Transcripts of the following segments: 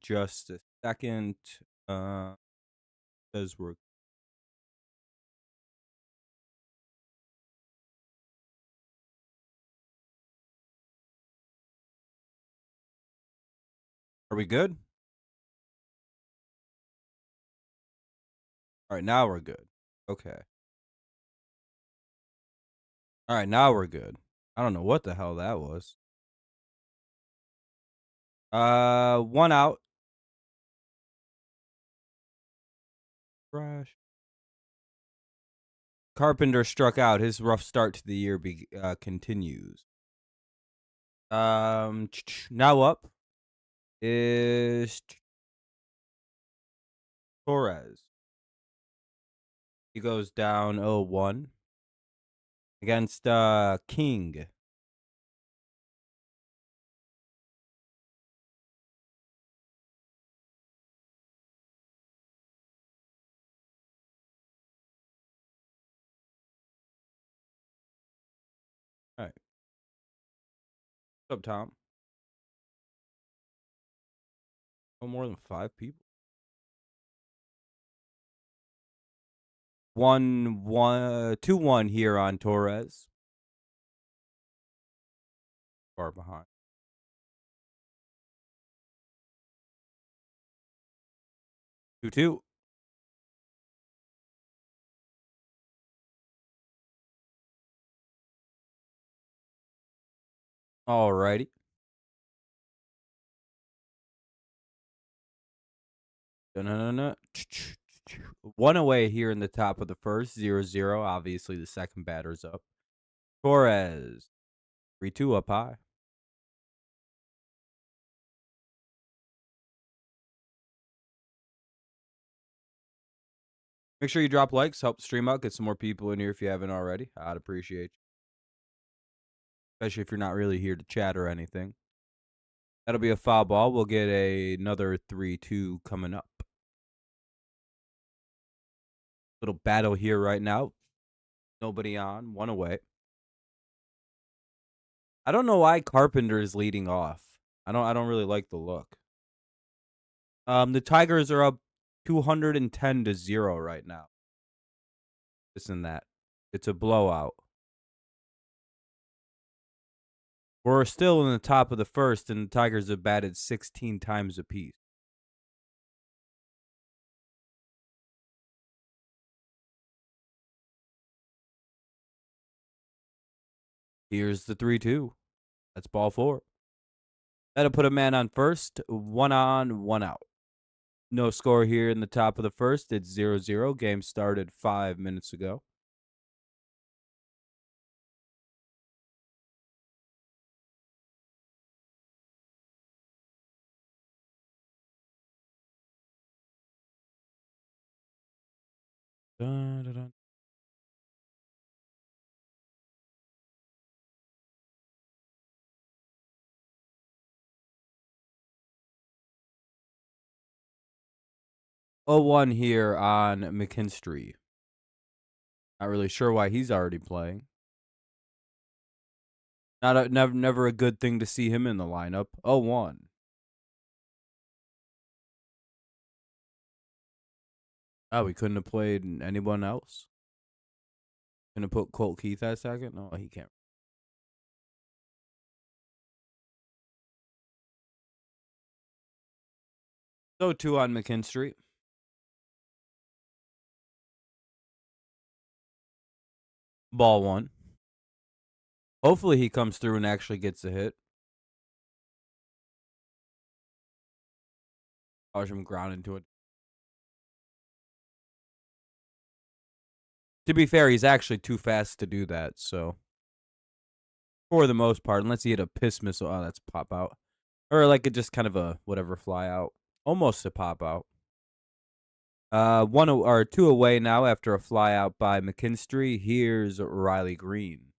just a second. Says we're Are we good? All right, now we're good. Okay. All right, now we're good. I don't know what the hell that was. One out. Crash. Carpenter struck out. His rough start to the year continues. Now up is Torres. He goes down 0-1 against King. All right. What's up, Tom? No more than 5 people. 2-1 here on Torres. Far behind. 2-2. All righty. One away here in the top of the first, 0-0. Obviously, the second batter's up. Torres, 3-2 up high. Make sure you drop likes, help the stream out, get some more people in here if you haven't already. I'd appreciate you. Especially if you're not really here to chat or anything. That'll be a foul ball. We'll get another 3-2 coming up. Little battle here right now. Nobody on, one away. I don't know why Carpenter is leading off. I don't really like the look. The Tigers are up 210-0 right now. This and that. It's a blowout. We're still in the top of the first, and the Tigers have batted 16 times apiece. Here's the 3-2. That's ball 4. That'll put a man on first. 1 on, 1 out. No score here in the top of the first. It's 0-0. Game started 5 minutes ago. Dun, dun, dun. Oh, 1 here on McKinstry. Not really sure why he's already playing. Never a good thing to see him in the lineup. 0-1. Oh, we couldn't have played anyone else. Gonna put Colt Keith at second? No, he can't. So 2 on McKinstry. Ball 1. Hopefully he comes through and actually gets a hit. Watch him ground into it. To be fair, he's actually too fast to do that, so. For the most part, unless he hit a piss missile. Oh, that's pop out. Or like it just kind of a whatever fly out. Almost a pop out. 2 away now after a fly out by McKinstry. Here's Riley Green.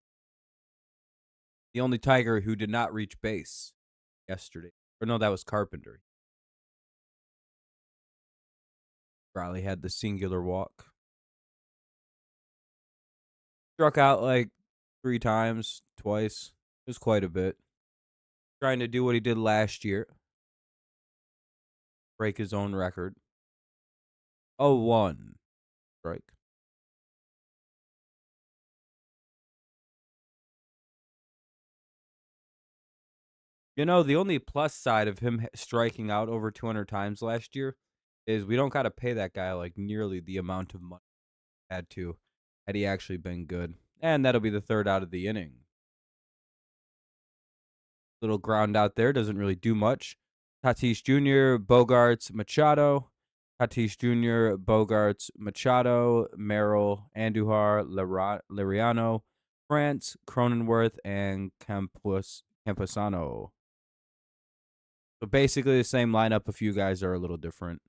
The only Tiger who did not reach base yesterday. Or no, that was Carpenter. Riley had the singular walk. Struck out like 3 times, twice. It was quite a bit. Trying to do what he did last year. break his own record. 0-1. Strike. You know, the only plus side of him striking out over 200 times last year is we don't got to pay that guy like nearly the amount of money he had he actually been good. And that'll be the third out of the inning. Little ground out there doesn't really do much. Tatis Jr., Bogarts, Machado. Tatis Jr., Bogarts, Machado, Merrill, Andujar, Liriano, France, Cronenworth, and Camposano. So basically the same lineup. A few guys are a little different.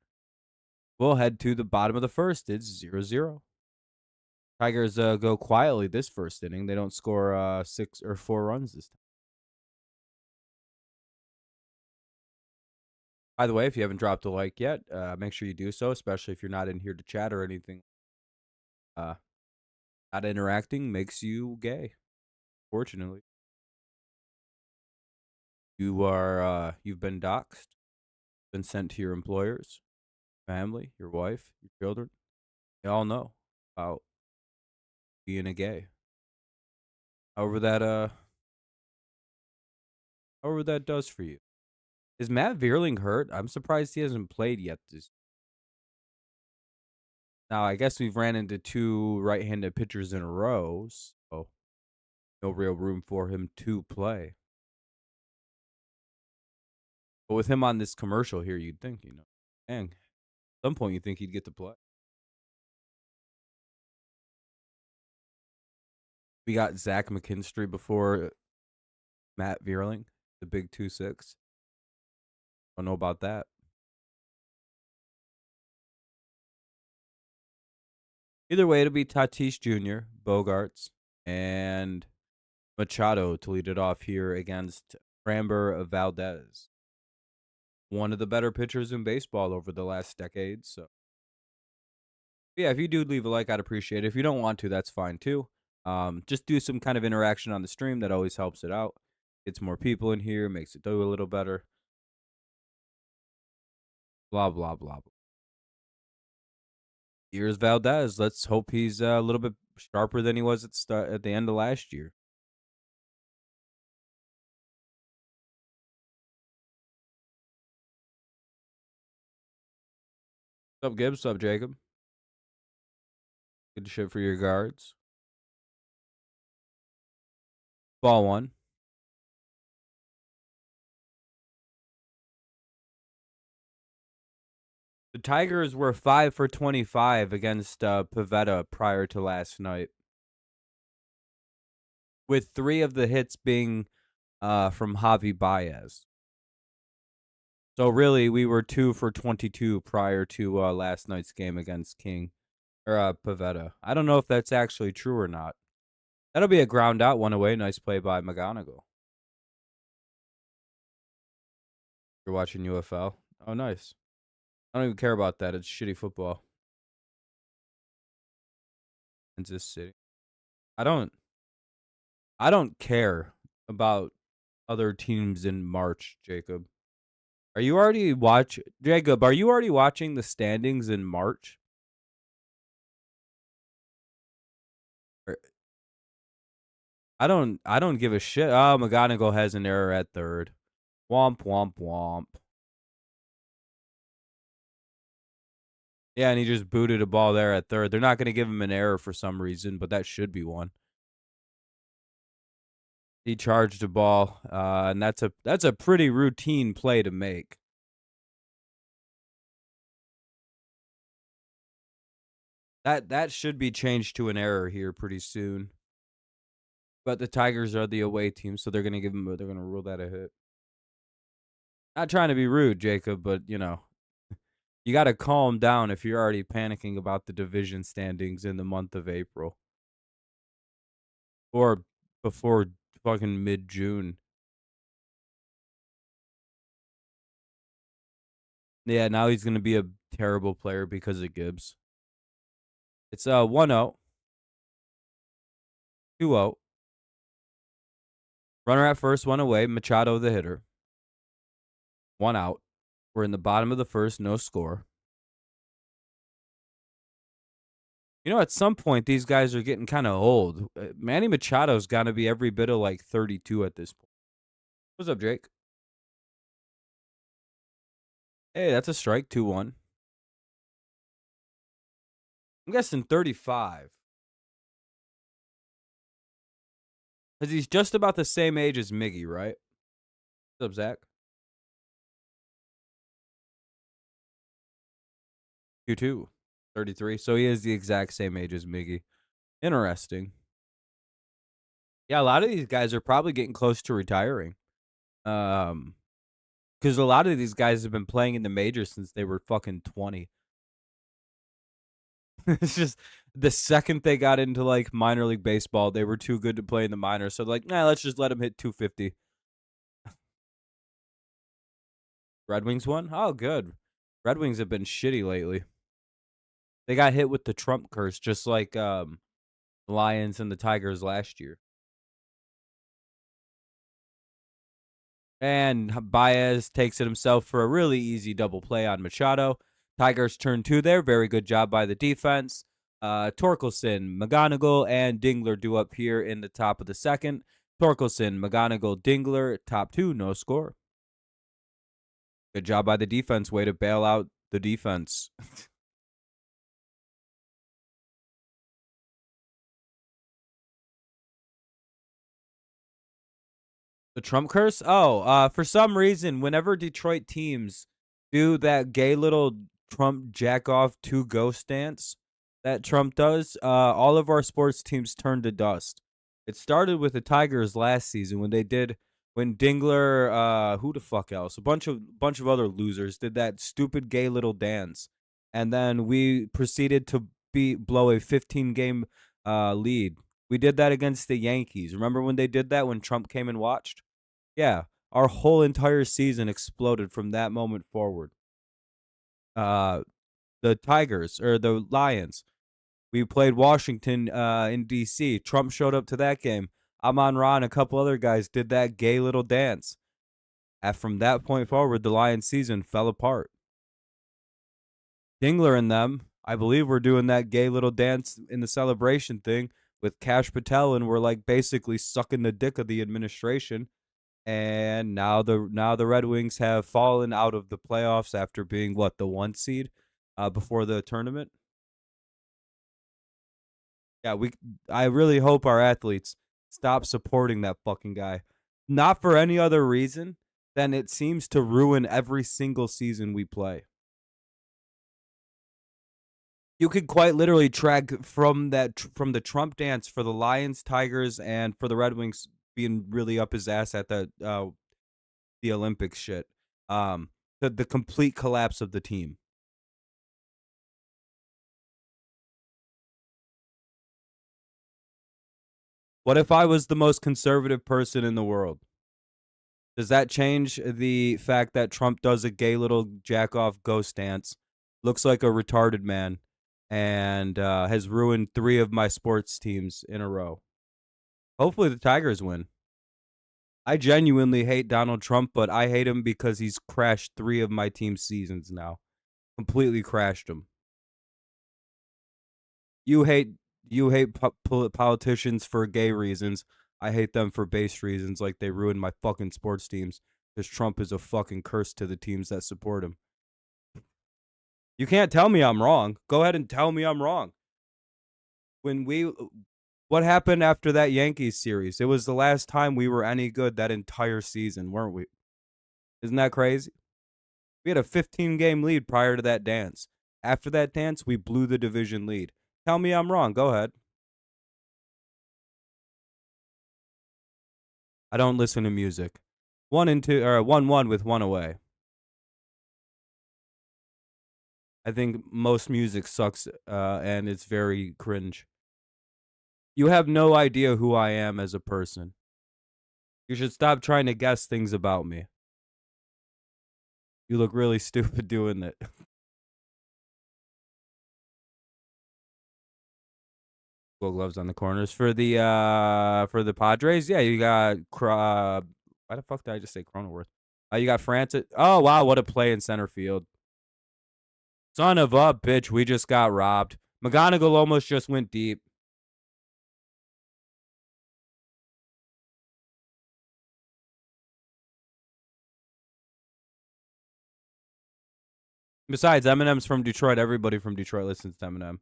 We'll head to the bottom of the first. It's 0-0. Tigers go quietly this first inning. They don't score 6 or 4 runs this time. By the way, if you haven't dropped a like yet, make sure you do so, especially if you're not in here to chat or anything. Not interacting makes you gay, fortunately. You've been doxxed, been sent to your employers, family, your wife, your children. They all know about being a gay. However that does for you. Is Matt Vierling hurt? I'm surprised he hasn't played yet. Now, I guess we've ran into 2 right-handed pitchers in a row, so no real room for him to play. But with him on this commercial here, you'd think, dang, at some point you'd think he'd get to play. We got Zach McKinstry before Matt Vierling, the big 2-6. Don't know about that. Either way, it'll be Tatis Jr., Bogarts, and Machado to lead it off here against Framber Valdez. One of the better pitchers in baseball over the last decade. So, yeah, if you do leave a like, I'd appreciate it. If you don't want to, that's fine too. Just do some kind of interaction on the stream. That always helps it out. Gets more people in here, makes it do a little better. Blah, blah, blah, blah. Here's Valdez. Let's hope he's a little bit sharper than he was at the end of last year. What's up, Gibbs? What's up, Jacob? Good shit for your guards. Ball 1. The Tigers were 5 for 25 against Pivetta prior to last night, with 3 of the hits being from Javi Baez. So really, we were 2 for 22 prior to last night's game against Pivetta. I don't know if that's actually true or not. That'll be a ground out, 1 away. Nice play by McGonigle. You're watching UFL? Oh, nice. I don't even care about that. It's shitty football. Kansas City. I don't care about other teams in March, Jacob. Are you already Jacob, are you already watching the standings in March? I don't give a shit. Oh, McGonigle has an error at third. Womp, womp, womp. Yeah, and he just booted a ball there at third. They're not going to give him an error for some reason, but that should be one. He charged a ball, and that's a pretty routine play to make. That should be changed to an error here pretty soon. But the Tigers are the away team, so they're gonna rule that a hit. Not trying to be rude, Jacob, but you got to calm down if you're already panicking about the division standings in the month of April or before fucking mid-June. Yeah, now he's gonna be a terrible player because of Gibbs. It's 1-0, 2-0. Runner at first, 1 away. Machado the hitter. 1 out. We're in the bottom of the first, no score. You know, at some point, these guys are getting kind of old. Manny Machado's got to be every bit of like 32 at this point. What's up, Jake? Hey, that's a strike, 2-1. I'm guessing 35. Because he's just about the same age as Miggy, right? What's up, Zach? 2-2. 33. So he is the exact same age as Miggy. Interesting. Yeah, a lot of these guys are probably getting close to retiring. Because a lot of these guys have been playing in the majors since they were fucking 20. It's just the second they got into like minor league baseball, they were too good to play in the minors. So like, nah, let's just let them hit 250. Red Wings won? Oh, good. Red Wings have been shitty lately. They got hit with the Trump curse, just like the Lions and the Tigers last year. And Baez takes it himself for a really easy double play on Machado. Tigers turn 2 there. Very good job by the defense. Torkelson, McGonigle, and Dingler do up here in the top of the second. Torkelson, McGonigle, Dingler, top 2, no score. Good job by the defense. Way to bail out the defense. The Trump curse? Oh, for some reason, whenever Detroit teams do that gay little Trump jack off to ghost dance that Trump does, all of our sports teams turn to dust. It started with the Tigers last season when Dingler, who the fuck else? A bunch of other losers did that stupid gay little dance. And then we proceeded to blow a 15-game lead. We did that against the Yankees. Remember when they did that when Trump came and watched? Yeah, our whole entire season exploded from that moment forward. The Tigers or the Lions. We played Washington in D.C. Trump showed up to that game. Amon-Ra and a couple other guys did that gay little dance. And from that point forward, the Lions season fell apart. Dingler and them, I believe, were doing that gay little dance in the celebration thing with Cash Patel, and we're like basically sucking the dick of the administration. And now the Red Wings have fallen out of the playoffs after being the 1 seed before the tournament. Yeah, I really hope our athletes stop supporting that fucking guy. Not for any other reason than it seems to ruin every single season we play. You could quite literally track from the Trump dance for the Lions, Tigers, and for the Red Wings being really up his ass at the Olympics shit. The complete collapse of the team. What if I was the most conservative person in the world? Does that change the fact that Trump does a gay little jack off ghost dance, looks like a retarded man, and has ruined 3 of my sports teams in a row? Hopefully the Tigers win. I genuinely hate Donald Trump, but I hate him because he's crashed 3 of my team's seasons now. Completely crashed them. You hate politicians for gay reasons. I hate them for base reasons, like they ruined my fucking sports teams because Trump is a fucking curse to the teams that support him. You can't tell me I'm wrong. Go ahead and tell me I'm wrong. What happened after that Yankees series? It was the last time we were any good that entire season, weren't we? Isn't that crazy? We had a 15-game lead prior to that dance. After that dance, we blew the division lead. Tell me I'm wrong. Go ahead. I don't listen to music. 1-2 or 1-1 with 1 away. I think most music sucks and it's very cringe. You have no idea who I am as a person. You should stop trying to guess things about me. You look really stupid doing it. Gold gloves on the corners for the Padres. Yeah, you got why the fuck did I just say Cronenworth? You got Francis. Oh, wow. What a play in center field. Son of a bitch. We just got robbed. McGonigle almost just went deep. Besides, Eminem's from Detroit. Everybody from Detroit listens to Eminem.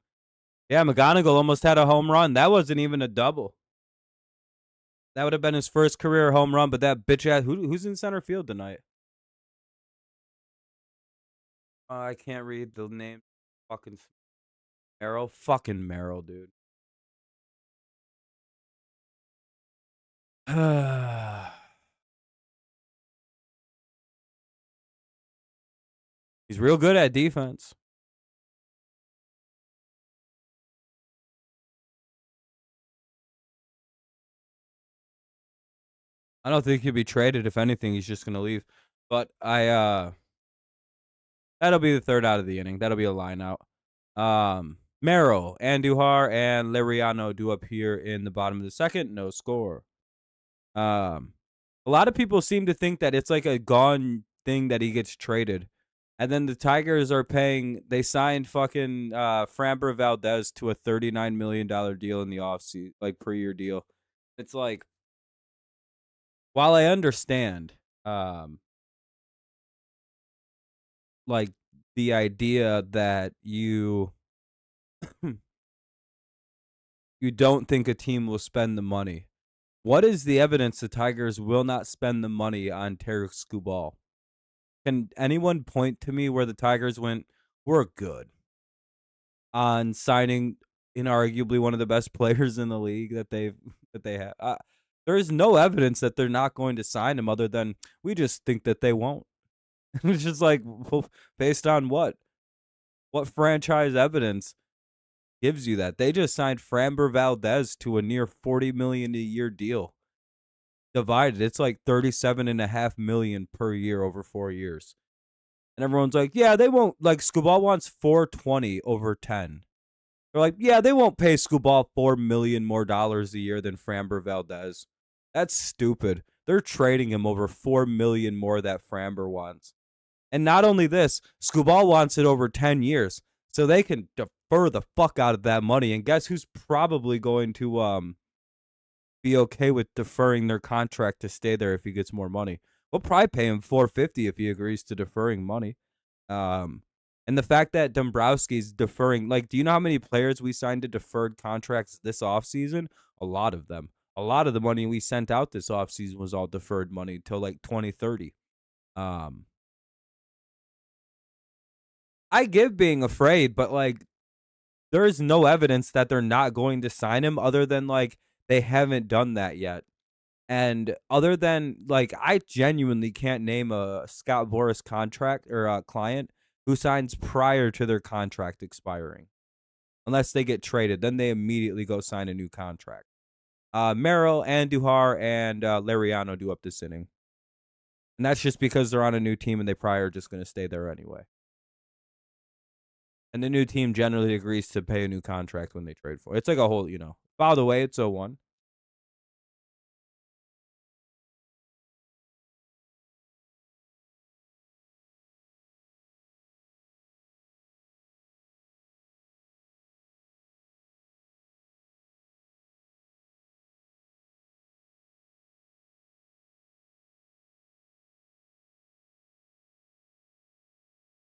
Yeah, McGonigle almost had a home run. That wasn't even a double. That would have been his first career home run, but that bitch ass. Who's in center field tonight? I can't read the name. Fucking Merrill. Fucking Merrill, dude. He's real good at defense. I don't think he'll be traded. If anything, he's just gonna leave. But that'll be the third out of the inning. That'll be a line out. Merrill, Andujar, and Liriano do appear in the bottom of the second. No score. A lot of people seem to think that it's like a gone thing that he gets traded. And then the Tigers are paying. They signed fucking Framber Valdez to a $39 million deal in the offseason, like per year deal. It's like, while I understand, like the idea that you you don't think a team will spend the money. What is the evidence the Tigers will not spend the money on Tarek Skubal? Can anyone point to me where the Tigers went, we're good on signing inarguably one of the best players in the league that they have? There is no evidence that they're not going to sign him other than we just think that they won't. It's just like, well, based on what? What franchise evidence gives you that? They just signed Framber Valdez to a near $40 million a year deal. Divided, it's like $37.5 million per year over 4 years. And everyone's like, yeah, they won't. Like, Skubal wants $420 over 10. They're like, yeah, they won't pay Skubal $4 million more dollars a year than Framber Valdez. That's stupid. They're trading him over $4 million more that Framber wants. And not only this, Skubal wants it over 10 years, so they can defer the fuck out of that money. And guess who's probably going to be okay with deferring their contract to stay there if he gets more money? We'll probably pay him $450 if he agrees to deferring money. And the fact that Dombrowski's deferring, like, do you know how many players we signed to deferred contracts this offseason? A lot of them. A lot of the money we sent out this offseason was all deferred money till like 2030. I give being afraid, but like there is no evidence that they're not going to sign him other than like they haven't done that yet. And other than like I genuinely can't name a Scott Boras contract or a client who signs prior to their contract expiring. Unless they get traded, then they immediately go sign a new contract. Merrill, Andujar, and Liriano do up this inning. And that's just because they're on a new team and they probably are just going to stay there anyway. And the new team generally agrees to pay a new contract when they trade for it. It's like a whole, By the way, it's 0-1.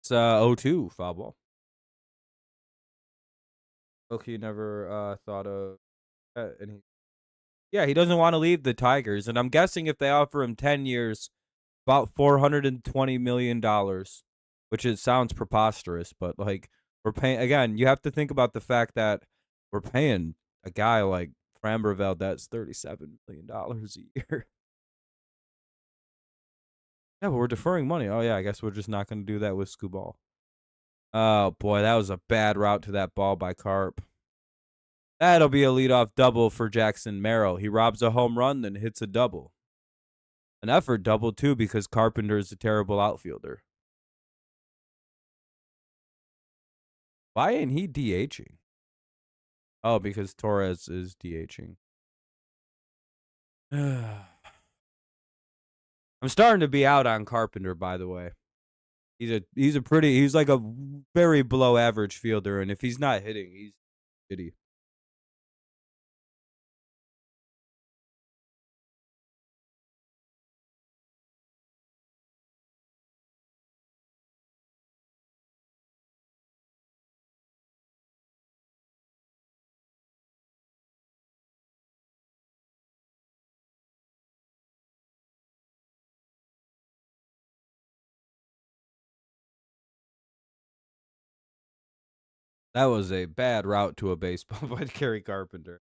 It's 0-2 foul ball. Okay, never thought of that. And he doesn't want to leave the Tigers. And I'm guessing if they offer him 10 years, about $420 million, which it sounds preposterous, but like we're paying, again, you have to think about the fact that we're paying a guy like Framber Valdez $37 million a year. Yeah, but we're deferring money. Oh, yeah, I guess we're just not going to do that with Skubal. Oh, boy, that was a bad route to that ball by Carp. That'll be a leadoff double for Jackson Merrill. He robs a home run, then hits a double. An effort double, too, because Carpenter is a terrible outfielder. Why ain't he DHing? Oh, because Torres is DHing. I'm I'm starting to be out on Carpenter, by the way. He's like a very below average fielder, and if he's not hitting, he's shitty. That was a bad route to a baseball by Kerry Carpenter.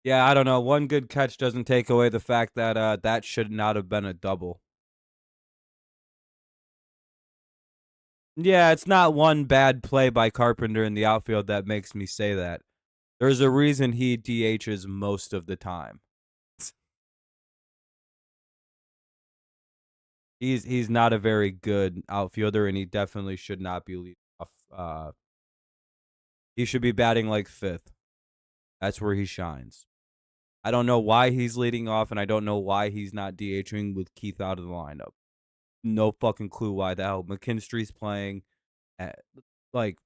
Yeah, I don't know. One good catch doesn't take away the fact that that should not have been a double. Yeah, it's not one bad play by Carpenter in the outfield that makes me say that. There's a reason he DHs most of the time. He's not a very good outfielder, and he definitely should not be leading off. He should be batting like fifth. That's where he shines. I don't know why he's leading off, and I don't know why he's not DHing with Keith out of the lineup. No fucking clue why the hell McKinstry's playing. Like,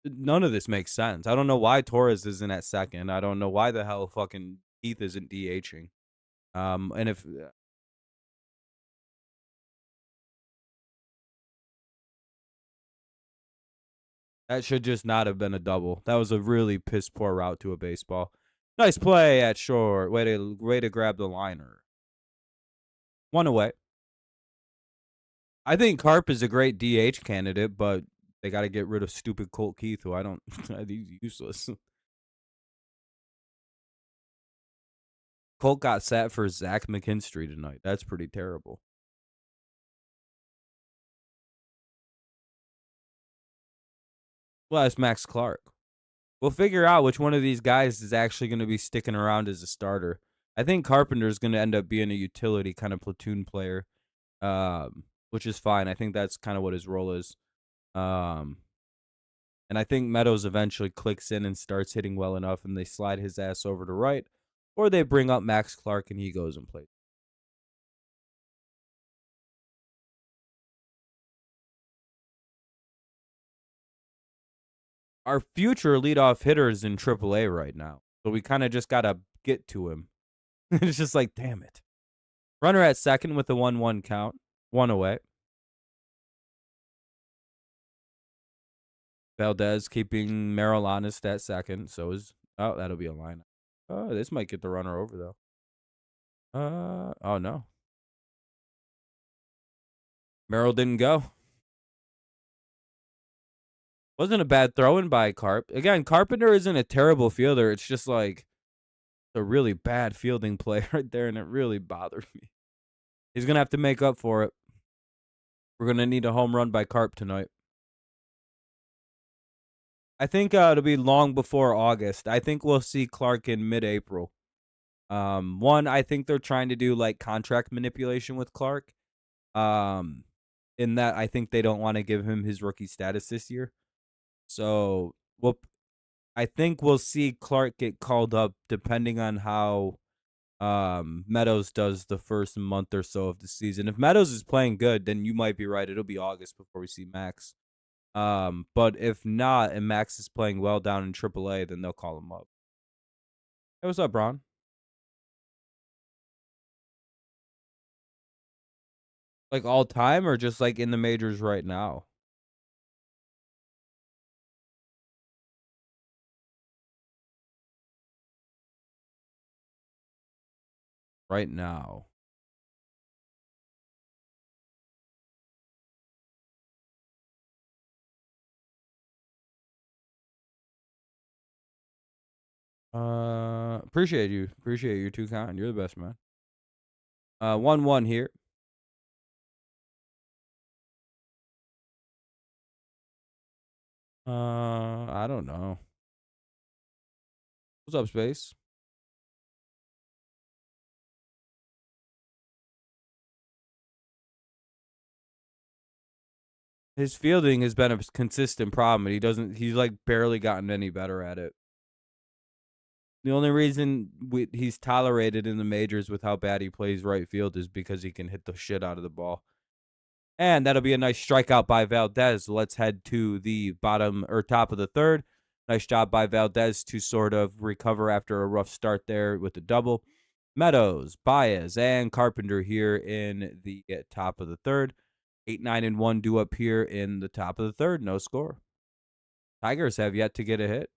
none of this makes sense. I don't know why Torres isn't at second. I don't know why the hell fucking Keith isn't DHing. And if that should just not have been a double. That was a really piss poor route to a baseball. Nice play at short. Way to grab the liner. One away. I think Carp is a great DH candidate, but they got to get rid of stupid Colt Keith, who I don't. He's useless. Colt got sat for Zach McKinstry tonight. That's pretty terrible. Well, that's Max Clark. We'll figure out which one of these guys is actually going to be sticking around as a starter. I think Carpenter is going to end up being a utility kind of platoon player, which is fine. I think that's kind of what his role is. And I think Meadows eventually clicks in and starts hitting well enough, and they slide his ass over to right, or they bring up Max Clark and he goes and plays. Our future leadoff hitter is in AAA right now, so we kind of just got to get to him. It's just like, damn it. Runner at second with a 1-1 count. One away. Valdez keeping Merrill honest at second. So is that'll be a line. Oh, this might get the runner over though. Oh no. Merrill didn't go. Wasn't a bad throw in by Carp. Again, Carpenter isn't a terrible fielder. It's just like a really bad fielding play right there, and it really bothered me. He's gonna have to make up for it. We're gonna need a home run by Carp tonight. I think it'll be long before August. I think we'll see Clark in mid-April. One, I think they're trying to do like contract manipulation with Clark. In that I think they don't want to give him his rookie status this year. So I think we'll see Clark get called up depending on how Meadows does the first month or so of the season. If Meadows is playing good, then you might be right. It'll be August before we see Max. But if not, and Max is playing well down in AAA, then they'll call him up. Hey, what's up, Bron? Like all time or just like in the majors right now? Right now. Appreciate you. Appreciate you. You're too kind. You're the best, man. 1-1 here. I don't know. What's up, Space? His fielding has been a consistent problem, and he's like barely gotten any better at it. The only reason he's tolerated in the majors with how bad he plays right field is because he can hit the shit out of the ball. And that'll be a nice strikeout by Valdez. Let's head to the bottom or top of the third. Nice job by Valdez to sort of recover after a rough start there with the double. Meadows, Baez, and Carpenter here in the top of the third. 8, 9, and 1 due up here in the top of the third. No score. Tigers have yet to get a hit.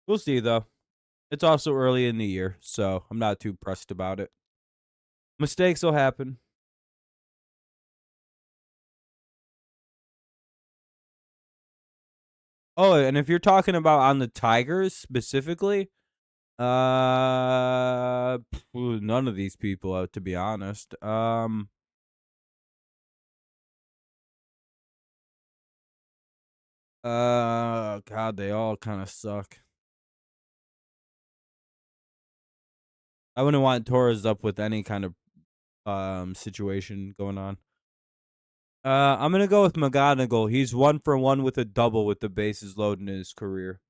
We'll see, though. It's also early in the year, so I'm not too pressed about it. Mistakes will happen. Oh, and if you're talking about on the Tigers specifically, none of these people, to be honest. God, they all kind of suck. I wouldn't want Torres up with any kind of situation going on. I'm gonna go with McGonigle. He's 1 for 1 with a double with the bases loaded in his career.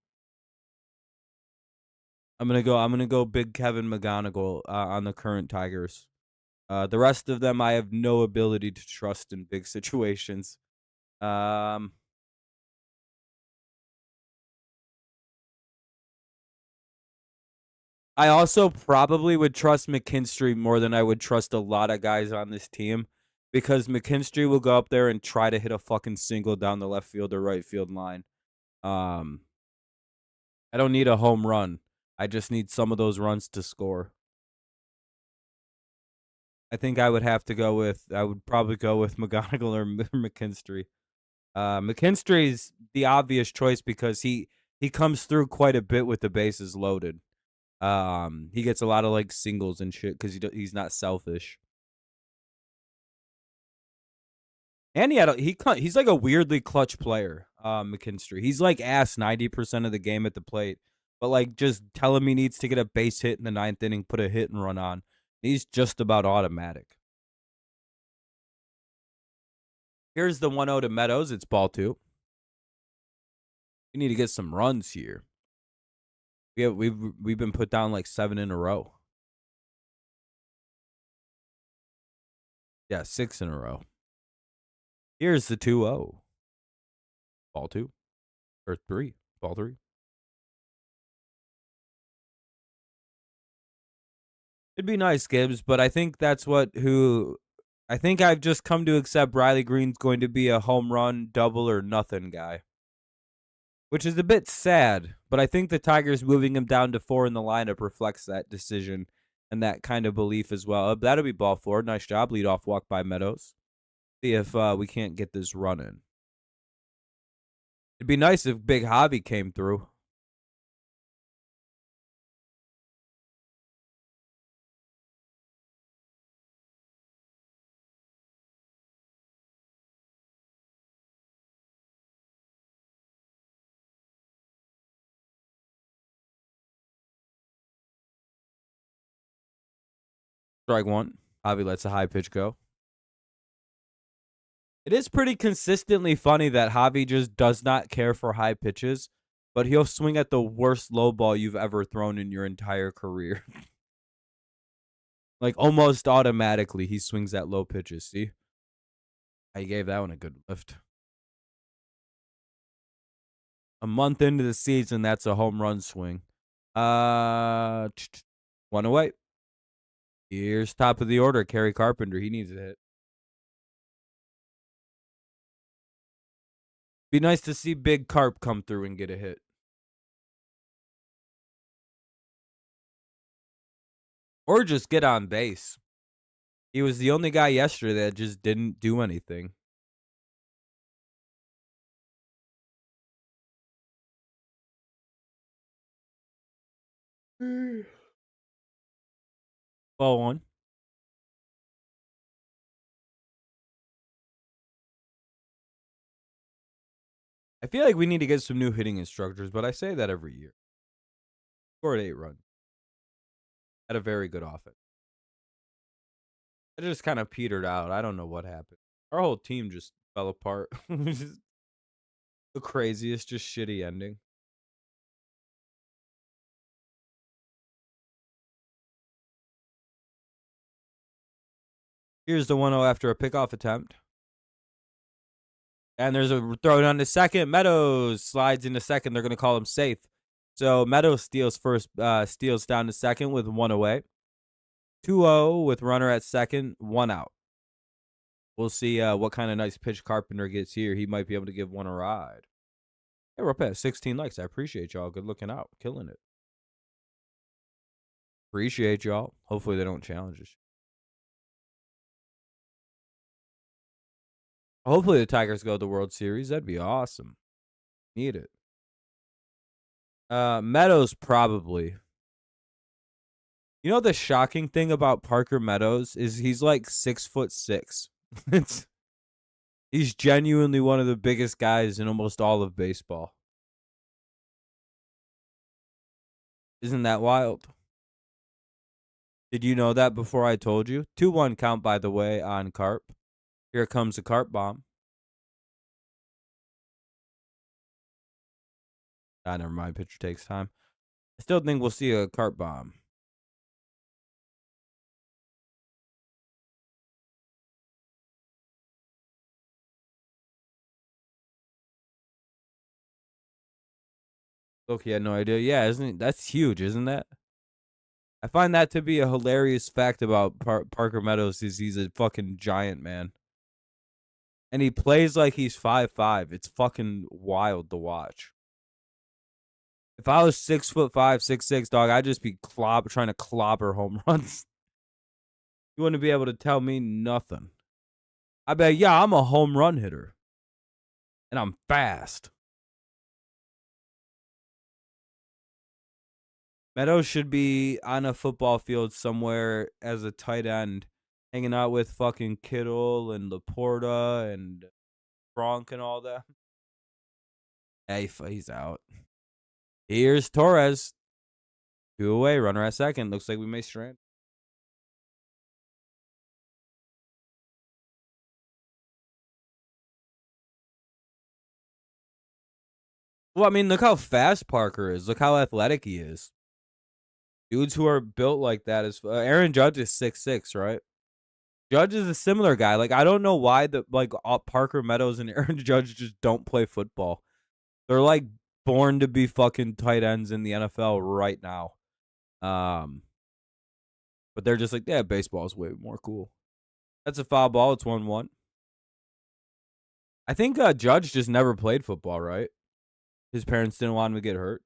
I'm gonna go big Kevin McGonigle on the current Tigers. The rest of them I have no ability to trust in big situations. I also probably would trust McKinstry more than I would trust a lot of guys on this team because McKinstry will go up there and try to hit a fucking single down the left field or right field line. I don't need a home run. I just need some of those runs to score. I think I would probably go with McGonigle or McKinstry. McKinstry's the obvious choice because he comes through quite a bit with the bases loaded. He gets a lot of like singles and shit because he's not selfish. And he's like a weirdly clutch player, McKinstry. He's like ass 90% of the game at the plate, but like just tell him he needs to get a base hit in the 9th inning, put a hit and run on. He's just about automatic. Here's the 1-0 to Meadows. It's ball 2. We need to get some runs here. We've been put down like 7 in a row. Yeah, 6 in a row. Here's the 2-0. Ball 2. Or 3. Ball 3. It'd be nice, Gibbs, but I think I think I've just come to accept Riley Green's going to be a home run, double, or nothing guy. Which is a bit sad, but I think the Tigers moving him down to 4 in the lineup reflects that decision and that kind of belief as well. That'll be ball 4. Nice job. Leadoff walk by Meadows. See if we can't get this running. It'd be nice if Big Javi came through. Strike 1. Javi lets a high pitch go. It is pretty consistently funny that Javi just does not care for high pitches, but he'll swing at the worst low ball you've ever thrown in your entire career. Like almost automatically, he swings at low pitches. See? I gave that one a good lift. A month into the season, that's a home run swing. 1 away. Here's top of the order, Kerry Carpenter. He needs a hit. Be nice to see Big Carp come through and get a hit. Or just get on base. He was the only guy yesterday that just didn't do anything. Ball 1. I feel like we need to get some new hitting instructors, but I say that every year. Scored 8 runs. Had a very good offense. It just kind of petered out. I don't know what happened. Our whole team just fell apart. Just the craziest, just shitty ending. Here's the 1-0 after a pickoff attempt. And there's a throw down to second. Meadows slides into second. They're going to call him safe. So Meadows steals down to second with 1 away. 2-0 with runner at second, 1 out. We'll see what kind of nice pitch Carpenter gets here. He might be able to give one a ride. Hey, we're up at 16 likes. I appreciate y'all. Good looking out. Killing it. Appreciate y'all. Hopefully they don't challenge us. Hopefully the Tigers go to the World Series. That'd be awesome. Need it. Meadows probably. You know the shocking thing about Parker Meadows is he's like 6'6". He's genuinely one of the biggest guys in almost all of baseball. Isn't that wild? Did you know that before I told you? 2-1 count, by the way, on Carp. Here comes the Carp bomb. Never mind. Pitcher takes time. I still think we'll see a Carp bomb. Look, he had no idea. Yeah, that's huge, isn't that? I find that to be a hilarious fact about Parker Meadows is he's a fucking giant, man. And he plays like he's 5'5". It's fucking wild to watch. If I was 6'5", 6'6", dog, I'd just be trying to clobber home runs. You wouldn't be able to tell me nothing. I bet, yeah, I'm a home run hitter. And I'm fast. Meadows should be on a football field somewhere as a tight end, hanging out with fucking Kittle and Laporta and Gronk and all that. Hey, he's out. Here's Torres. 2 away, runner at second. Looks like we may strand. Well, I mean, look how fast Parker is. Look how athletic he is. Dudes who are built like that is Aaron Judge is 6'6", right? Judge is a similar guy. Like, I don't know why Parker Meadows and Aaron Judge just don't play football. They're like born to be fucking tight ends in the NFL right now. But they're just like, yeah, baseball is way more cool. That's a foul ball. It's 1-1. I think Judge just never played football, right? His parents didn't want him to get hurt.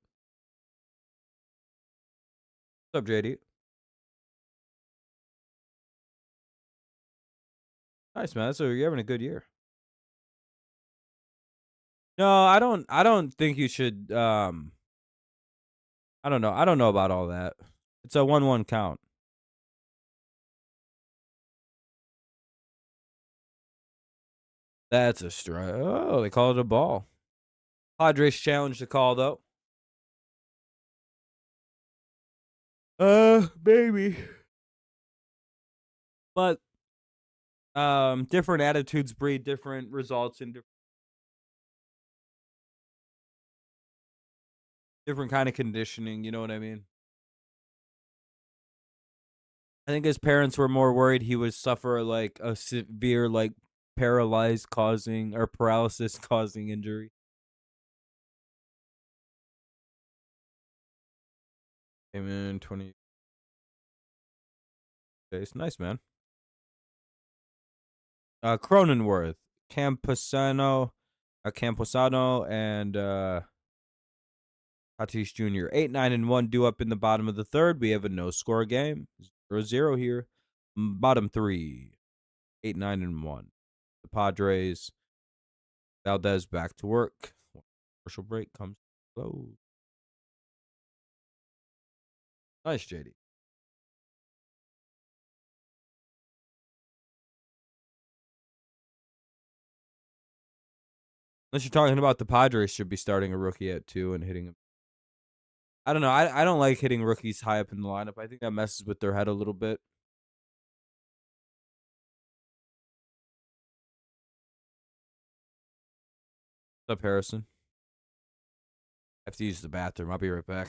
What's up, JD? Nice, man. So you're having a good year. No, I don't think you should. I don't know. I don't know about all that. It's a 1-1 count. That's a strike. Oh, they call it a ball. Padres challenged the call though. Maybe. But different attitudes breed different results and different kind of conditioning, you know what I mean? I think his parents were more worried he would suffer like a severe like paralysis causing injury. Came in 20 days. Nice, man. Cronenworth, Camposano, and Tatis Jr. 8, 9, and 1 due up in the bottom of the third. We have a no-score game. 0-0 here. Bottom 3. 8, 9, and 1. The Padres. Valdez back to work. Commercial break comes close. Nice, JD. Unless you're talking about the Padres should be starting a rookie at 2 and hitting him. I don't know. I don't like hitting rookies high up in the lineup. I think that messes with their head a little bit. What's up, Harrison? I have to use the bathroom. I'll be right back.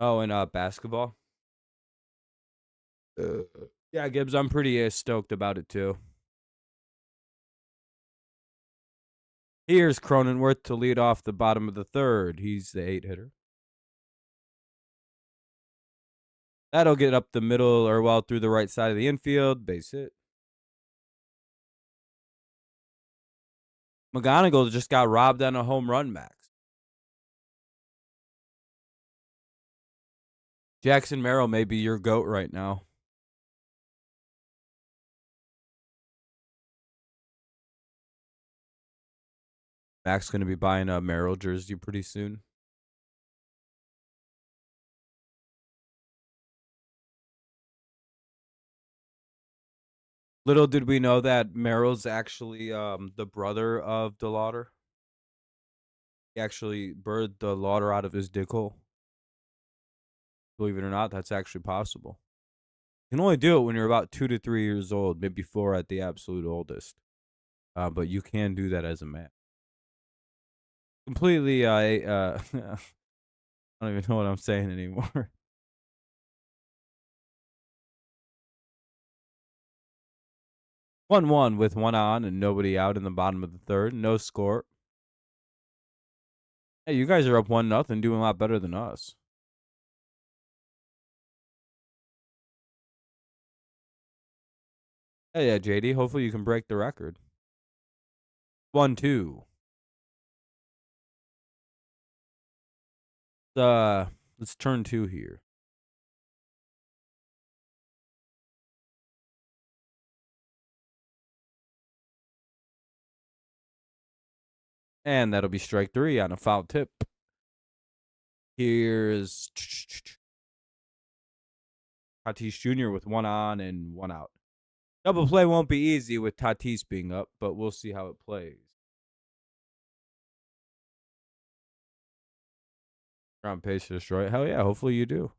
Oh, and basketball. Yeah, Gibbs, I'm pretty stoked about it too. Here's Cronenworth to lead off the bottom of the third. He's the 8-hitter. That'll get up the middle, or well, through the right side of the infield. Base hit. McGonigle just got robbed on a home run, Max. Jackson Merrill may be your GOAT right now. Max going to be buying a Merrill jersey pretty soon. Little did we know that Merrill's actually the brother of the Lauder. He actually birthed the Lauder out of his dick hole. Believe it or not, that's actually possible. You can only do it when you're about 2 to 3 years old, maybe 4 at the absolute oldest. But you can do that as a man. Completely, I don't even know what I'm saying anymore. One with one on and nobody out in the bottom of the third. No score. Hey, you guys are up 1-0, doing a lot better than us. Hey, yeah, JD. Hopefully you can break the record. 1-2. Let's turn 2 here. And that'll be strike 3 on a foul tip. Here's Tatis Jr. with one on and one out. Double play won't be easy with Tatis being up, but we'll see how it plays. You're on pace to destroy it. Hell yeah, hopefully you do.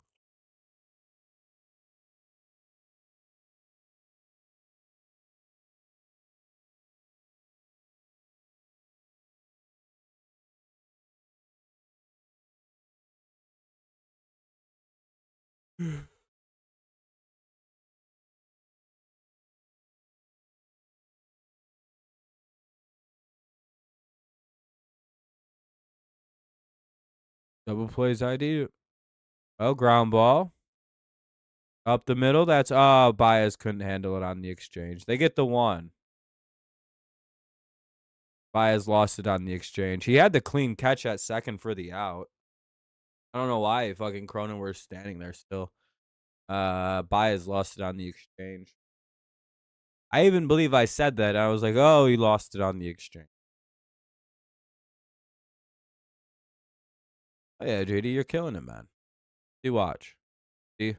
Double plays ID. Oh, ground ball. Up the middle. That's Baez couldn't handle it on the exchange. They get the one. Baez lost it on the exchange. He had the clean catch at second for the out. I don't know why fucking Cronenworth's standing there still. Baez lost it on the exchange. I even believe I said that. I was like, oh, he lost it on the exchange. Oh, yeah, JD, you're killing it, man. See, watch. See?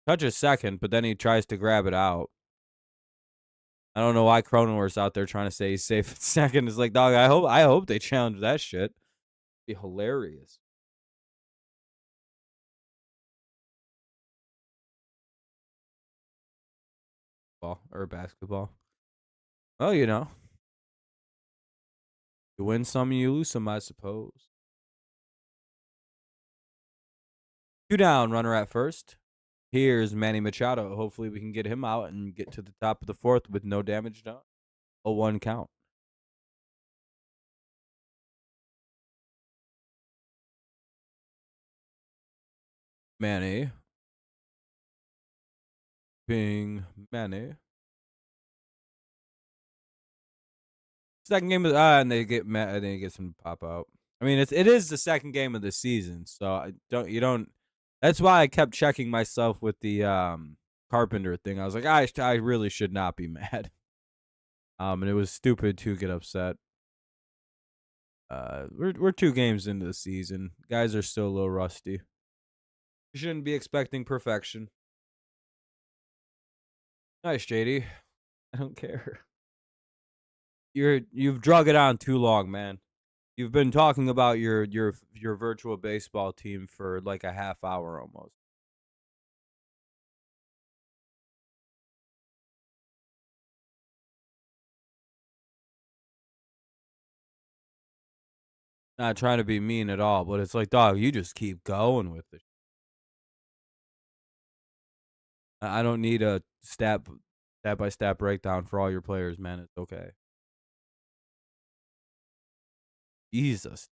Touches second, but then he tries to grab it out. I don't know why Cronenworth's out there trying to say he's safe at second. It's like, dog, I hope they challenge that shit. Be hilarious. Ball or basketball. Oh, you know. You win some, you lose some, I suppose. 2 down, runner at first. Here's Manny Machado. Hopefully we can get him out and get to the top of the fourth with no damage done. A 1 count. Manny. Ping. Manny. Second game of and they get mad and they get some pop out. I mean, it is the second game of the season, so I don't. That's why I kept checking myself with the Carpenter thing. I was like, I really should not be mad. And it was stupid to get upset. We're 2 games into the season. Guys are still a little rusty. You shouldn't be expecting perfection. Nice, JD. I don't care. You've drug it on too long, man. You've been talking about your virtual baseball team for like a half hour almost. Not trying to be mean at all, but it's like, dog, you just keep going with it. I don't need a stat by stat breakdown for all your players, man. It's okay. Jesus.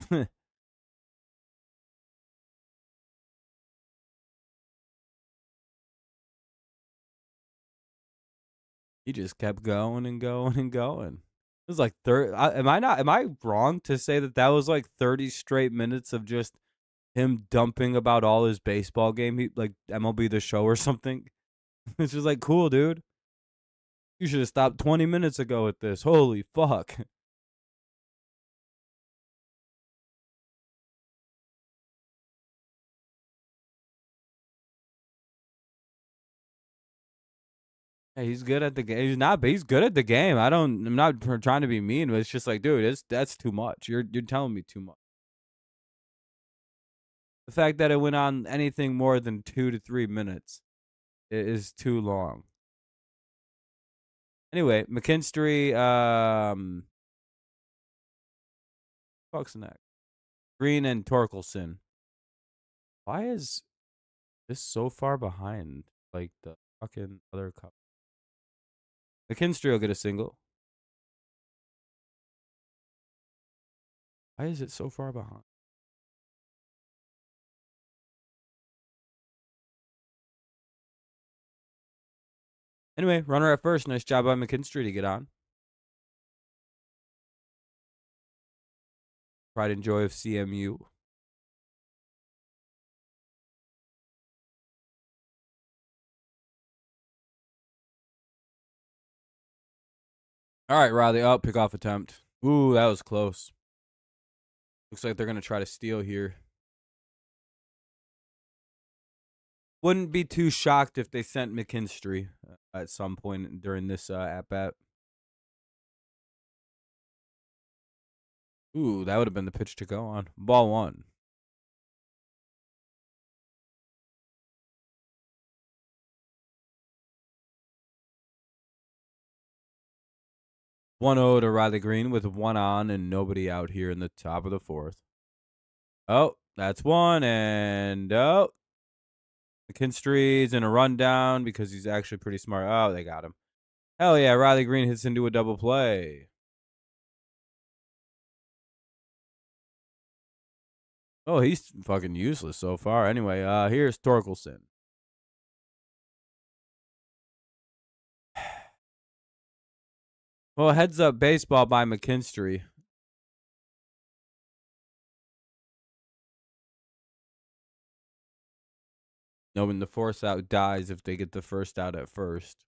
He just kept going and going and going. It was like am I wrong to say that was like 30 straight minutes of just him dumping about all his baseball game, like MLB The Show or something? It's just like, cool, dude. You should have stopped 20 minutes ago with this. Holy fuck. Hey, he's good at the game. He's not, but he's good at the game. I'm not trying to be mean, but it's just like, dude, that's too much. You're telling me too much. The fact that it went on anything more than 2 to 3 minutes is too long. Anyway, McKinstry, fuck's next. Green and Torkelson. Why is this so far behind? Like the fucking other cup. McKinstry will get a single. Why is it so far behind? Anyway, runner at first. Nice job by McKinstry to get on. Pride and joy of CMU. All right, Riley. Up, pickoff attempt. Ooh, that was close. Looks like they're going to try to steal here. Wouldn't be too shocked if they sent McKinstry at some point during this at-bat. Ooh, that would have been the pitch to go on. Ball 1. One 0 to Riley Green with 1 on and nobody out here in the top of the 4th. Oh, that's 1, and McKinstry's in a rundown because he's actually pretty smart. Oh, they got him. Hell yeah, Riley Green hits into a double play. Oh, he's fucking useless so far. Anyway, here's Torkelson. Well, heads up baseball by McKinstry. Knowing the force out dies if they get the first out at first.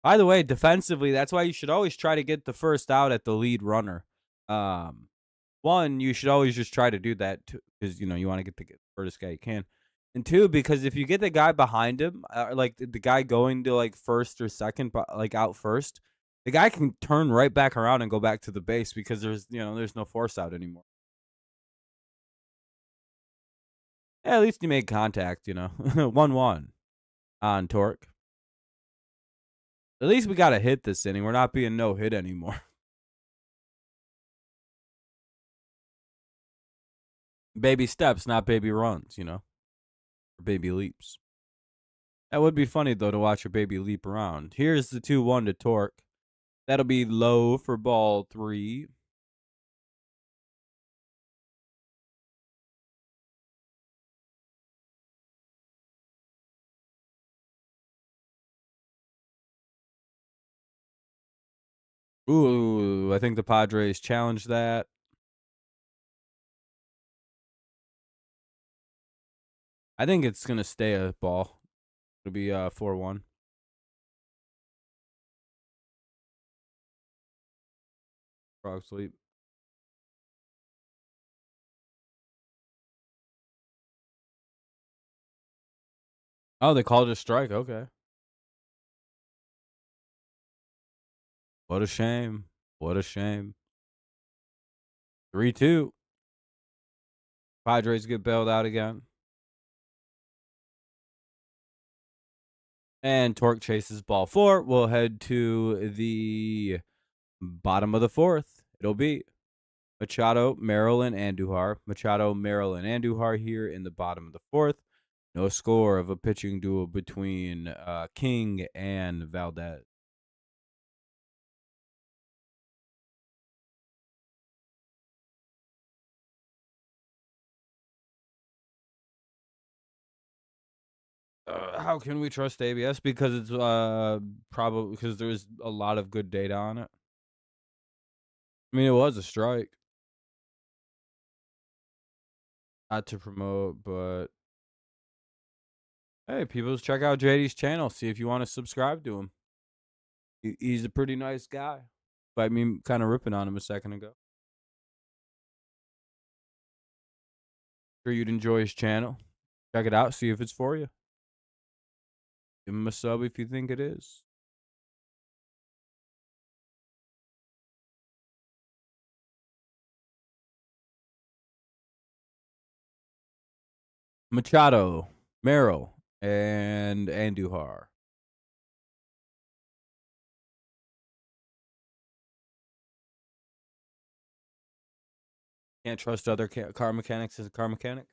By the way, defensively, that's why you should always try to get the first out at the lead runner. One, you should always just try to do that because you want to get the first guy you can. And 2, because if you get the guy behind him, like the guy going to like first or second, like out first, the guy can turn right back around and go back to the base because there's no force out anymore. Yeah, at least he made contact, 1-1 on Torque. At least we got a hit this inning. We're not being no hit anymore. Baby steps, not baby runs, Or baby leaps. That would be funny, though, to watch a baby leap around. Here's the 2-1 to Torque. That'll be low for ball 3. Ooh, I think the Padres challenged that. I think it's going to stay a ball. It'll be 4-1. Frog sleep. Oh, they called it a strike. Okay. What a shame. What a shame. 3-2. Padres get bailed out again. And Torque chases ball 4. We'll head to the bottom of the 4th. It'll be Machado, Merrill, and Andujar. Machado, Merrill, and Andujar here in the bottom of the 4th. No score of a pitching duel between King and Valdez. How can we trust ABS? Because it's probably because there's a lot of good data on it. I mean, it was a strike. Not to promote, but hey, people, check out JD's channel. See if you want to subscribe to him. He's a pretty nice guy. Despite me kind of ripping on him a second ago. Sure you'd enjoy his channel. Check it out. See if it's for you. Give him a sub if you think it is. Machado, Merrill, and Andujar. Can't trust other car mechanics as a car mechanic.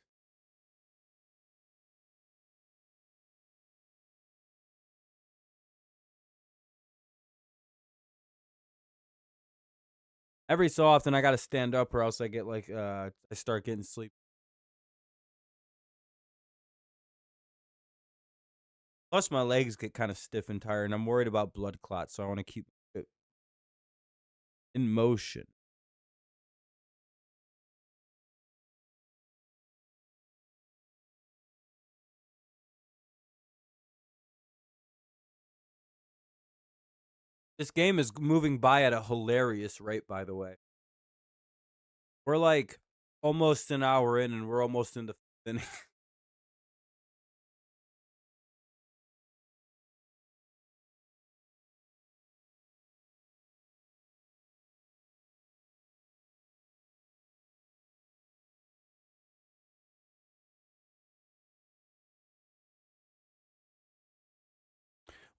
Every so often, I got to stand up or else I get like, I start getting sleep. Plus, my legs get kind of stiff and tired, and I'm worried about blood clots, so I want to keep it in motion. This game is moving by at a hilarious rate, by the way. We're like almost an hour in, and we're almost in the inning.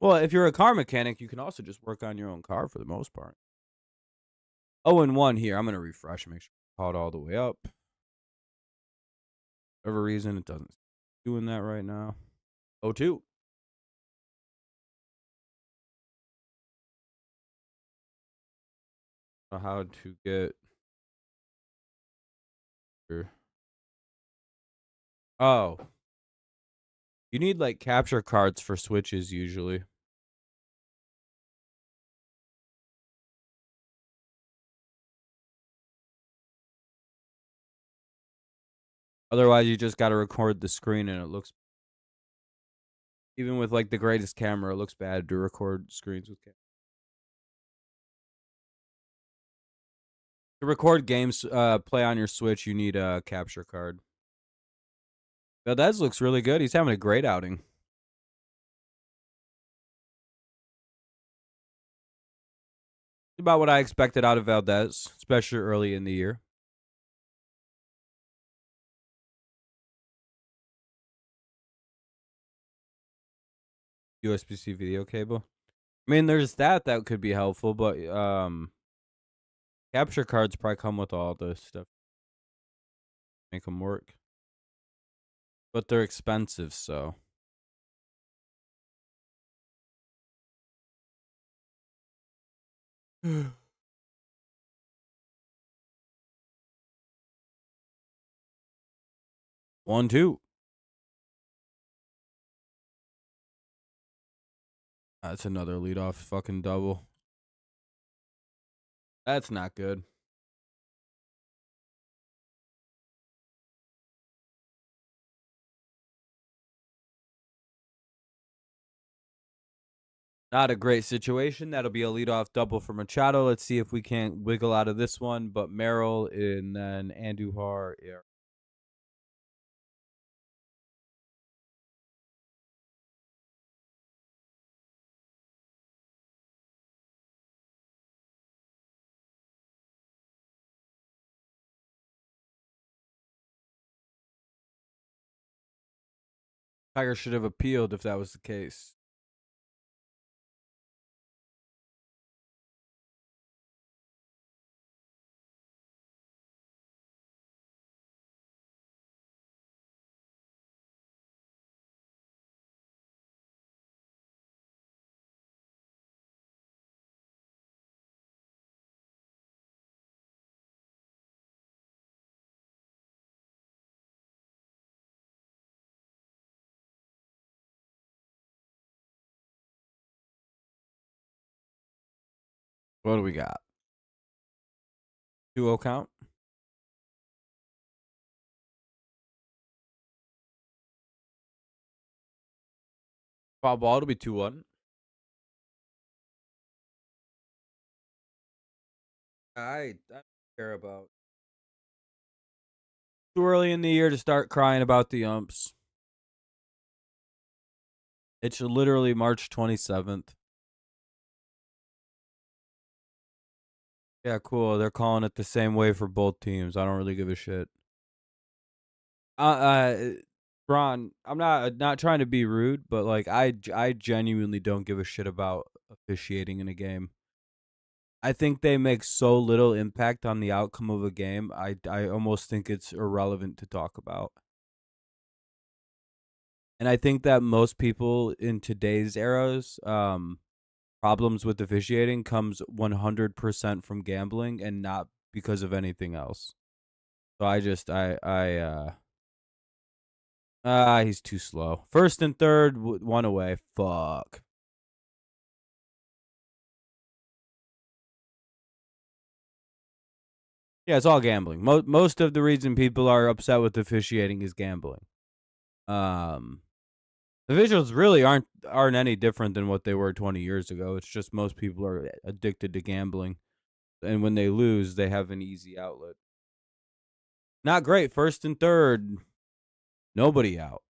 Well, if you're a car mechanic, you can also just work on your own car for the most part. 0-1 here. I'm going to refresh and make sure I caught all the way up. For whatever reason, it doesn't doing that right now. 0-2. How to get your... Oh. You need like capture cards for switches usually. Otherwise, you just got to record the screen and it looks... Even with like the greatest camera, it looks bad to record screens with camera. To record games, play on your Switch, you need a capture card. Valdez looks really good. He's having a great outing. About what I expected out of Valdez, especially early in the year. USB-C video cable. I mean, there's that could be helpful, but capture cards probably come with all the stuff. Make them work. But they're expensive, so. One, two. That's another leadoff fucking double. That's not good. Not a great situation. That'll be a leadoff double for Machado. Let's see if we can't wiggle out of this one. But Merrill and then Andujar. Yeah. Tiger should have appealed if that was the case. What do we got? 2-0 count. Foul ball. It'll be 2-1. I don't care about. Too early in the year to start crying about the umps. It's literally March 27th. Yeah, cool. They're calling it the same way for both teams. I don't really give a shit. Ron, I'm not trying to be rude, but like I genuinely don't give a shit about officiating in a game. I think they make so little impact on the outcome of a game. I almost think it's irrelevant to talk about. And I think that most people in today's eras, problems with officiating comes 100% from gambling and not because of anything else. So he's too slow. First and third, one away. Fuck. Yeah, it's all gambling. Most of the reason people are upset with officiating is gambling. Officials really aren't any different than what they were 20 years ago. It's just most people are addicted to gambling, and when they lose, they have an easy outlet. Not great. First and third, nobody out.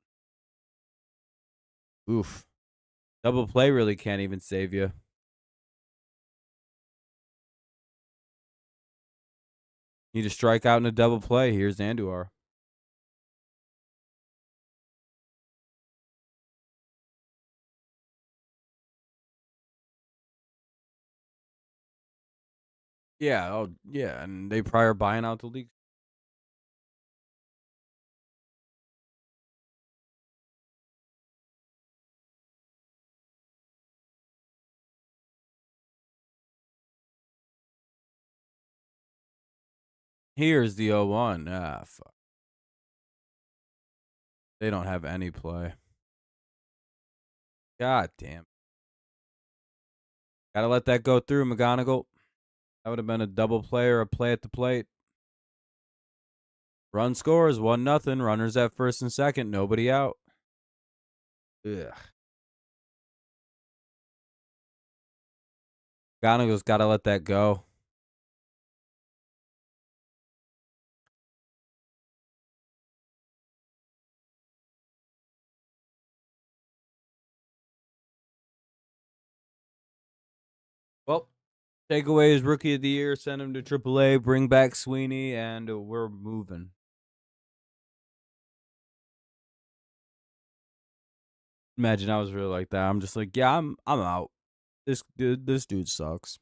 Oof. Double play really can't even save you. Need to strike out in a double play. Here's Andujar. Yeah, oh yeah, and they probably are buying out the league. Here's the 0-1. Ah, fuck. They don't have any play. God damn. Gotta let that go through, McGonigle. That would have been a double play or a play at the plate. Run scores 1-0. Runners at first and second. Nobody out. Ugh. McGonigle's got to let that go. Well, takeaway is rookie of the year. Send him to AAA. Bring back Sweeney, and we're moving. Imagine I was really like that. I'm just like, yeah, I'm out. This dude sucks.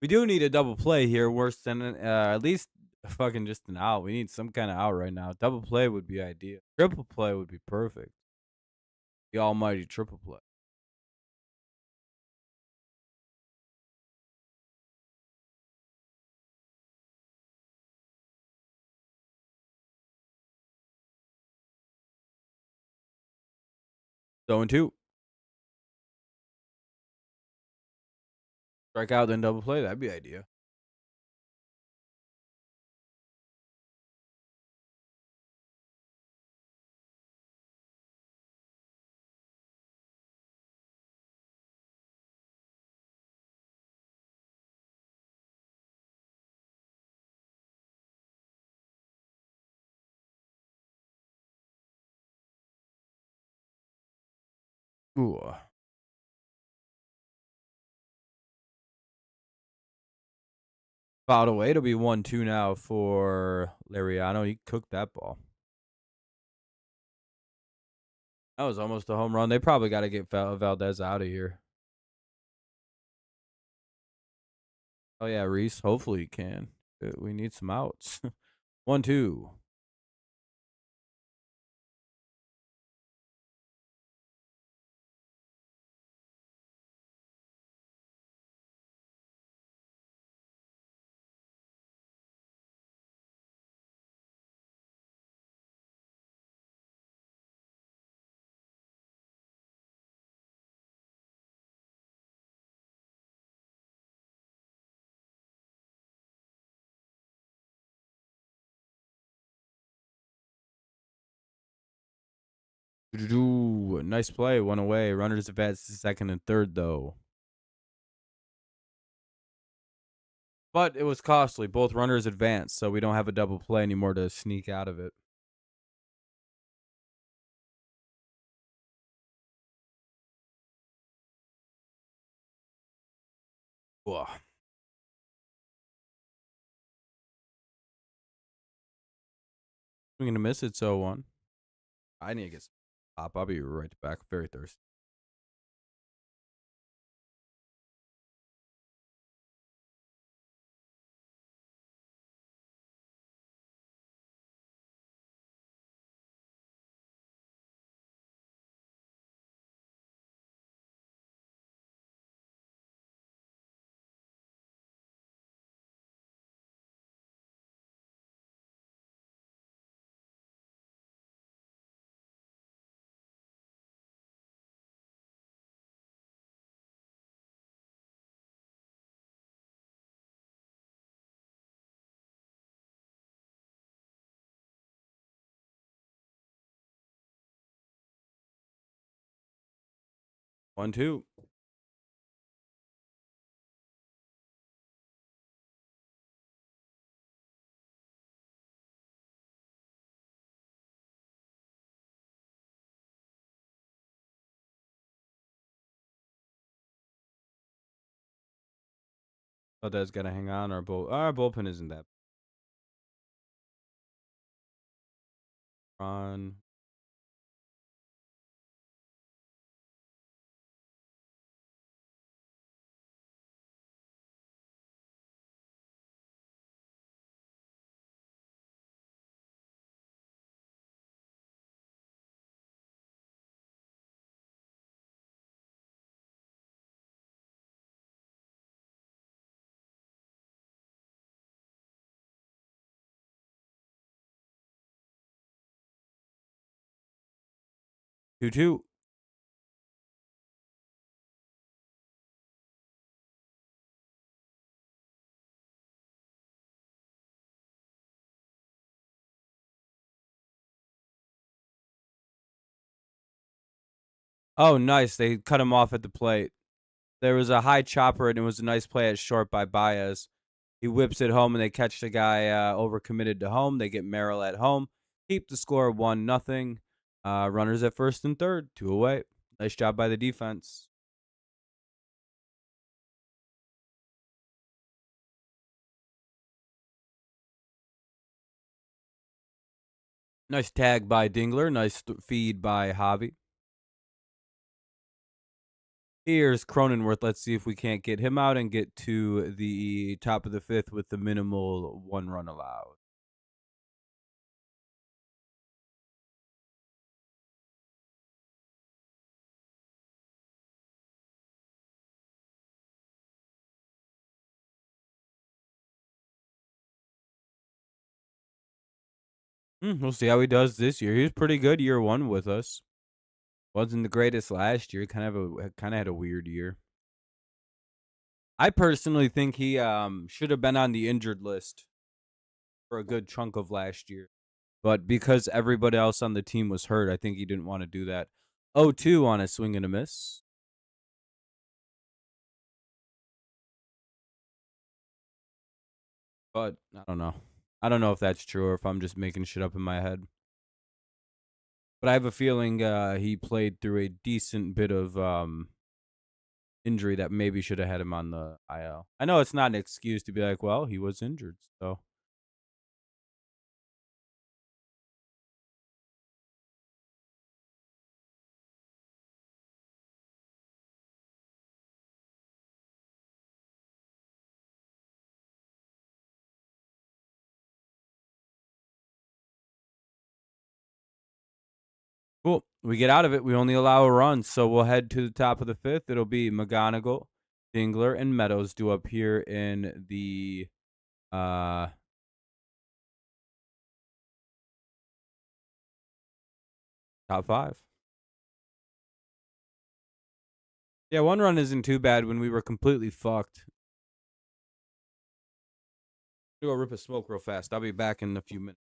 We do need a double play here, worse than at least fucking just an out. We need some kind of out right now. Double play would be ideal. Triple play would be perfect. The almighty triple play. So and two. Strike out, then double play. That'd be idea. Ooh. Fouled away. It'll be 1-2 now for Lariano. He cooked that ball. That was almost a home run. They probably got to get Valdez out of here. Oh, yeah, Reese. Hopefully he can. We need some outs. 1-2. Nice play. One away. Runners advance to second and third, though. But it was costly. Both runners advanced, so we don't have a double play anymore to sneak out of it. Ugh. We're going to miss it, so 1. I need to get some pop. I'll be right back. Very thirsty. One, two. Oh, that's got to hang on. Our bullpen isn't that. On. Two, two. Oh, nice. They cut him off at the plate. There was a high chopper, and it was a nice play at short by Baez. He whips it home, and they catch the guy overcommitted to home. They get Merrill at home. Keep the score 1-0. Runners at first and third. 2 away. Nice job by the defense. Nice tag by Dingler. Nice feed by Javi. Here's Cronenworth. Let's see if we can't get him out and get to the top of the fifth with the minimal 1 run allowed. We'll see how he does this year. He was pretty good year 1 with us. Wasn't the greatest last year. Kind of had a weird year. I personally think he should have been on the injured list for a good chunk of last year. But because everybody else on the team was hurt, I think he didn't want to do that. 0-2 on a swing and a miss. But I don't know. I don't know if that's true or if I'm just making shit up in my head. But I have a feeling he played through a decent bit of injury that maybe should have had him on the IL. I know it's not an excuse to be like, well, he was injured. So cool. We get out of it. We only allow a run. So we'll head to the top of the fifth. It'll be McGonigle, Dingler, and Meadows due up here in the top 5. Yeah, 1 run isn't too bad when we were completely fucked. Go rip a smoke real fast. I'll be back in a few minutes.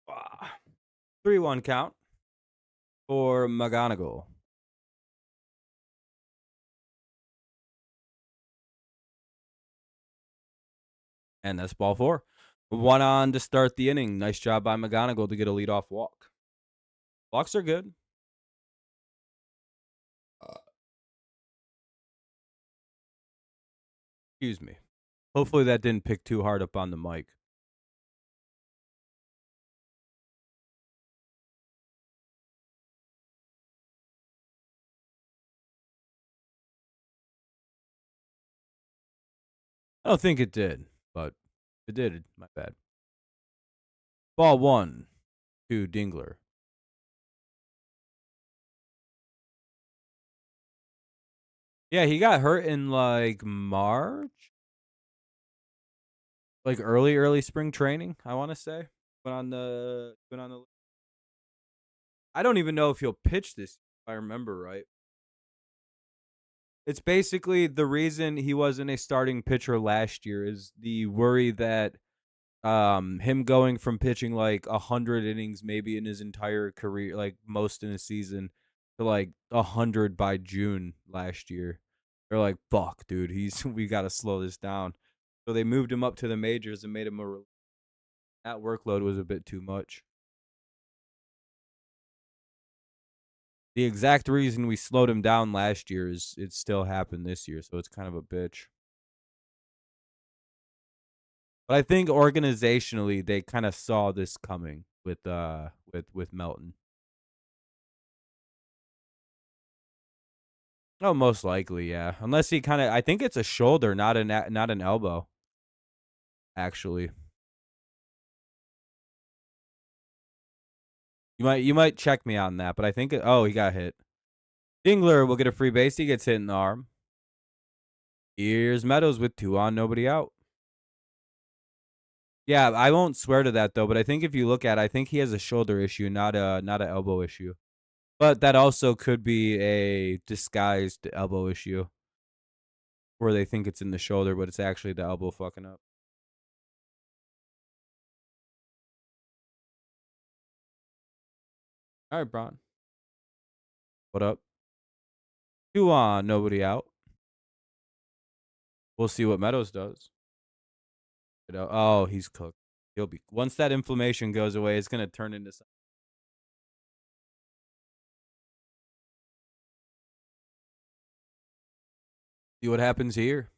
Ah. 3-1 count for McGonigle. And that's ball 4. 1 on to start the inning. Nice job by McGonigle to get a leadoff walk. Walks are good. Excuse me. Hopefully that didn't pick too hard up on the mic. I don't think it did, but it did. My bad. Ball 1 to Dingler. Yeah, he got hurt in like March, like early spring training. I want to say went on the. I don't even know if he'll pitch this. If I remember right. It's basically the reason he wasn't a starting pitcher last year is the worry that him going from pitching like 100 innings maybe in his entire career, like most in a season, to like 100 by June last year. They're like, fuck, dude, we got to slow this down. So they moved him up to the majors and made him that workload was a bit too much. The exact reason we slowed him down last year is it still happened this year, so it's kind of a bitch. But I think organizationally they kind of saw this coming with Melton. Oh, most likely, yeah. Unless he kind of, I think it's a shoulder, not an elbow. Actually, you might check me on that, but I think oh, he got hit. Dingler will get a free base. He gets hit in the arm. Here's Meadows with 2 on, nobody out. Yeah, I won't swear to that though, but I think if you look at it, I think he has a shoulder issue, not an elbow issue. But that also could be a disguised elbow issue where they think it's in the shoulder, but it's actually the elbow fucking up. All right, Braun. What up? 2 on, nobody out. We'll see what Meadows does. Oh, he's cooked. He'll be once that inflammation goes away, it's gonna turn into something. See what happens here.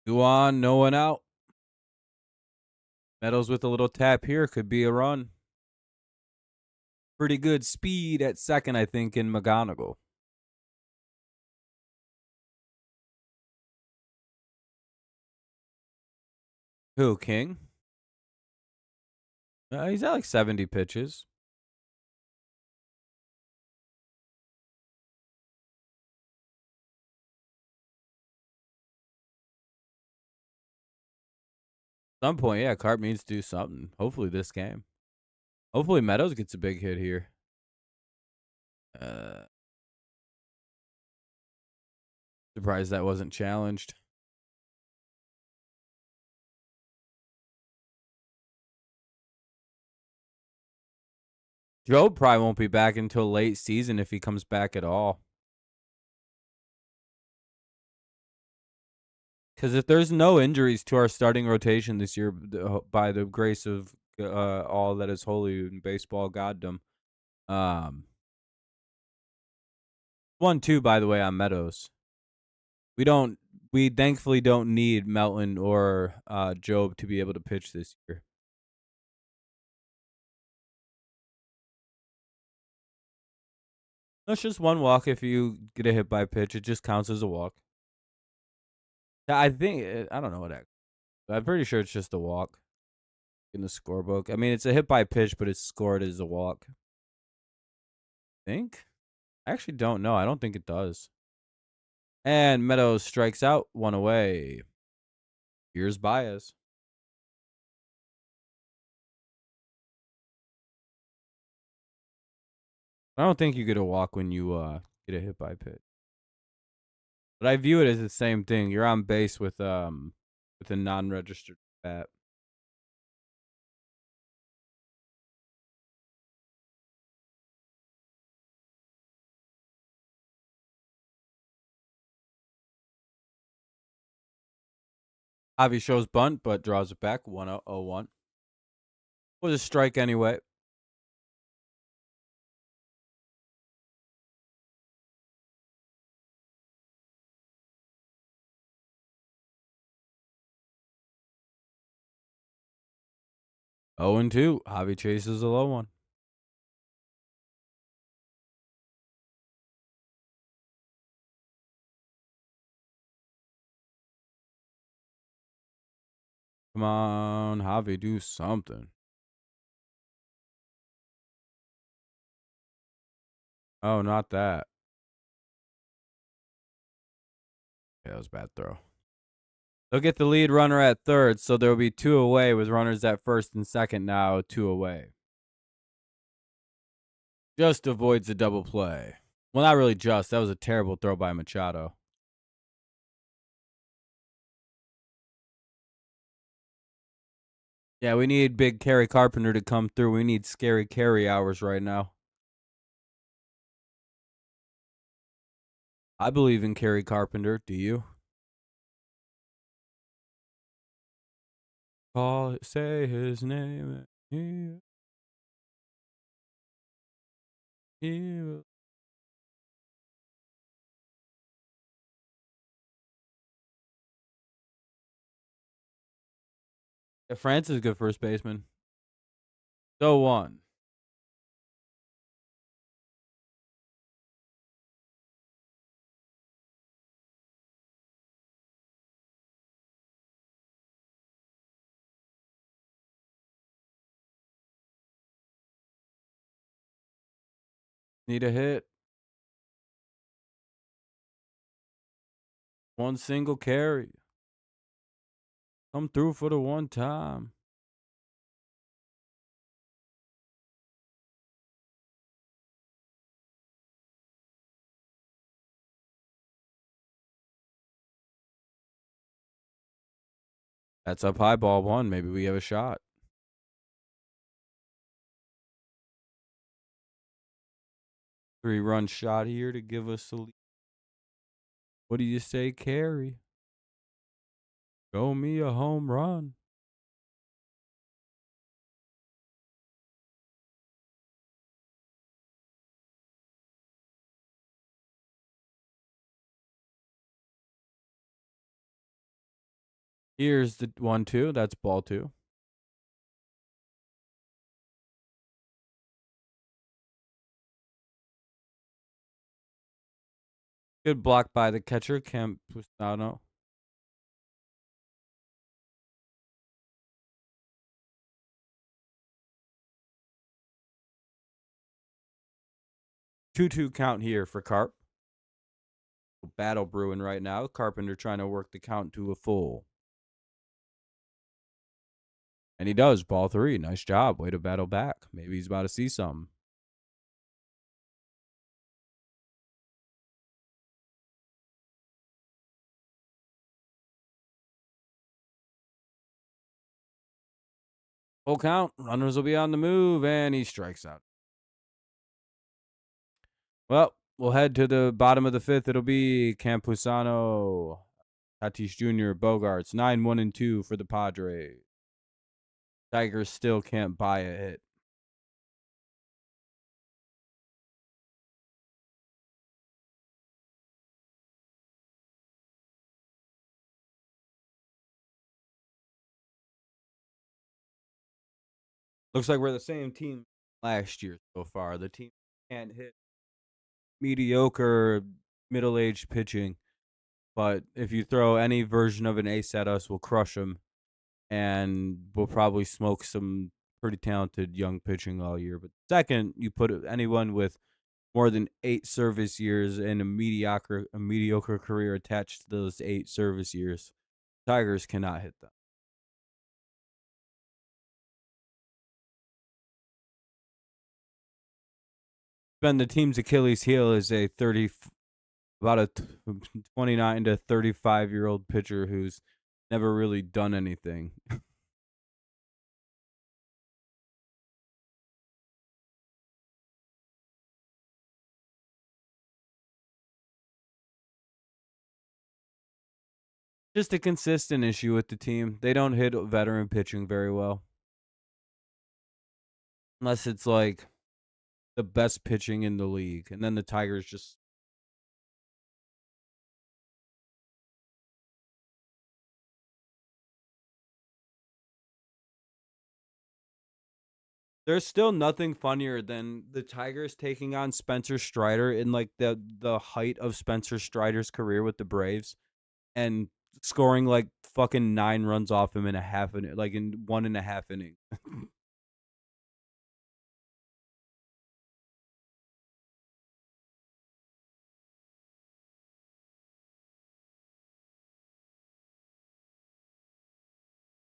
2 on, no one out. Meadows with a little tap here could be a run. Pretty good speed at second, I think, in McGonigle. Who, King? He's at like 70 pitches. At some point, yeah, Carp needs to do something. Hopefully this game. Hopefully Meadows gets a big hit here. Surprised that wasn't challenged. Joe probably won't be back until late season if he comes back at all. Because if there's no injuries to our starting rotation this year, by the grace of all that is holy in baseball goddom, 1-2, by the way, on Meadows. We thankfully don't need Melton or Job to be able to pitch this year. That's just 1 walk. If you get a hit by pitch, it just counts as a walk. I think I don't know what I'm pretty sure it's just a walk in the scorebook. I mean, it's a hit by pitch, but it's scored as a walk. I think. I actually don't know. I don't think it does. And Meadows strikes out, 1 away. Here's Baez. I don't think you get a walk when you get a hit by pitch. But I view it as the same thing. You're on base with a non-registered bat. Javi shows bunt, but draws it back. 1-0-1. Was a strike anyway. Oh and 2. Javi chases a low one. Come on, Javi, do something. Oh, not that. Yeah, that was a bad throw. They'll get the lead runner at third, so there will be 2 away with runners at first and second now, 2 away. Just avoids a double play. Well, not really just. That was a terrible throw by Machado. Yeah, we need big Kerry Carpenter to come through. We need scary carry hours right now. I believe in Kerry Carpenter. Do you? Say his name. He. Yeah, France is a good first baseman. So one. Need a hit. One single carry. Come through for the one time. That's up high, ball one. Maybe we have a shot. 3-run shot here to give us a lead. What do you say, Carey? Show me a home run. Here's the 1-2. That's ball 2. Good block by the catcher, Campusano. Two count here for Carp. Battle brewing right now. Carpenter trying to work the count to a full. And he does. Ball 3. Nice job. Way to battle back. Maybe he's about to see something. Full count. Runners will be on the move, and he strikes out. Well, we'll head to the bottom of the 5th. It'll be Campusano, Tatis Jr., Bogarts. 9-1-2 for the Padres. Tigers still can't buy a hit. Looks like we're the same team last year so far. The team can't hit mediocre, middle-aged pitching. But if you throw any version of an ace at us, we'll crush them. And we'll probably smoke some pretty talented young pitching all year. But second, you put anyone with more than 8 service years and a mediocre career attached to those 8 service years. Tigers cannot hit them. Been the team's Achilles heel is about a 29 to 35-year-old pitcher who's never really done anything. Just a consistent issue with the team. They don't hit veteran pitching very well. Unless it's like the best pitching in the league. And then the Tigers just. There's still nothing funnier than the Tigers taking on Spencer Strider in like the height of Spencer Strider's career with the Braves and scoring like fucking 9 runs off him in a half inning, like in 1.5 innings.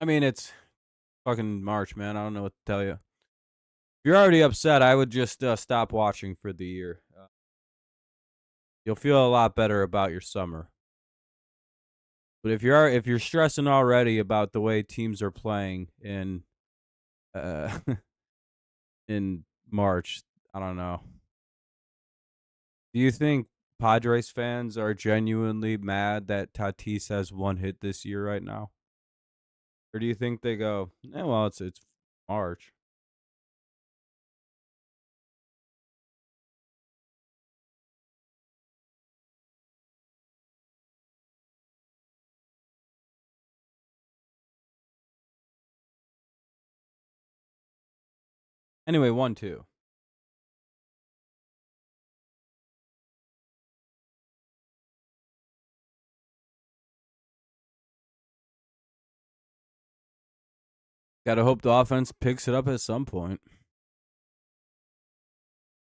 I mean, it's fucking March, man. I don't know what to tell you. If you're already upset, I would just stop watching for the year. You'll feel a lot better about your summer. But if you're stressing already about the way teams are playing in uh, in March, I don't know. Do you think Padres fans are genuinely mad that Tatis has one hit this year right now? Or do you think they go, well, it's March. Anyway, 1-2. Gotta hope the offense picks it up at some point.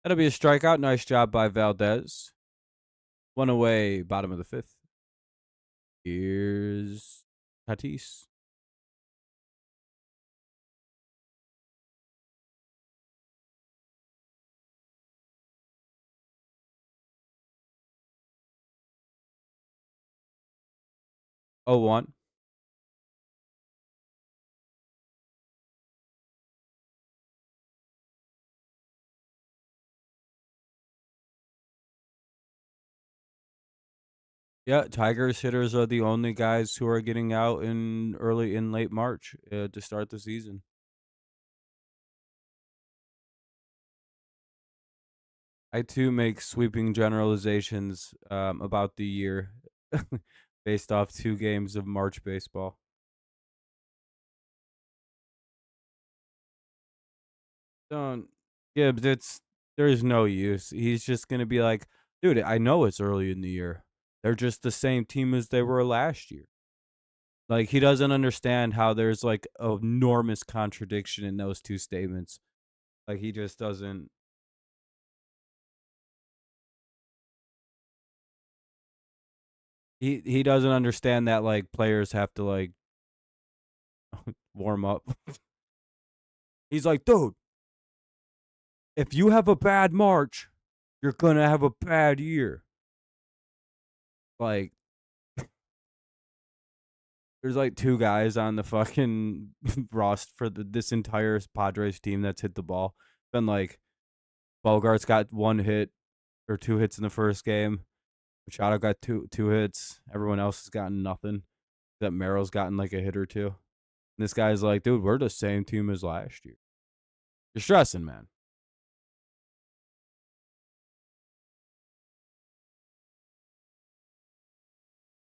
That'll be a strikeout. Nice job by Valdez. One away, bottom of the fifth. Here's Tatis. Oh, 1. Yeah, Tigers hitters are the only guys who are getting out in late March to start the season. I too make sweeping generalizations about the year based off 2 games of March baseball. Don't Gibbs, there's no use. He's just gonna be like, dude, I know it's early in the year. They're just the same team as they were last year. Like he doesn't understand how there's like an enormous contradiction in those two statements. Like he just doesn't. He doesn't understand that like players have to like warm up. He's like, dude, if you have a bad March, you're gonna have a bad year. Like, there's like 2 guys on the fucking roster for this entire Padres team that's hit the ball. Been like Bogart's got 1 hit or 2 hits in the first game. Machado got two hits. Everyone else has gotten nothing. That Merrill's gotten like a hit or two. And this guy's like, dude, we're the same team as last year. You're stressing, man.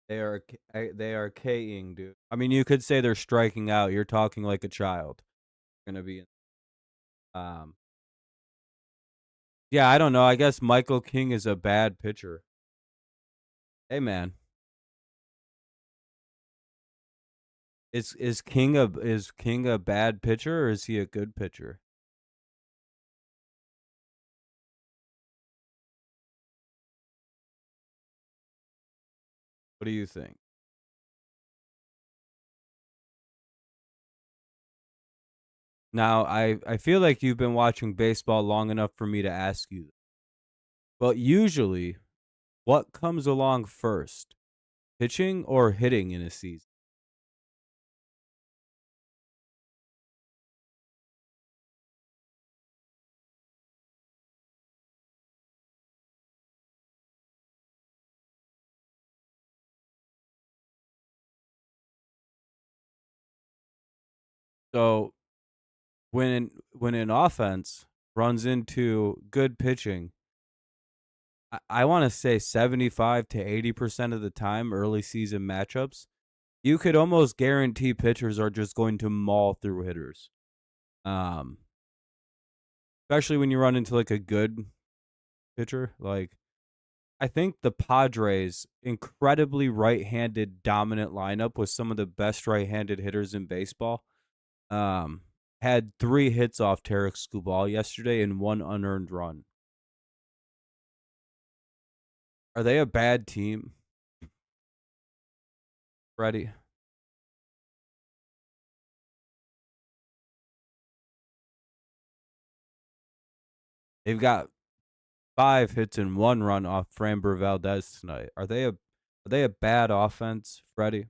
They are K-ing, dude. I mean, you could say they're striking out. You're talking like a child. Gonna be um yeah, I don't know. I guess Michael King is a bad pitcher. Hey man, is King a bad pitcher or is he a good pitcher? What do you think? Now, I feel like you've been watching baseball long enough for me to ask you. But usually, what comes along first? Pitching or hitting in a season? So, when an offense runs into good pitching, I want to say 75 to 80% of the time, early season matchups, you could almost guarantee pitchers are just going to maul through hitters. Um, Especially when you run into like a good pitcher. Like I think the Padres incredibly right-handed dominant lineup with some of the best right-handed hitters in baseball. Um, had 3 hits off Tarek Skubal yesterday and 1 unearned run. Are they a bad team, Freddie? They've got 5 hits and 1 run off Framber Valdez tonight. Are they a bad offense, Freddie?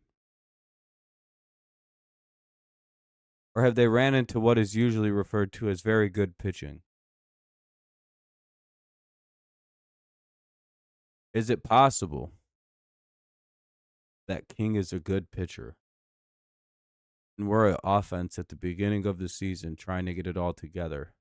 Or have they ran into what is usually referred to as very good pitching? Is it possible that King is a good pitcher and we're an offense at the beginning of the season trying to get it all together?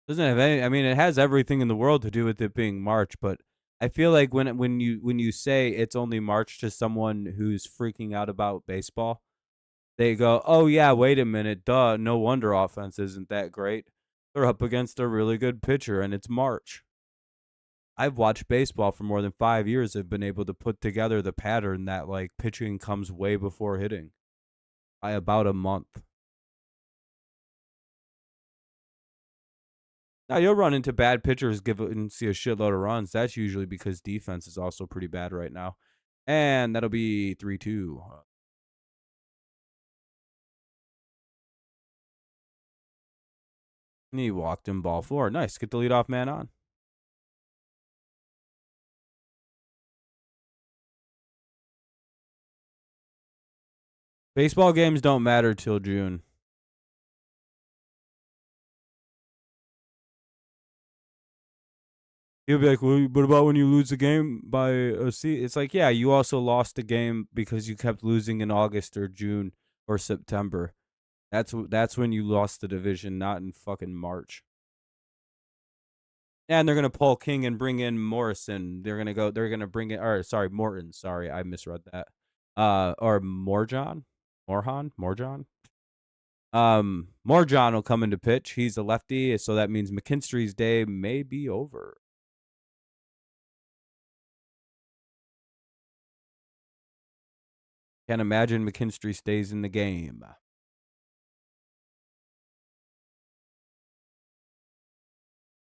Doesn't have any. I mean, it has everything in the world to do with it being March, but I feel like when you say it's only March to someone who's freaking out about baseball, they go, "Oh yeah, wait a minute, duh, no wonder offense isn't that great. They're up against a really good pitcher and it's March." I've watched baseball for more than 5 years. I've been able to put together the pattern that like pitching comes way before hitting by about a month. Now you'll run into bad pitchers give and see a shitload of runs. That's usually because defense is also pretty bad right now. And that'll be 3-2. And he walked in ball 4. Nice. Get the leadoff man on. Baseball games don't matter till June. He'll be like, well, what about when you lose a game by a seed? It's like, yeah, you also lost a game because you kept losing in August or June or September. That's when you lost the division, not in fucking March. And they're gonna pull King and bring in Morrison. They're gonna bring in, or sorry, Morton. Sorry, I misread that. Or Morjon, Morjon. Morjon will come into pitch. He's a lefty, so that means McKinstry's day may be over. Can't imagine McKinstry stays in the game.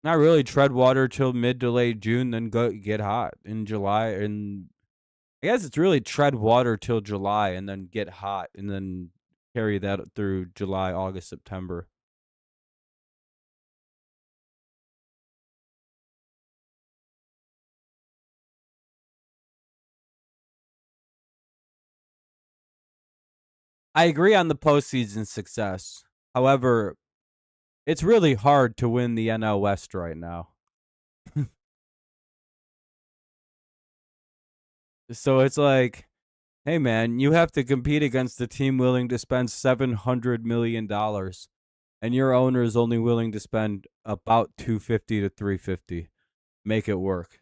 Not really. Tread water till mid to late June, then go get hot in July. And I guess it's really tread water till July and then get hot and then carry that through July, August, September. I agree on the postseason success. However, it's really hard to win the NL West right now. So it's like, hey man, you have to compete against the team willing to spend $700 million, and your owner is only willing to spend about 250 to 350. Make it work.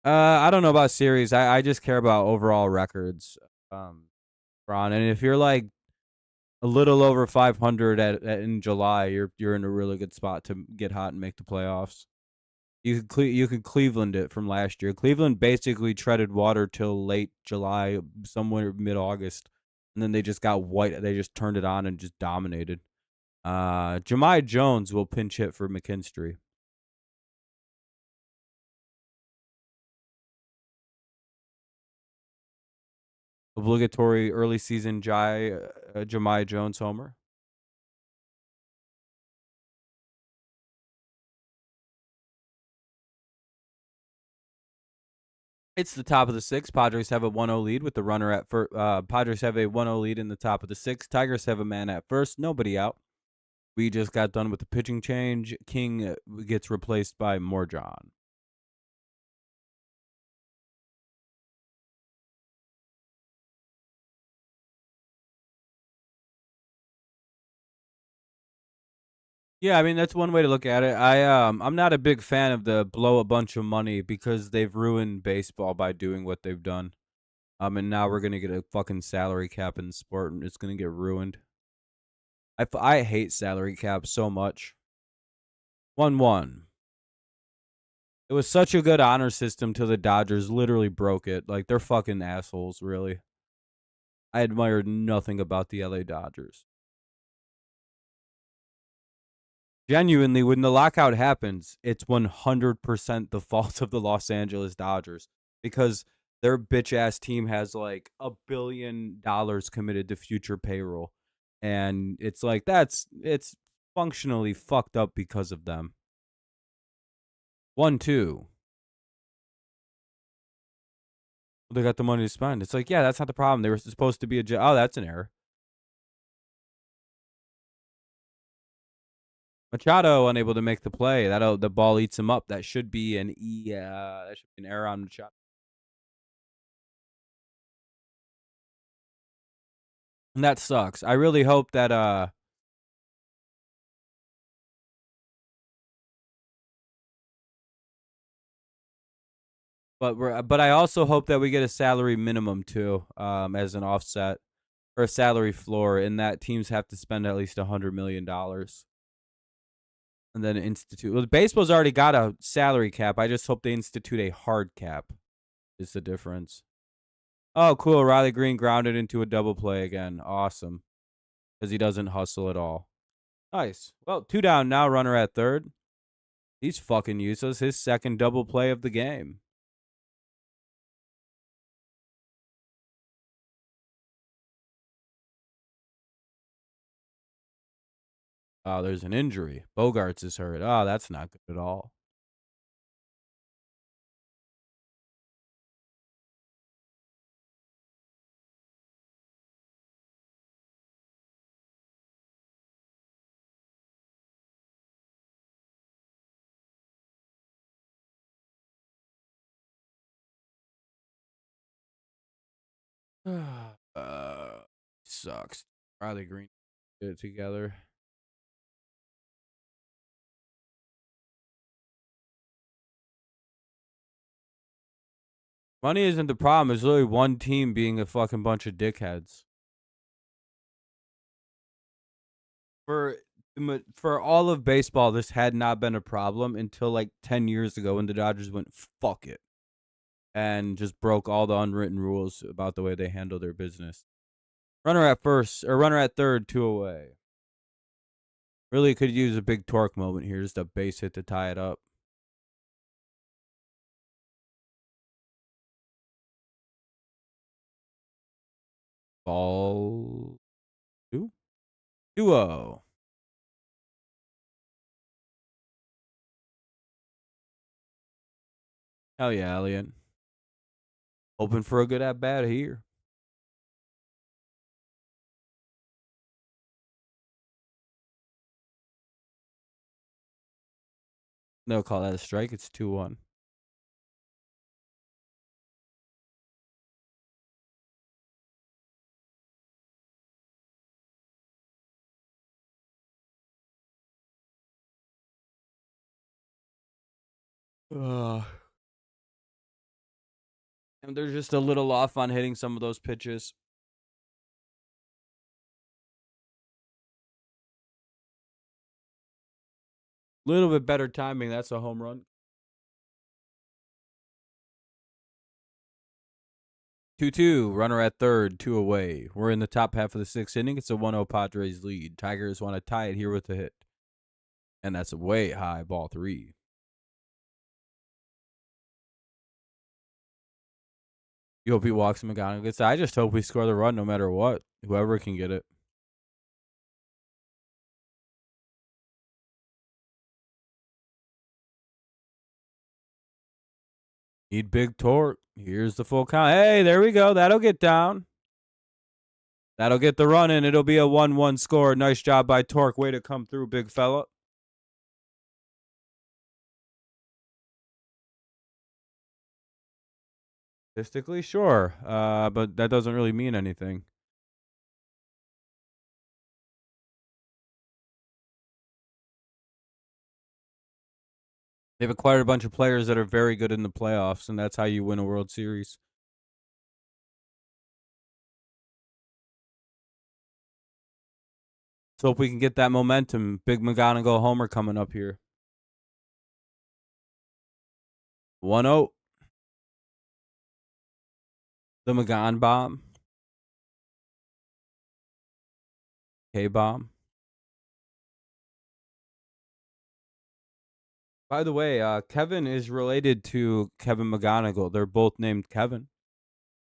I don't know about series. I just care about overall records. Ron, and if you're like a little over 500 in July, you're in a really good spot to get hot and make the playoffs. You could Cleveland it from last year. Cleveland basically treaded water till late July, somewhere mid August, and then they just got white. They just turned it on and just dominated. Jahmai Jones will pinch hit for McKinstry. Obligatory early season Jahmai Jones homer. It's the top of the sixth. Padres have a 1-0 lead with the runner at first. Padres have a 1-0 lead in the top of the sixth. Tigers have a man at first. Nobody out. We just got done with the pitching change. King gets replaced by Morjon. Yeah, I mean that's one way to look at it. I'm not a big fan of the blow a bunch of money because they've ruined baseball by doing what they've done. And now we're gonna get a fucking salary cap in the sport, and it's gonna get ruined. I hate salary cap so much. 1-1. It was such a good honor system till the Dodgers literally broke it. Like they're fucking assholes, really. I admired nothing about the LA Dodgers. Genuinely, when the lockout happens, it's 100% the fault of the Los Angeles Dodgers because their bitch ass team has like $1 billion committed to future payroll. And it's like it's functionally fucked up because of them. 1-2. They got the money to spend. It's like, yeah, that's not the problem. They were supposed to be oh, that's an error. Machado unable to make the play. The ball eats him up. That should be an that should be an error on Machado. And that sucks. I really hope that but I also hope that we get a salary minimum too, as an offset or a salary floor, and that teams have to spend at least $100 million. And then institute. Well, baseball's already got a salary cap. I just hope they institute a hard cap. Is the difference. Oh, cool. Riley Green grounded into a double play again. Awesome. Because he doesn't hustle at all. Nice. Well, 2 down now, runner at third. He's fucking useless. His second double play of the game. Oh, there's an injury. Bogarts is hurt. Oh, that's not good at all. Sucks. Riley Green get it together. Money isn't the problem. It's literally one team being a fucking bunch of dickheads. For all of baseball, this had not been a problem until like 10 years ago when the Dodgers went fuck it and just broke all the unwritten rules about the way they handle their business. Runner at first or runner at third, 2 away. Really could use a big torque moment here, just a base hit to tie it up. Ball 2? 2-0. Hell yeah, Elliot. Hoping for a good at bat here. They'll call that a strike. It's 2-1. And they're just a little off on hitting some of those pitches. Little bit better timing. That's a home run. 2-2. Runner at third, 2 away. We're in the top half of the 6th inning. It's a 1-0 Padres lead. Tigers want to tie it here with a hit. And that's a way high, ball 3. You hope he walks McGonigle gets. I just hope we score the run no matter what. Whoever can get it. Need big torque. Here's the full count. Hey, there we go. That'll get down. That'll get the run in. It'll be a 1-1 score. Nice job by Torque. Way to come through, big fella. Statistically, sure. But that doesn't really mean anything. They've acquired a bunch of players that are very good in the playoffs, and that's how you win a World Series. So hope we can get that momentum. Big McGonigle homer coming up here. 1-0. The McGon bomb. K-bomb. By the way, Kevin is related to Kevin McGonigle. They're both named Kevin.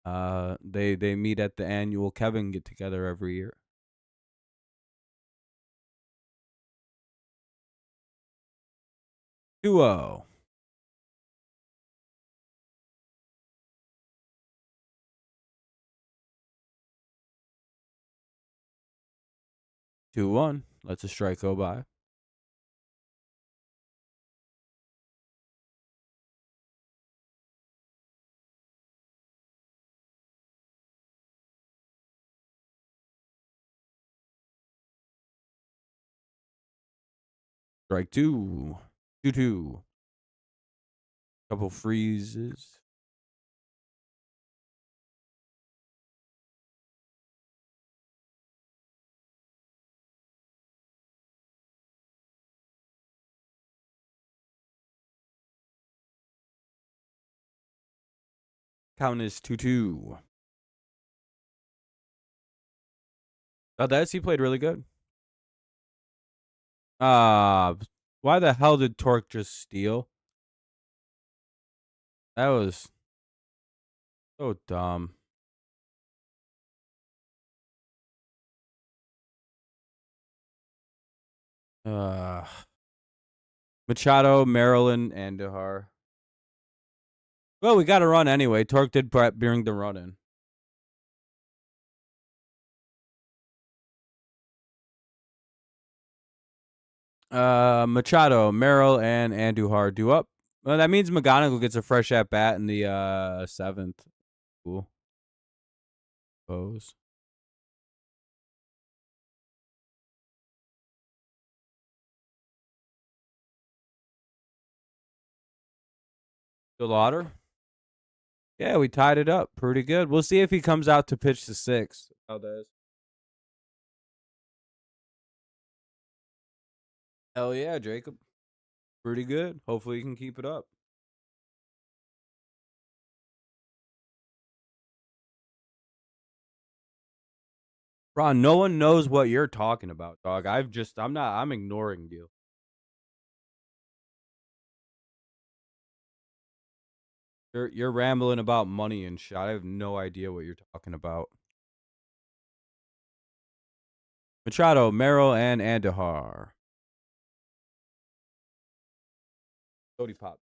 They meet at the annual Kevin get together every year. 2-0. Two one. Let's a strike go by. Strike two. 2-2. Couple freezes. Count is 2-2. Valdez, he played really good. Why the hell did Torque just steal? That was so dumb. Machado, Merrill, and Andujar. Well, we got to run anyway. Torque did bring the run in. Machado, Merrill, and Andujar do up. Well, that means McGonigle gets a fresh at bat in the 7th. Cool. Pose. The Lauder. Yeah, we tied it up pretty good. We'll see if he comes out to pitch the 6th. Valdez. Hell yeah, Jacob. Pretty good. Hopefully he can keep it up. Ron, no one knows what you're talking about, dog. I'm ignoring you. You're rambling about money and shit. I have no idea what you're talking about. Machado, Merrill, and Andujar. Cody Pop.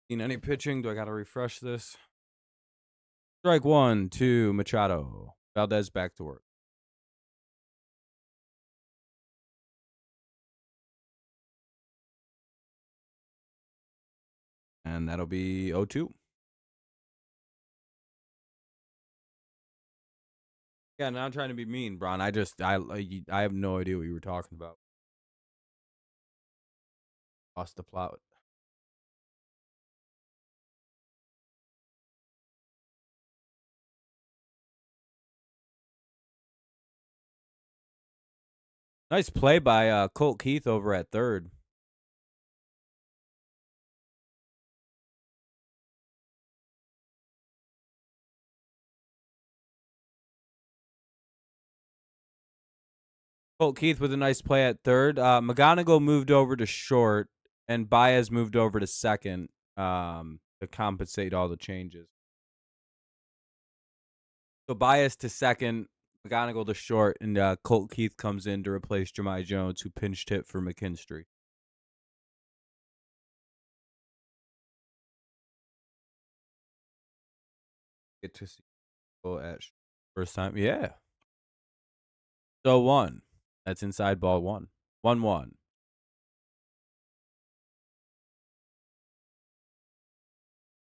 Seen any pitching? Do I got to refresh this? Strike 1, 2, Machado. Valdez back to work. And that'll be 0-2. Yeah, not trying to be mean, Bron. I have no idea what you were talking about. Lost the plot. Nice play by Colt Keith over at third. Colt Keith with a nice play at third. McGonigle moved over to short, and Baez moved over to second to compensate all the changes. So Baez to second, McGonigle to short, and Colt Keith comes in to replace Jahmai Jones, who pinched hit for McKinstry. Get to see at first time. Yeah. So 1. That's inside ball 1. 1-1.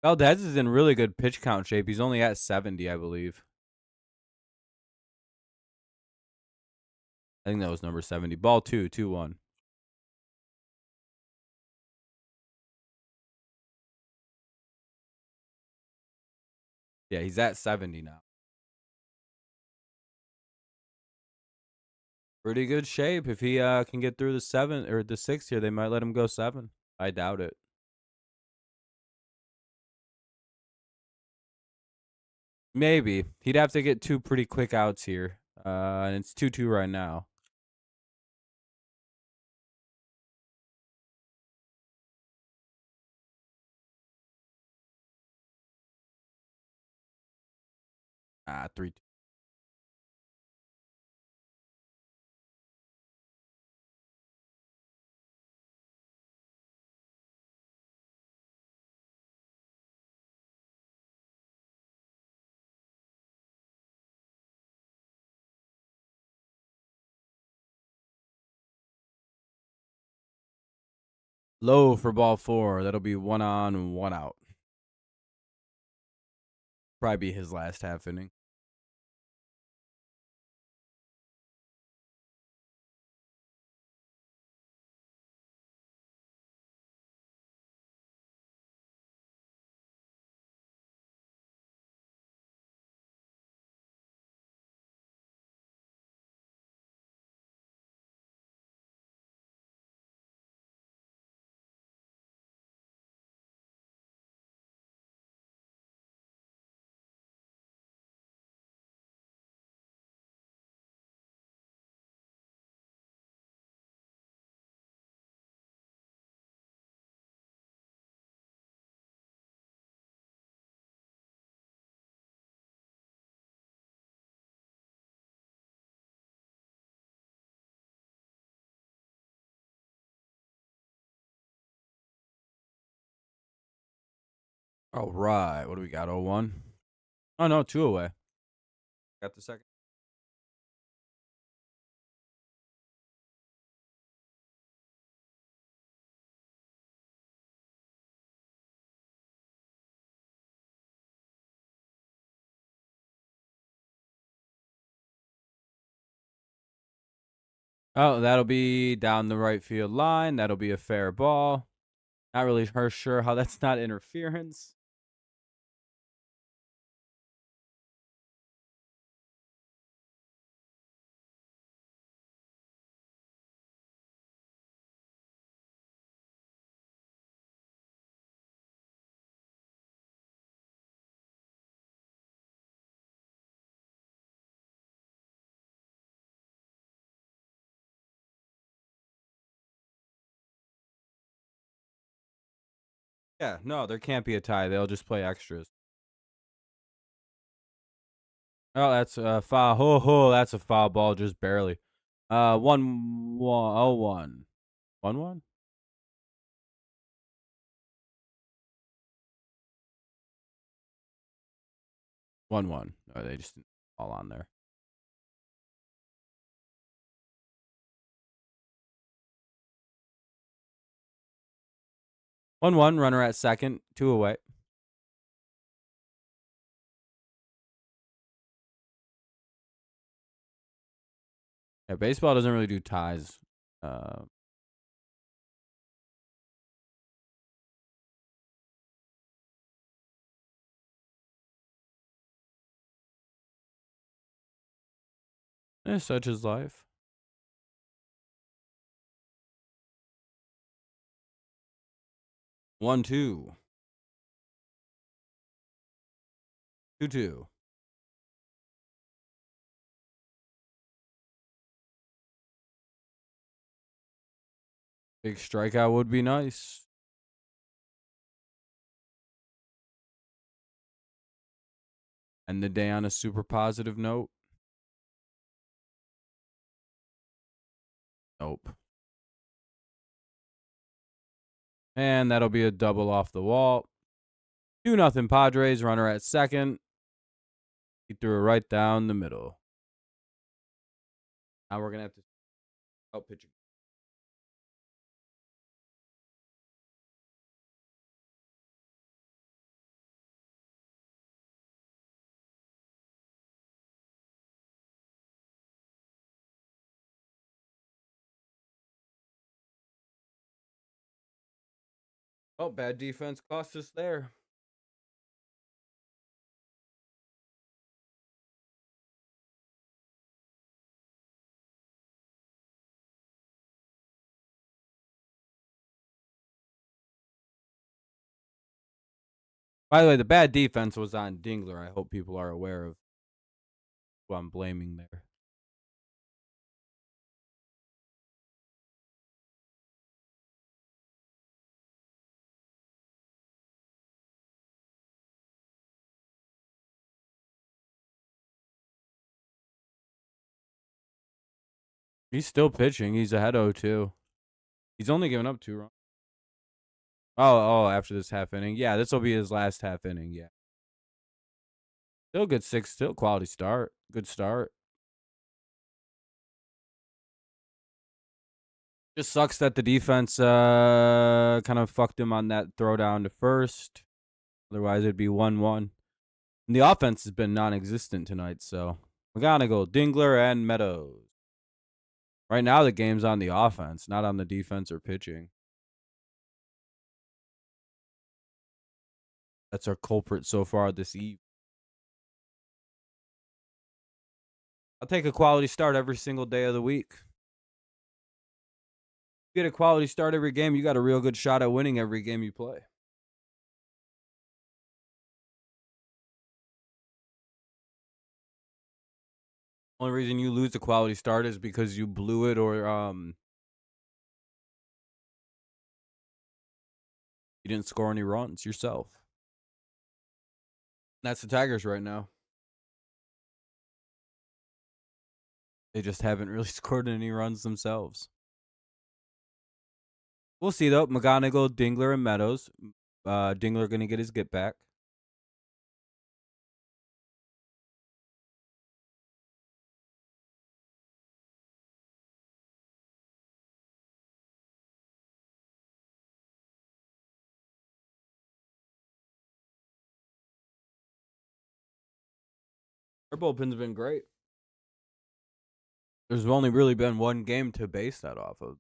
Valdez is in really good pitch count shape. He's only at 70, I believe. I think that was number 70. Ball 2, 2-1. Yeah, he's at 70 now. Pretty good shape. If he can get through the 7 or the 6 here, they might let him go 7. I doubt it. Maybe. He'd have to get 2 pretty quick outs here. And it's 2-2 right now. Ah, 3-2. Low for ball 4. That'll be 1 on, 1 out. Probably be his last half inning. All right. What do we got? 0-1? Oh, no. 2 away. Got the second. Oh, that'll be down the right field line. That'll be a fair ball. Not really sure how that's not interference. Yeah, no, there can't be a tie. They'll just play extras. Oh, that's a foul. Ho, that's a foul ball, just barely. 1-1. 1-1. 1-1? 1-1. Oh, they just didn't fall on there. 1-1. Runner at second. 2 away. Yeah, baseball doesn't really do ties. Such is life. 1-2. 2-2. Big strikeout would be nice. End the day on a super positive note. Nope. And that'll be a double off the wall. 2-0 Padres. Runner at second. He threw it right down the middle. Now we're going to have to out pitch. Oh, bad defense cost us there. By the way, the bad defense was on Dingler. I hope people are aware of who I'm blaming there. He's still pitching. He's ahead 0-2. He's only given up 2 runs. Oh, after this half inning. Yeah, this will be his last half inning. Yeah. Still good 6. Still quality start. Good start. Just sucks that the defense kind of fucked him on that throw down to first. Otherwise, it'd be 1-1. And the offense has been non-existent tonight, so McGonigle, Dingler, and Meadows. Right now, the game's on the offense, not on the defense or pitching. That's our culprit so far this eve. I'll take a quality start every single day of the week. You get a quality start every game, you got a real good shot at winning every game you play. Only reason you lose a quality start is because you blew it or you didn't score any runs yourself. That's the Tigers right now. They just haven't really scored any runs themselves. We'll see, though. McGonigle, Dingler, and Meadows. Dingler going to get his get back. Our bullpen's been great. There's only really been one game to base that off of.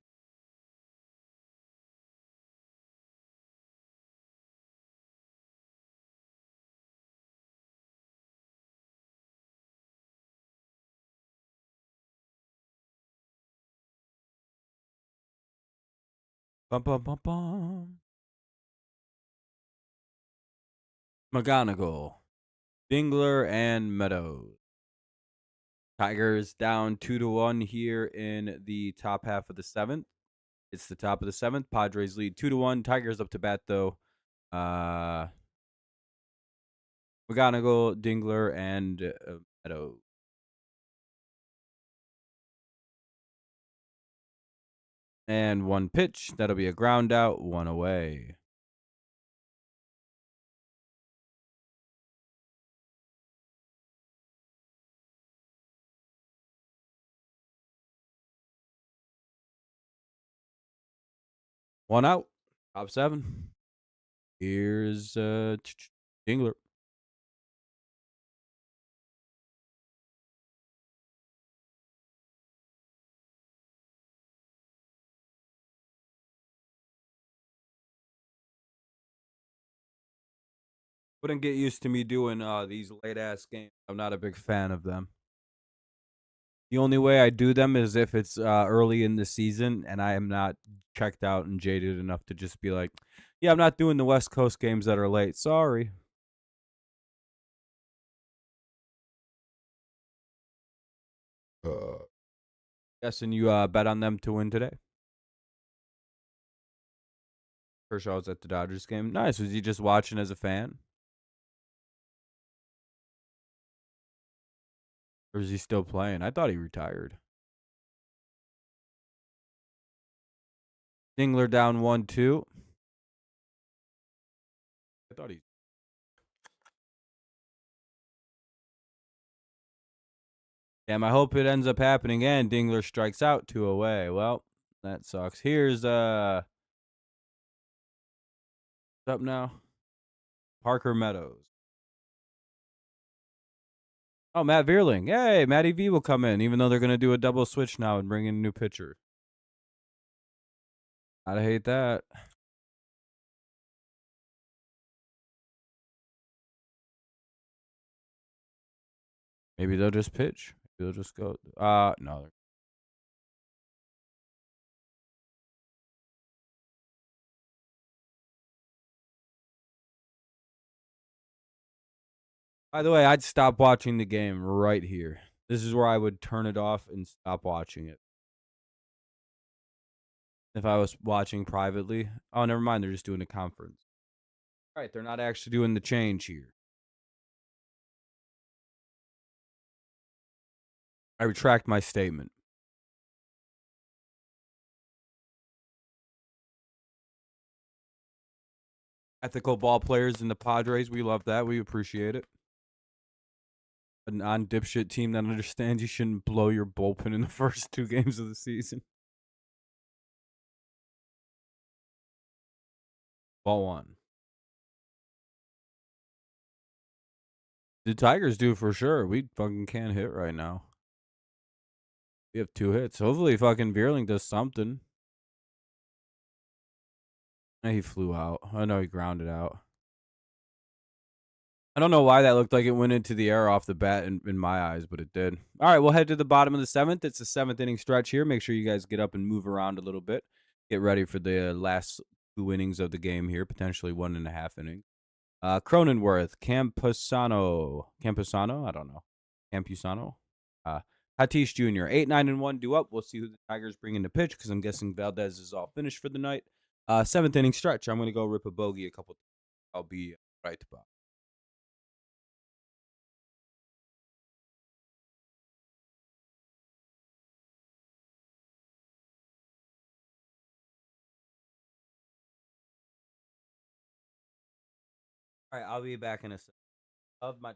Bum, bum, bum, bum. McGonigle, Dingler, and Meadows. Tigers down 2-1 here in the top half of the 7th. It's the top of the 7th. Padres lead 2-1. Tigers up to bat, though. McGonigle, Dingler, and Meadows. And 1 pitch. That'll be a ground out, 1 away. One out. Top 7. Here's Dingler. Wouldn't get used to me doing these late ass games. I'm not a big fan of them. The only way I do them is if it's early in the season and I am not checked out and jaded enough to just be like, yeah, I'm not doing the West Coast games that are late. Sorry. Guessing you bet on them to win today. Kershaw was at the Dodgers game. Nice. Was he just watching as a fan? Or is he still playing? I thought he retired. Dingler down 1-2. I thought he Damn, I hope it ends up happening again. Dingler strikes out, 2 away. Well, that sucks. Here's up now. Parker Meadows. Oh, Matt Vierling. Hey, Matty V will come in, even though they're gonna do a double switch now and bring in a new pitcher. I'd hate that. Maybe they'll just pitch. Maybe they'll just go. No. By the way, I'd stop watching the game right here. This is where I would turn it off and stop watching it. If I was watching privately. Oh, never mind. They're just doing a conference. All right, they're not actually doing the change here. I retract my statement. Ethical ball players in the Padres. We love that. We appreciate it. A non-dipshit team that understands you shouldn't blow your bullpen in the first 2 games of the season. Ball 1. The Tigers do for sure. We fucking can't hit right now. We have 2 hits. Hopefully fucking Vierling does something. He flew out. Oh, no, he grounded out. I don't know why that looked like it went into the air off the bat in my eyes, but it did. All right, we'll head to the bottom of the 7th. It's the 7th inning stretch here. Make sure you guys get up and move around a little bit. Get ready for the last 2 innings of the game here, potentially 1.5 innings. Cronenworth, Campusano, I don't know. Campusano. Tatis Jr., 8-9-1 due up. We'll see who the Tigers bring in to pitch because I'm guessing Valdez is all finished for the night. 7th inning stretch. I'm going to go rip a bogey a couple times. I'll be right back. All right, I'll be back in a second. Of my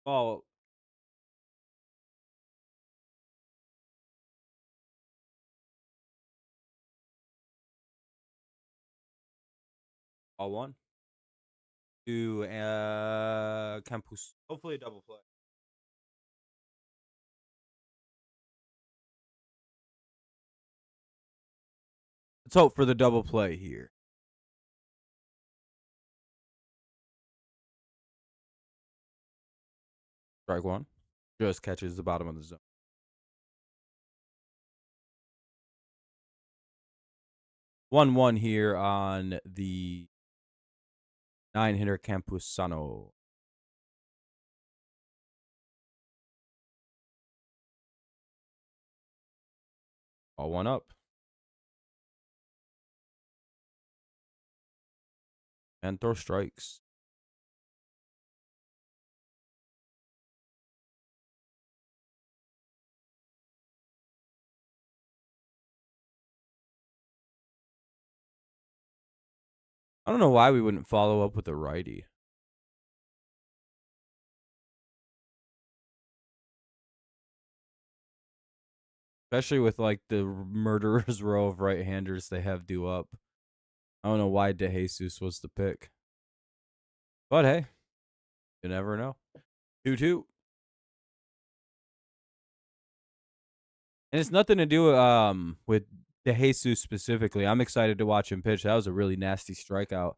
Ball. Ball one. To Campus. Hopefully a double play. Let's hope for the double play here. Strike one. Just catches the bottom of the zone. 1-1 here on the 9-hitter Campusano. All one up. And throw strikes. I don't know why we wouldn't follow up with a righty. Especially with like the murderer's row of right-handers they have due up. I don't know why DeJesus was the pick. But hey, you never know. 2-2. And it's nothing to do with DeJesus specifically. I'm excited to watch him pitch. That was a really nasty strikeout.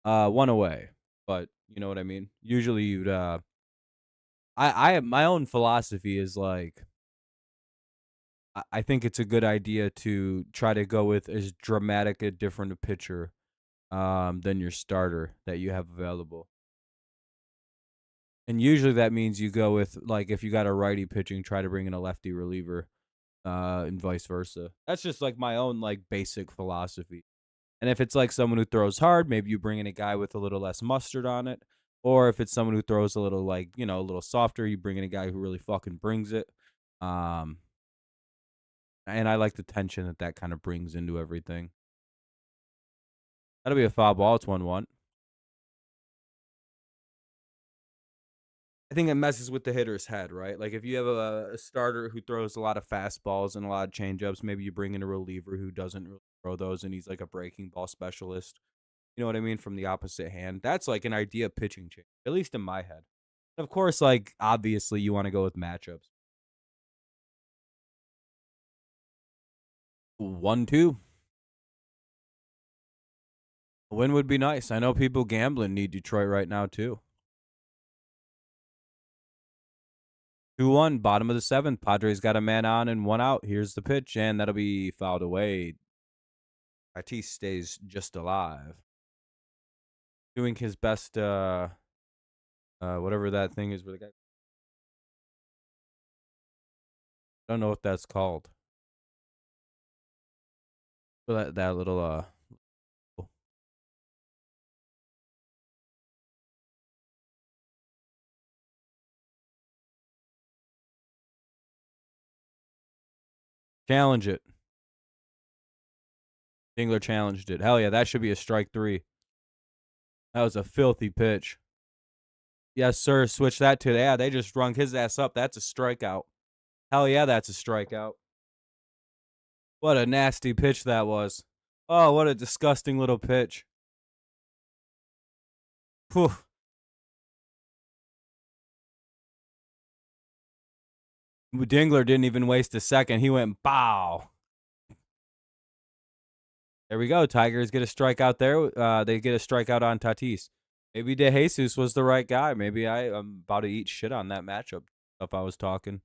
One away. But you know what I mean? Usually you'd I my own philosophy is like I think it's a good idea to try to go with as dramatic a different a pitcher than your starter that you have available. And usually that means you go with, like, if you got a righty pitching, try to bring in a lefty reliever, and vice versa. That's just like my own like basic philosophy. And if it's like someone who throws hard, maybe you bring in a guy with a little less mustard on it. Or if it's someone who throws a little like, you know, a little softer, you bring in a guy who really fucking brings it. And I like the tension that that kind of brings into everything. That'll be a foul ball. It's 1-1. I think it messes with the hitter's head, right? Like if you have a starter who throws a lot of fastballs and a lot of changeups, maybe you bring in a reliever who doesn't really throw those and he's like a breaking ball specialist. You know what I mean? From the opposite hand. That's like an idea pitching change, at least in my head. Of course, like obviously you want to go with matchups. 1-2. A win would be nice. I know people gambling need Detroit right now too. 2-1, bottom of the seventh. Padres got a man on and one out. Here's the pitch, and that'll be fouled away. Tatis stays just alive. Doing his best, whatever that thing is where the guy. I don't know what that's called. But that little, challenge it. Dingler challenged it. Hell yeah, that should be a strike 3. That was a filthy pitch. Yes, sir. Switch that to, yeah, they just rung his ass up. That's a strikeout. Hell yeah, that's a strikeout. What a nasty pitch that was. Oh, what a disgusting little pitch. Whew. Dingler didn't even waste a second. He went bow. There we go. Tigers get a strikeout there. They get a strikeout on Tatis. Maybe DeJesus was the right guy. Maybe I'm about to eat shit on that matchup if I was talking.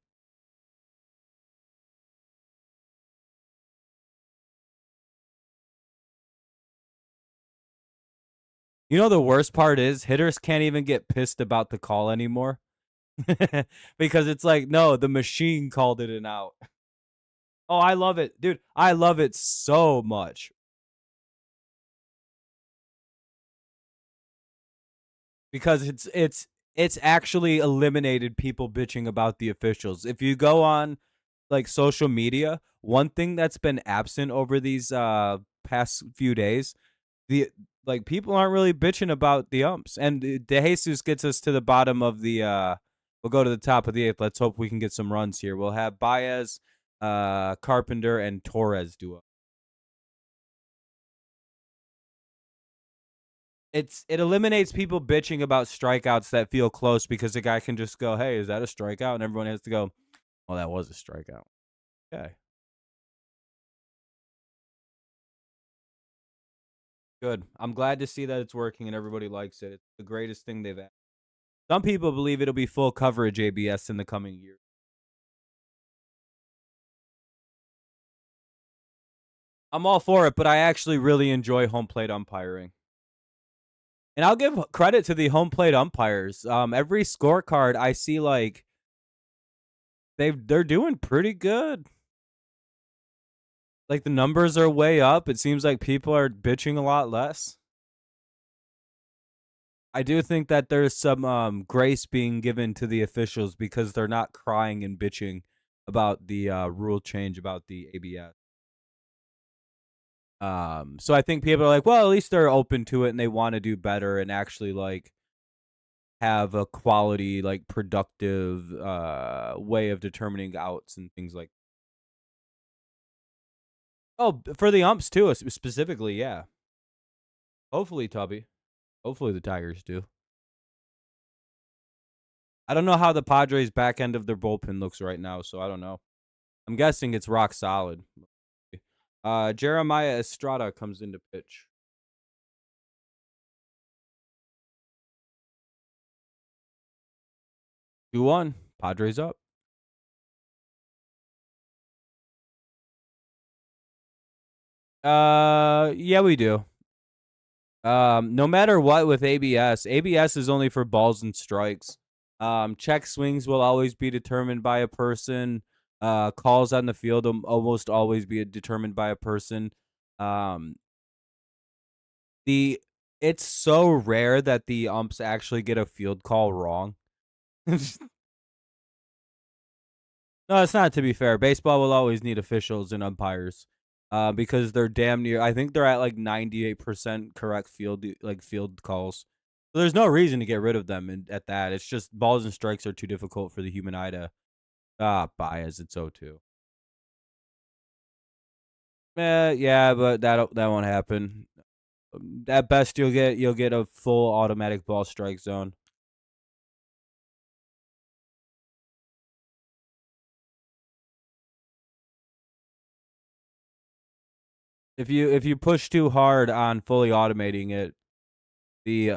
You know the worst part is hitters can't even get pissed about the call anymore. Because it's like, no, the machine called it an out. Oh, I love it. Dude, I love it so much. Because it's actually eliminated people bitching about the officials. If you go on like social media, one thing that's been absent over these past few days, the like people aren't really bitching about the umps. And DeJesus gets us to the bottom of the We'll go to the top of the 8th. Let's hope we can get some runs here. We'll have Baez, Carpenter, and Torres duo. It eliminates people bitching about strikeouts that feel close because the guy can just go, "Hey, is that a strikeout?" And everyone has to go, "Well, that was a strikeout." Okay. Good. I'm glad to see that it's working and everybody likes it. It's the greatest thing they've had. Some people believe it'll be full coverage ABS in the coming year. I'm all for it, but I actually really enjoy home plate umpiring. And I'll give credit to the home plate umpires. Every scorecard I see, like they're doing pretty good. Like the numbers are way up. It seems like people are bitching a lot less. I do think that there's some grace being given to the officials because they're not crying and bitching about the rule change about the ABS. So I think people are like, well, at least they're open to it and they want to do better and actually like have a quality, like productive way of determining outs and things like. Oh, for the umps too, specifically, yeah. Hopefully, Tubby. Hopefully the Tigers do. I don't know how the Padres' back end of their bullpen looks right now, so I don't know. I'm guessing it's rock solid. Jeremiah Estrada comes into pitch. 2-1. Padres up. Yeah, we do. No matter what with ABS is only for balls and strikes. Check swings will always be determined by a person. Calls on the field will almost always be determined by a person. Um, it's so rare that the umps actually get a field call wrong. No, it's not, to be fair. Baseball will always need officials and umpires. Because they're damn near. I think they're at like 98% correct field calls. So there's no reason to get rid of them at that. It's just balls and strikes are too difficult for the human eye to bias. It's 0-2. Yeah, but that won't happen. At best, you'll get a full automatic ball strike zone. If you push too hard on fully automating it, the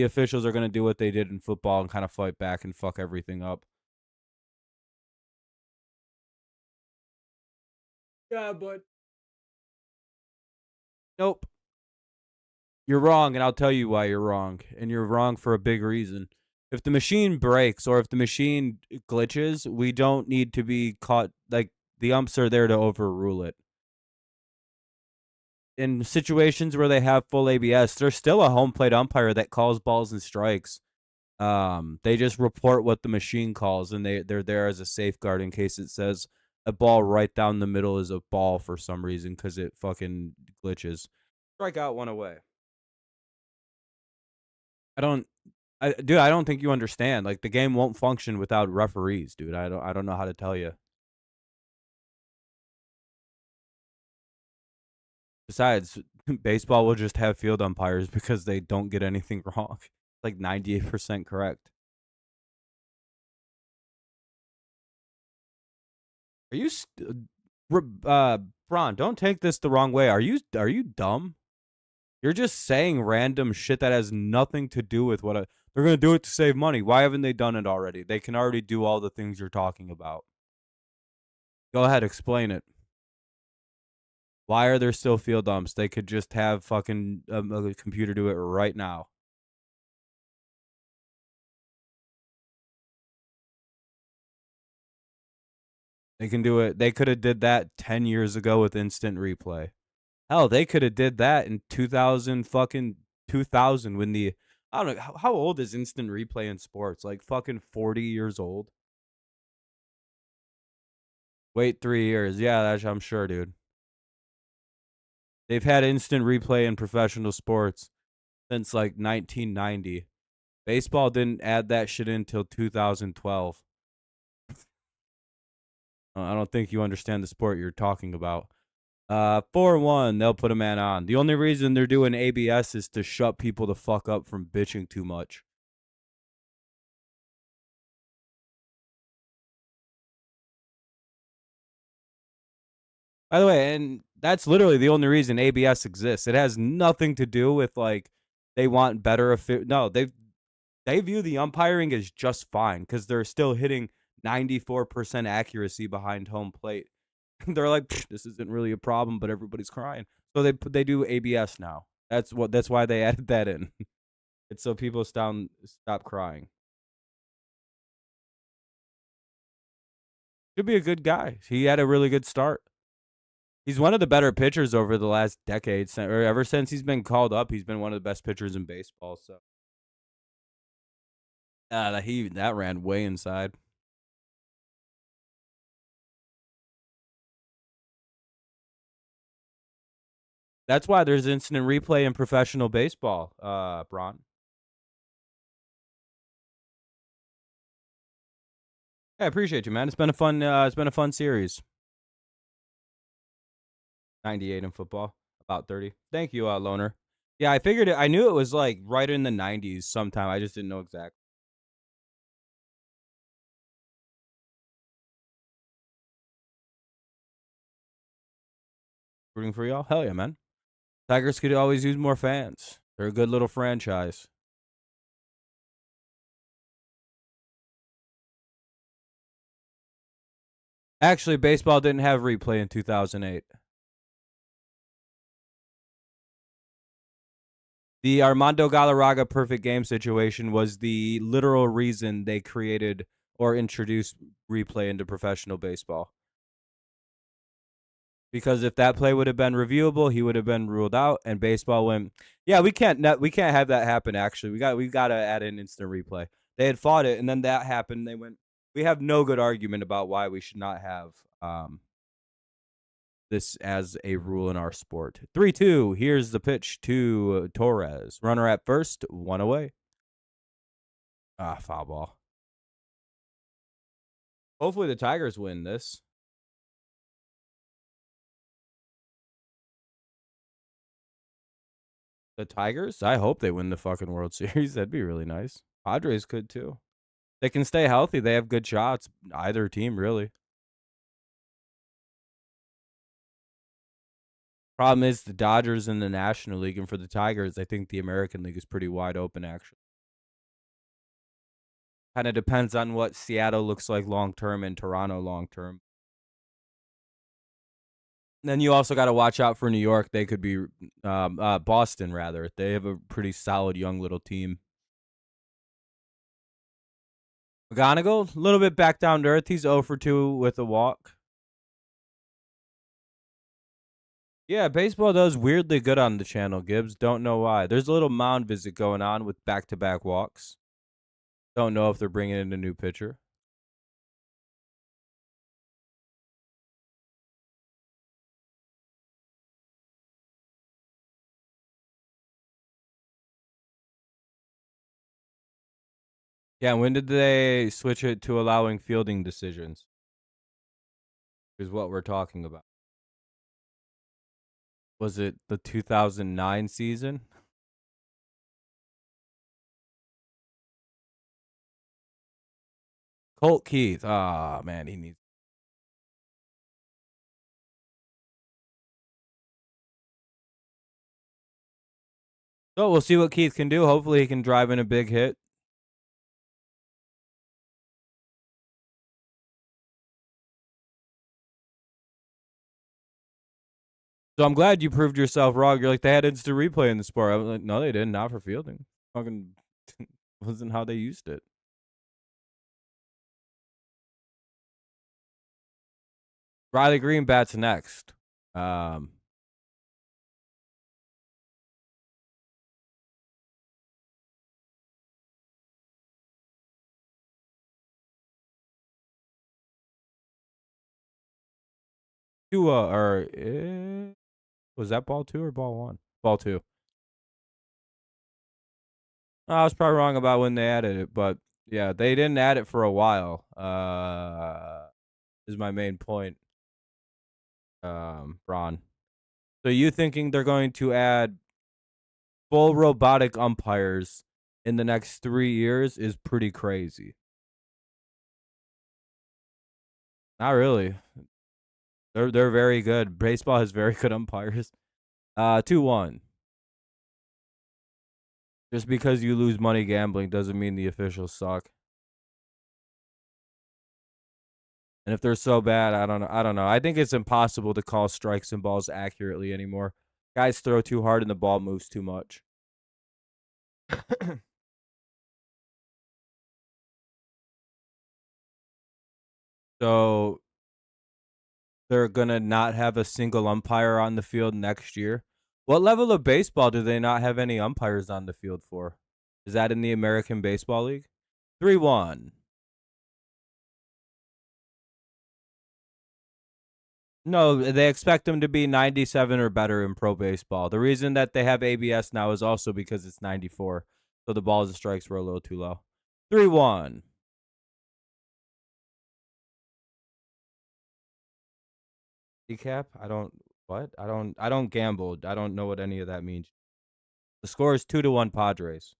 officials are gonna do what they did in football and kind of fight back and fuck everything up. Yeah, but nope. You're wrong, and I'll tell you why you're wrong. And you're wrong for a big reason. If the machine breaks or if the machine glitches, we don't need to be caught. Like, the umps are there to overrule it. In situations where they have full ABS, there's still a home plate umpire that calls balls and strikes. They just report what the machine calls, and they're there as a safeguard in case it says a ball right down the middle is a ball for some reason because it fucking glitches. Strike out, one away. I don't dude, I don't think you understand. Like, the game won't function without referees, dude. I don't know how to tell you. Besides, baseball will just have field umpires because they don't get anything wrong. Like 98% correct. Are you Bron, don't take this the wrong way. Are you dumb? You're just saying random shit that has nothing to do with what they're going to do it to save money. Why haven't they done it already? They can already do all the things you're talking about. Go ahead, explain it. Why are there still field umps? They could just have fucking a computer do it right now. They can do it. They could have did that 10 years ago with instant replay. Hell, they could have did that in 2000 when the I don't know how old is instant replay in sports? Like fucking 40 years old. Wait 3 years. Yeah, I'm sure, dude. They've had instant replay in professional sports since like 1990. Baseball didn't add that shit in until 2012. I don't think you understand the sport you're talking about. 4-1, they'll put a man on. The only reason they're doing ABS is to shut people the fuck up from bitching too much. By the way, and that's literally the only reason ABS exists. It has nothing to do with like they want better. No, they view the umpiring as just fine because they're still hitting 94% accuracy behind home plate. They're like, this isn't really a problem, but everybody's crying. So they do ABS now. That's why they added that in. It's so people stop crying. Should be a good guy. He had a really good start. He's one of the better pitchers over the last decade, or ever since he's been called up. He's been one of the best pitchers in baseball. So, that ran way inside. That's why there's instant replay in professional baseball, Braun. I appreciate you, man. It's been a fun. It's been a fun series. 98 in football, about 30. Thank you, Loner. Yeah, I figured it. I knew it was like right in the 90s sometime. I just didn't know exactly. Rooting for y'all? Hell yeah, man. Tigers could always use more fans. They're a good little franchise. Actually, baseball didn't have replay in 2008. The Armando Galarraga perfect game situation was the literal reason they created or introduced replay into professional baseball. Because if that play would have been reviewable, he would have been ruled out, and baseball went. Yeah, we can't have that happen. Actually, we got to add in instant replay. They had fought it, and then that happened. They went. We have no good argument about why we should not have this as a rule in our sport. 3-2. Here's the pitch to Torres. Runner at first, one away. Foul ball. Hopefully the Tigers win this. The Tigers? I hope they win the fucking World Series. That'd be really nice. Padres could too. They can stay healthy. They have good shots. Either team, really. Problem is the Dodgers in the National League, and for the Tigers, I think the American League is pretty wide open, actually. Kind of depends on what Seattle looks like long term and Toronto long term. Then you also got to watch out for New York. They could be Boston, rather. They have a pretty solid young little team. McGonigle, a little bit back down to earth. He's 0 for 2 with a walk. Yeah, baseball does weirdly good on the channel, Gibbs. Don't know why. There's a little mound visit going on with back-to-back walks. Don't know if they're bringing in a new pitcher. Yeah, when did they switch it to allowing fielding decisions? Is what we're talking about. Was it the 2009 season? Colt Keith. Ah, man, he needs. So we'll see what Keith can do. Hopefully, he can drive in a big hit. So I'm glad you proved yourself wrong. You're like, they had instant replay in the sport. I was like, no, they didn't. Not for fielding. Fucking wasn't how they used it. Riley Green bats next. Was that ball 2 or ball 1? Ball 2. I was probably wrong about when they added it, but yeah, they didn't add it for a while. Is my main point, Ron. So you thinking they're going to add full robotic umpires in the next 3 years is pretty crazy. Not really. They're very good. Baseball has very good umpires. 2-1. Just because you lose money gambling doesn't mean the officials suck. And if they're so bad, I don't know. I don't know. I think it's impossible to call strikes and balls accurately anymore. Guys throw too hard and the ball moves too much. So they're gonna not have a single umpire on the field next year. What level of baseball do they not have any umpires on the field for? Is that in the American Baseball League? 3-1. No, they expect them to be 97 or better in pro baseball. The reason that they have ABS now is also because it's 94. So the balls and strikes were a little too low. 3-1. Recap? I don't what? I don't gamble. I don't know what any of that means. The score is 2-1 Padres.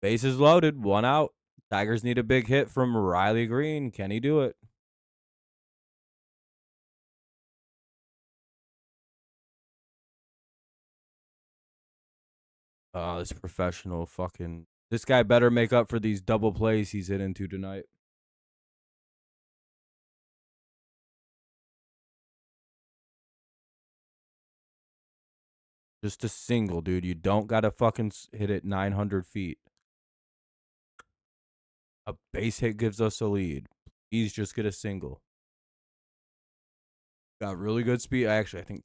Bases loaded, one out. Tigers need a big hit from Riley Green. Can he do it? Oh, this professional fucking. This guy better make up for these double plays he's hit into tonight. Just a single, dude. You don't gotta fucking hit it 900 feet. A base hit gives us a lead. Please just get a single. Got really good speed. Actually, I think.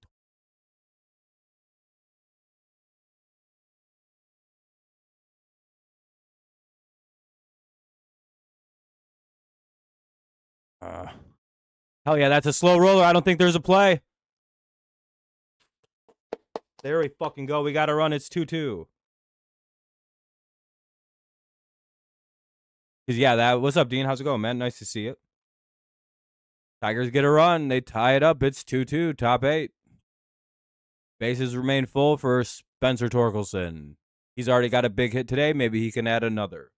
Uh, hell yeah, that's a slow roller. I don't think there's a play. There we fucking go. We gotta run. It's 2-2. Cause yeah, that. What's up, Dean? How's it going, man? Nice to see you. Tigers get a run. They tie it up. It's 2-2. Top 8. Bases remain full for Spencer Torkelson. He's already got a big hit today. Maybe he can add another.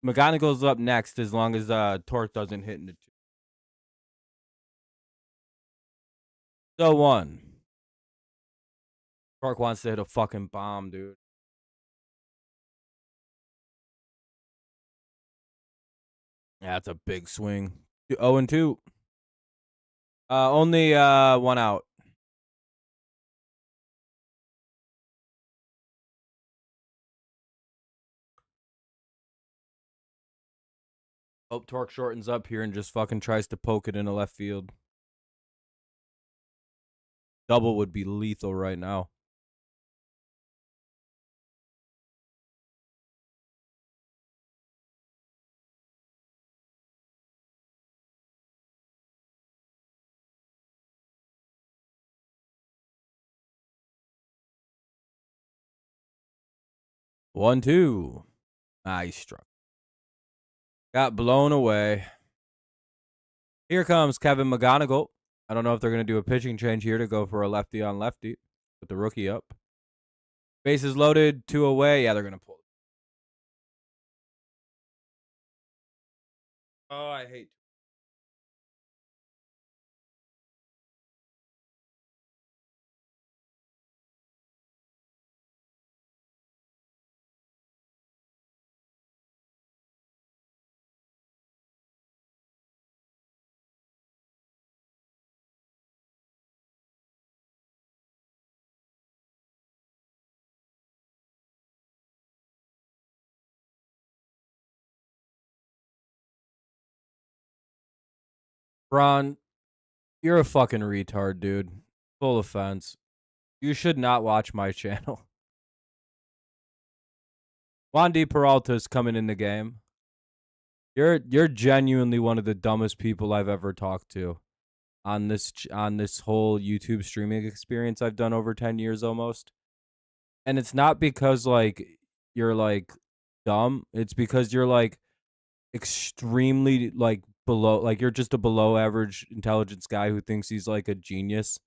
McGonigle's up next as long as Torque doesn't hit in the 2. So 1. Torque wants to hit a fucking bomb, dude. Yeah, that's a big swing. 0-2. Only one out. Hope Torque shortens up here and just fucking tries to poke it in the left field. Double would be lethal right now. One, two. He struck. Got blown away. Here comes Kevin McGonigle. I don't know if they're going to do a pitching change here to go for a lefty on lefty with the rookie up. Bases loaded, 2 away. Yeah, they're going to pull. Oh, I hate. Ron, you're a fucking retard, dude. Full offense. You should not watch my channel. Wandy Peralta's coming in the game. You're genuinely one of the dumbest people I've ever talked to on this whole YouTube streaming experience I've done over 10 years almost. And it's not because like you're like dumb, it's because you're like extremely like below, like you're just a below average intelligence guy who thinks he's like a genius.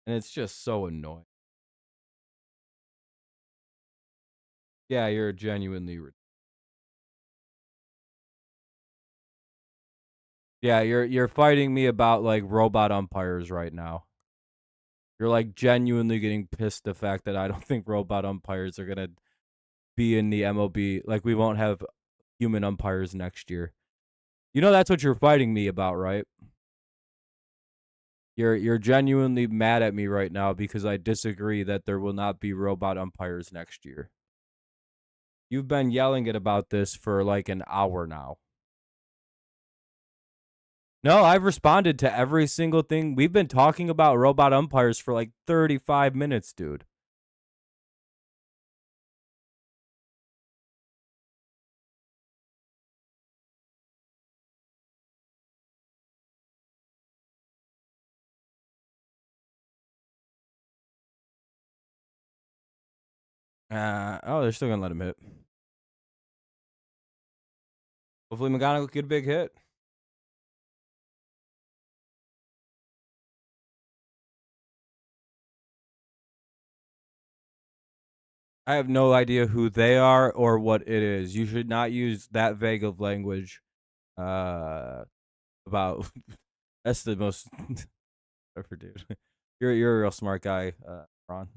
And it's just so annoying. Yeah, you're genuinely Yeah, you're fighting me about like robot umpires right now. You're like genuinely getting pissed the fact that I don't think robot umpires are gonna be in the MLB. Like we won't have human umpires next year. You know that's what you're fighting me about, right? You're genuinely mad at me right now because I disagree that there will not be robot umpires next year. You've been yelling it about this for like an hour now. No, I've responded to every single thing. We've been talking about robot umpires for like 35 minutes, dude. Oh, they're still gonna let him hit. Hopefully McGonigle get a big hit. I have no idea who they are or what it is. You should not use that vague of language about that's the most ever, dude. You're a real smart guy, Ron.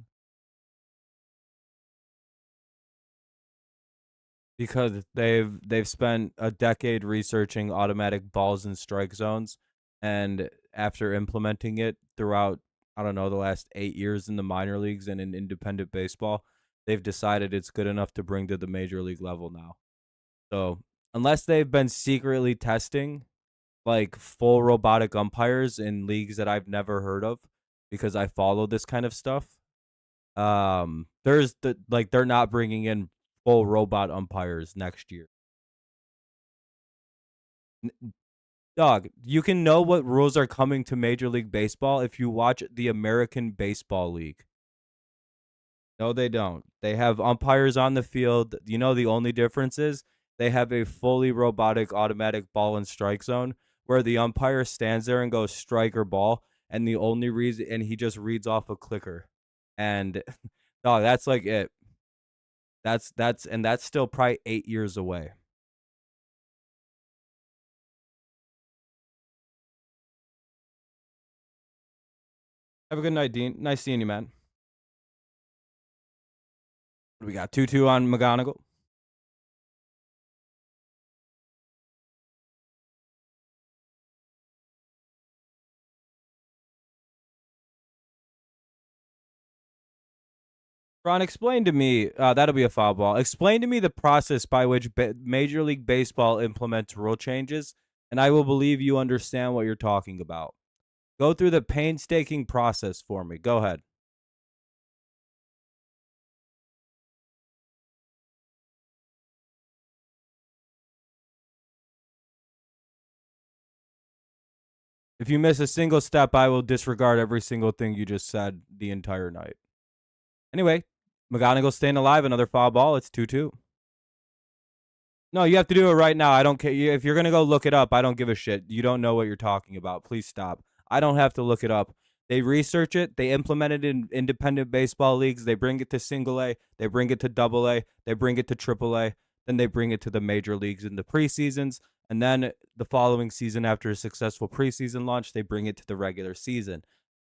Because they've spent a decade researching automatic balls and strike zones, and after implementing it throughout, I don't know, the last 8 years in the minor leagues and in independent baseball, they've decided it's good enough to bring to the major league level now. So unless they've been secretly testing like full robotic umpires in leagues that I've never heard of, because I follow this kind of stuff, there's the like they're not bringing in full robot umpires next year. Dog, you can know what rules are coming to Major League Baseball if you watch the American Baseball League. No, they don't. They have umpires on the field. You know, the only difference is they have a fully robotic automatic ball and strike zone where the umpire stands there and goes strike or ball. And the only reason, and he just reads off a clicker. And dog, that's like it. That's still probably 8 years away. Have a good night, Dean. Nice seeing you, man. We got 2-2 on McGonigle. Ron, explain to me, that'll be a foul ball. Explain to me the process by which Major League Baseball implements rule changes, and I will believe you understand what you're talking about. Go through the painstaking process for me. Go ahead. If you miss a single step, I will disregard every single thing you just said the entire night. Anyway, McGonigle staying alive, another foul ball. It's 2-2. No, you have to do it right now. I don't care. If you're going to go look it up, I don't give a shit. You don't know what you're talking about. Please stop. I don't have to look it up. They research it. They implement it in independent baseball leagues. They bring it to single A. They bring it to double A. They bring it to triple A. Then they bring it to the major leagues in the preseasons. And then the following season, after a successful preseason launch, they bring it to the regular season.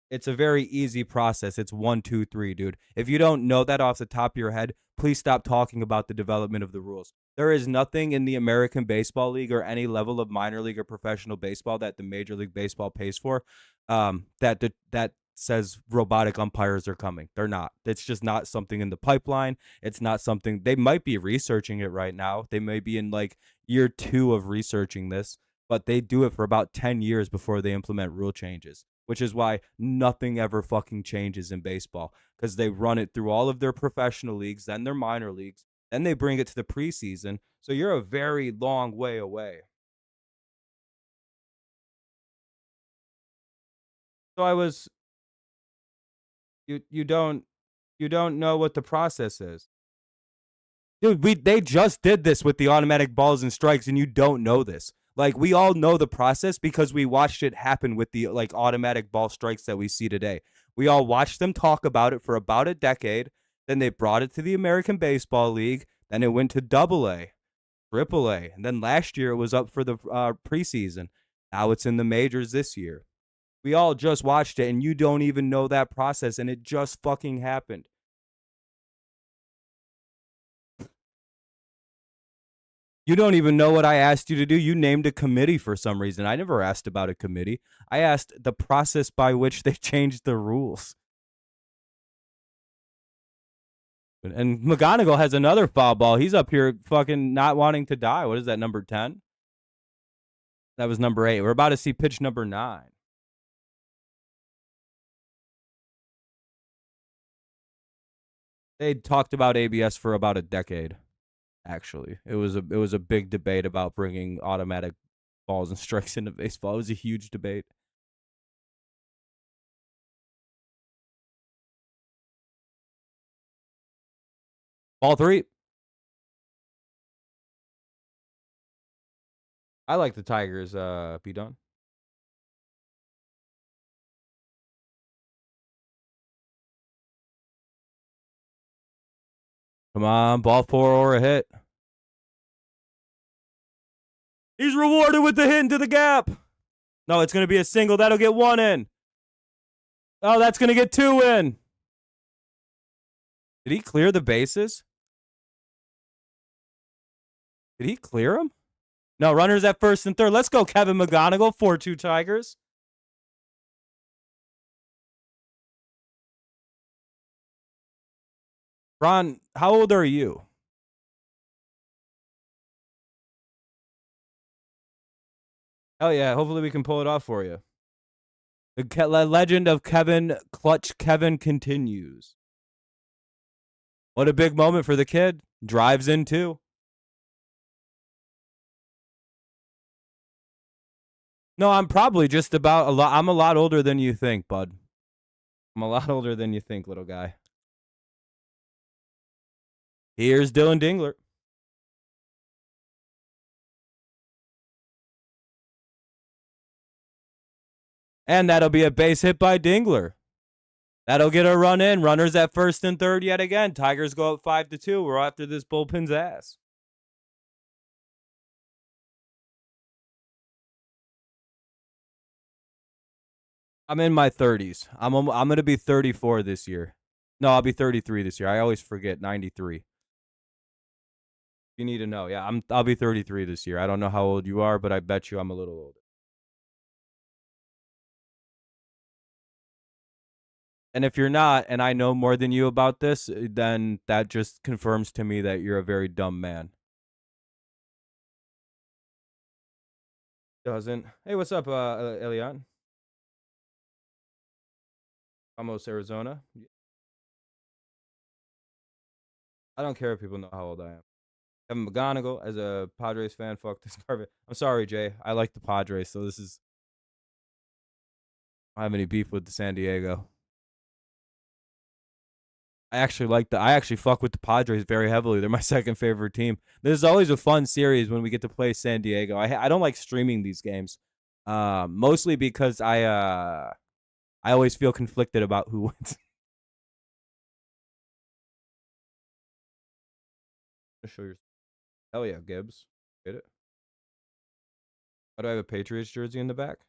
It's a very easy process. It's 1, 2, 3, dude. If you don't know that off the top of your head, please stop talking about the development of the rules. There is nothing in the American Baseball League or any level of minor league or professional baseball that the Major League Baseball pays for that says robotic umpires are coming. They're not. It's just not something in the pipeline. It's not something they might be researching it right now. They may be in like year 2 of researching this, but they do it for about 10 years before they implement rule changes, which is why nothing ever fucking changes in baseball, because they run it through all of their professional leagues, then their minor leagues, then they bring it to the preseason. So you're a very long way away. So I was you don't know what the process is. Dude, they just did this with the automatic balls and strikes, and you don't know this. Like, we all know the process because we watched it happen with the like automatic ball strikes that we see today. We all watched them talk about it for about a decade. Then they brought it to the American Baseball League. Then it went to Double A, Triple A, and then last year it was up for the preseason. Now it's in the majors this year. We all just watched it, and you don't even know that process, and it just fucking happened. You don't even know what I asked you to do. You named a committee for some reason. I never asked about a committee. I asked the process by which they changed the rules. And McGonigle has another foul ball. He's up here fucking not wanting to die. What is that, number 10? That was number 8. We're about to see pitch number 9. They talked about ABS for about a decade. Actually, it was a big debate about bringing automatic balls and strikes into baseball. It was a huge debate. Ball 3. I like the Tigers. Be done. Come on, ball 4 or a hit. He's rewarded with the hit into the gap. No, it's going to be a single. That'll get 1 in. Oh, that's going to get 2 in. Did he clear the bases? Did he clear them? No, runners at first and third. Let's go, Kevin McGonigle. 4-2 Tigers. Ron, how old are you? Oh, yeah. Hopefully we can pull it off for you. The legend of Kevin, Clutch Kevin, continues. What a big moment for the kid. Drives in, too. No, I'm probably just about a lot. I'm a lot older than you think, bud. I'm a lot older than you think, little guy. Here's Dylan Dingler. And that'll be a base hit by Dingler. That'll get a run in. Runners at first and third yet again. Tigers go up 5-2. We're after this bullpen's ass. I'm in my 30s. I'm going to be 34 this year. No, I'll be 33 this year. I always forget. 93. You need to know. Yeah, I'll be 33 this year. I don't know how old you are, but I bet you I'm a little older. And if you're not, and I know more than you about this, then that just confirms to me that you're a very dumb man. Doesn't. Hey, what's up, Elian? Almost Arizona. I don't care if people know how old I am. Kevin McGonigle, as a Padres fan, fuck this garbage. I'm sorry, Jay. I like the Padres, so this is. I don't have any beef with the San Diego. I actually fuck with the Padres very heavily. They're my second favorite team. This is always a fun series when we get to play San Diego. I don't like streaming these games, mostly because I always feel conflicted about who wins. Show your. Hell yeah, Gibbs. Get it. Why do I have a Patriots jersey in the back?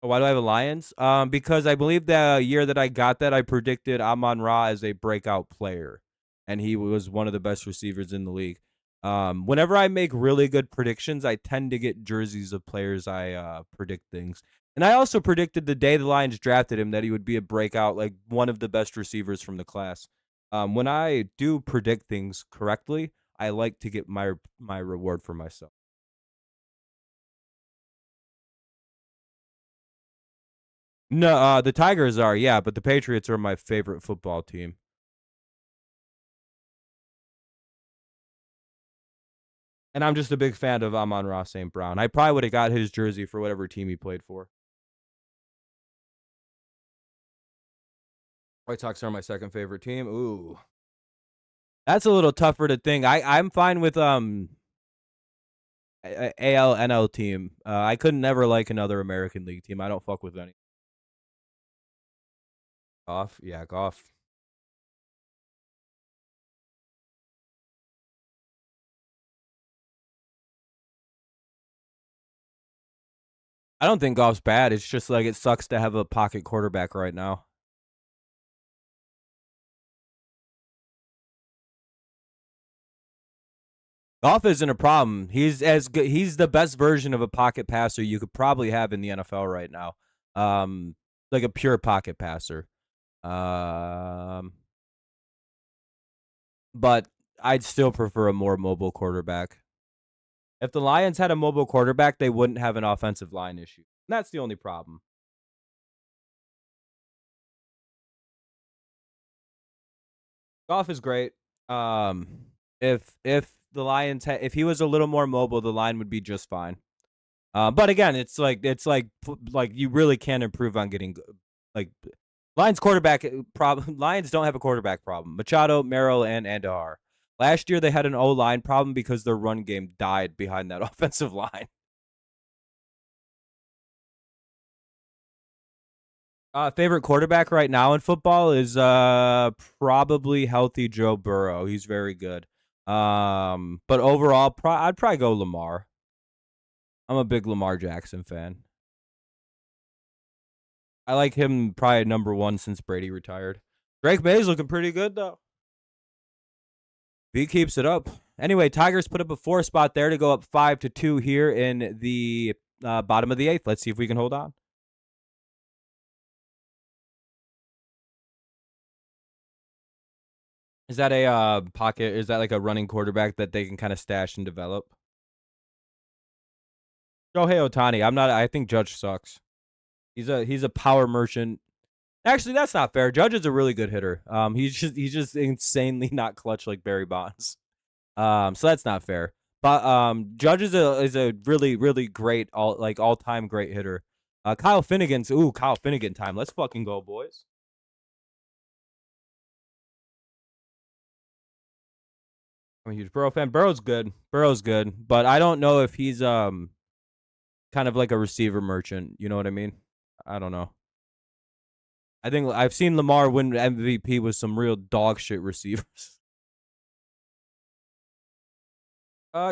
Oh, why do I have a Lions? Because I believe the year that I got that, I predicted Amon-Ra as a breakout player, and he was one of the best receivers in the league. Whenever I make really good predictions, I tend to get jerseys of players I predict things. And I also predicted the day the Lions drafted him that he would be a breakout, like one of the best receivers from the class. When I do predict things correctly, I like to get my reward for myself. No, the Tigers are, yeah, but the Patriots are my favorite football team. And I'm just a big fan of Amon-Ra St. Brown. I probably would have got his jersey for whatever team he played for. White Sox are my second favorite team. Ooh. That's a little tougher to think. I'm fine with AL NL team. I couldn't never like another American League team. I don't fuck with any. Goff, yeah, Goff. I don't think Goff's bad. It's just like it sucks to have a pocket quarterback right now. Goff isn't a problem. He's as good. He's the best version of a pocket passer you could probably have in the NFL right now. Um, like a pure pocket passer. Um, but I'd still prefer a more mobile quarterback. If the Lions had a mobile quarterback, they wouldn't have an offensive line issue. And that's the only problem. Goff is great. Um, if the Lions if he was a little more mobile, the line would be just fine. But again, it's like you really can't improve on getting like Lions quarterback problem. Lions don't have a quarterback problem. Machado, Merrill, and Andahar. Last year they had an O line problem because their run game died behind that offensive line. Favorite quarterback right now in football is probably healthy Joe Burrow. He's very good. But overall, I'd probably go Lamar. I'm a big Lamar Jackson fan. I like him probably number one since Brady retired. Drake May's looking pretty good though. He keeps it up. Anyway, Tigers put up a 4 spot there to go up 5-2 here in the bottom of the 8th. Let's see if we can hold on. Is that a pocket? Is that like a running quarterback that they can kind of stash and develop? Shohei Ohtani. I'm not. I think Judge sucks. He's a power merchant. Actually, that's not fair. Judge is a really good hitter. He's just insanely not clutch like Barry Bonds. So that's not fair. But Judge is a really really great all time great hitter. Kyle Finnegan time. Let's fucking go, boys. I'm a huge Burrow fan. Burrow's good, but I don't know if he's kind of like a receiver merchant. You know what I mean? I don't know. I think I've seen Lamar win MVP with some real dog shit receivers.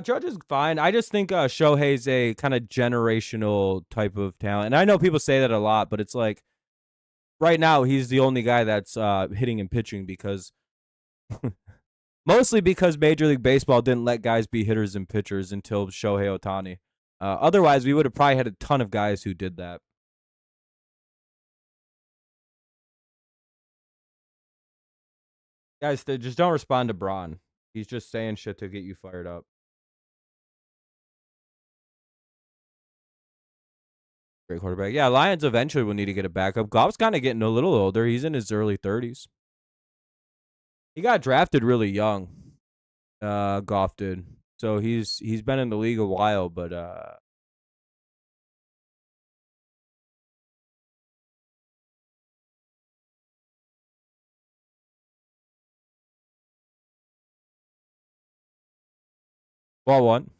Judge is fine. I just think Shohei's a kind of generational type of talent, and I know people say that a lot, but it's like right now he's the only guy that's hitting and pitching because mostly because Major League Baseball didn't let guys be hitters and pitchers until Shohei Ohtani. Otherwise, we would have probably had a ton of guys who did that. Guys, just don't respond to Braun. He's just saying shit to get you fired up. Great quarterback. Yeah, Lions eventually will need to get a backup. Goff's kind of getting a little older. He's in his early 30s. He got drafted really young. Goff did. So he's been in the league a while, but well, one.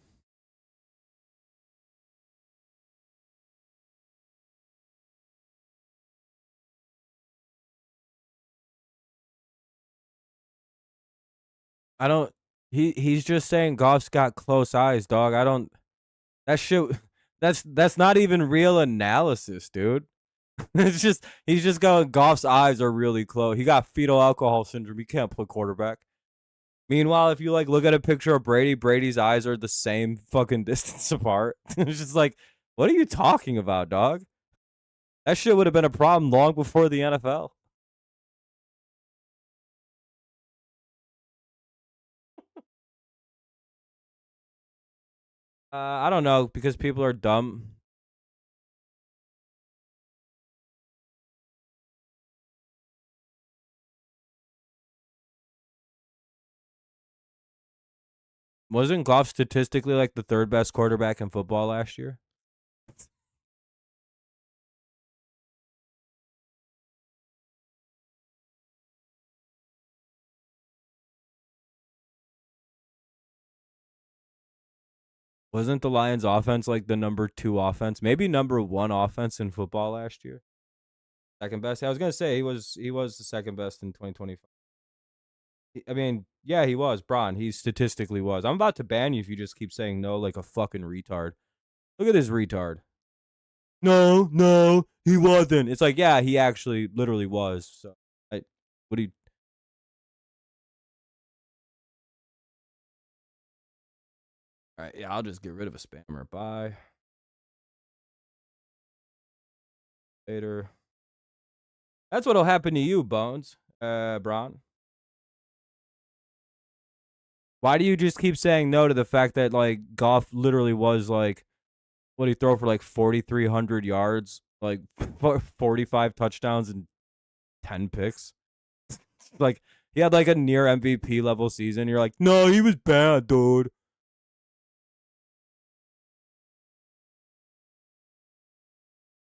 I don't. He's just saying Goff's got close eyes, dog. I don't. That shit. That's not even real analysis, dude. It's just he's just going. Goff's eyes are really close. He got fetal alcohol syndrome. He can't play quarterback. Meanwhile, if you like look at a picture of Brady, Brady's eyes are the same fucking distance apart. It's just like, what are you talking about, dog? That shit would have been a problem long before the NFL. I don't know because people are dumb. Wasn't Goff statistically like the third best quarterback in football last year? Wasn't the Lions offense like the number 2 offense? Maybe number 1 offense in football last year? Second best? I was going to say he was the second best in 2025. I mean, yeah, he was. Braun, he statistically was. I'm about to ban you if you just keep saying no like a fucking retard. Look at this retard. No, he wasn't. It's like, yeah, he actually literally was. So, what do you? All right, yeah, I'll just get rid of a spammer. Bye. Later. That's what'll happen to you, Bones. Braun. Why do you just keep saying no to the fact that like Goff literally was like, what did he throw for like 4,300 yards, like 45 touchdowns and 10 picks? Like he had like a near MVP level season. You're like, no, he was bad, dude.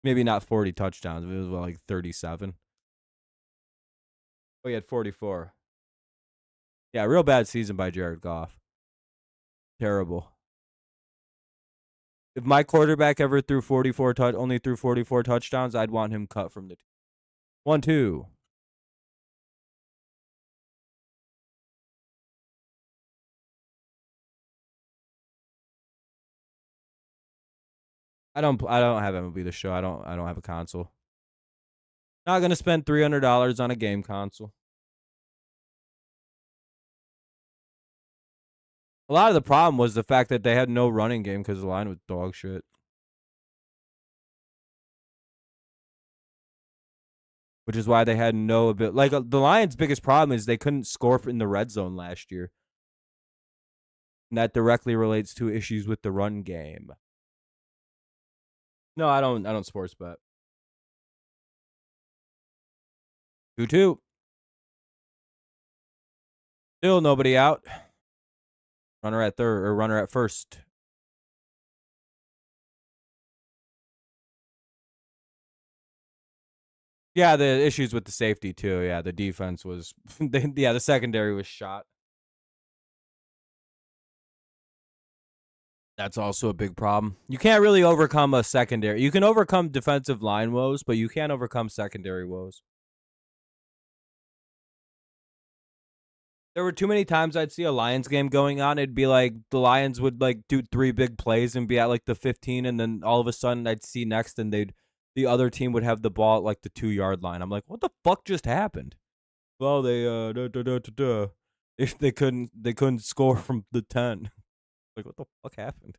Maybe not 40 touchdowns. It was like 37. Oh, he had 44. Yeah, real bad season by Jared Goff. Terrible. If my quarterback ever threw only threw 44 touchdowns, I'd want him cut from the team. 1-2. I don't have MLB The Show. I don't have a console. Not gonna spend $300 on a game console. A lot of the problem was the fact that they had no running game because the line was dog shit. Which is why they had no ability. Like the Lions' biggest problem is they couldn't score in the red zone last year. And that directly relates to issues with the run game. No, I don't sports bet. 2-2. Still nobody out. Runner at third or runner at first. Yeah, the issues with the safety too. Yeah, the defense was the secondary was shot. That's also a big problem. You can't really overcome a secondary. You can overcome defensive line woes, but you can't overcome secondary woes. There were too many times I'd see a Lions game going on. It'd be like the Lions would like do 3 big plays and be at like the 15, and then all of a sudden I'd see next and the other team would have the ball at like the 2-yard line. I'm like, what the fuck just happened? Well, they if they couldn't score from the 10. Like, what the fuck happened?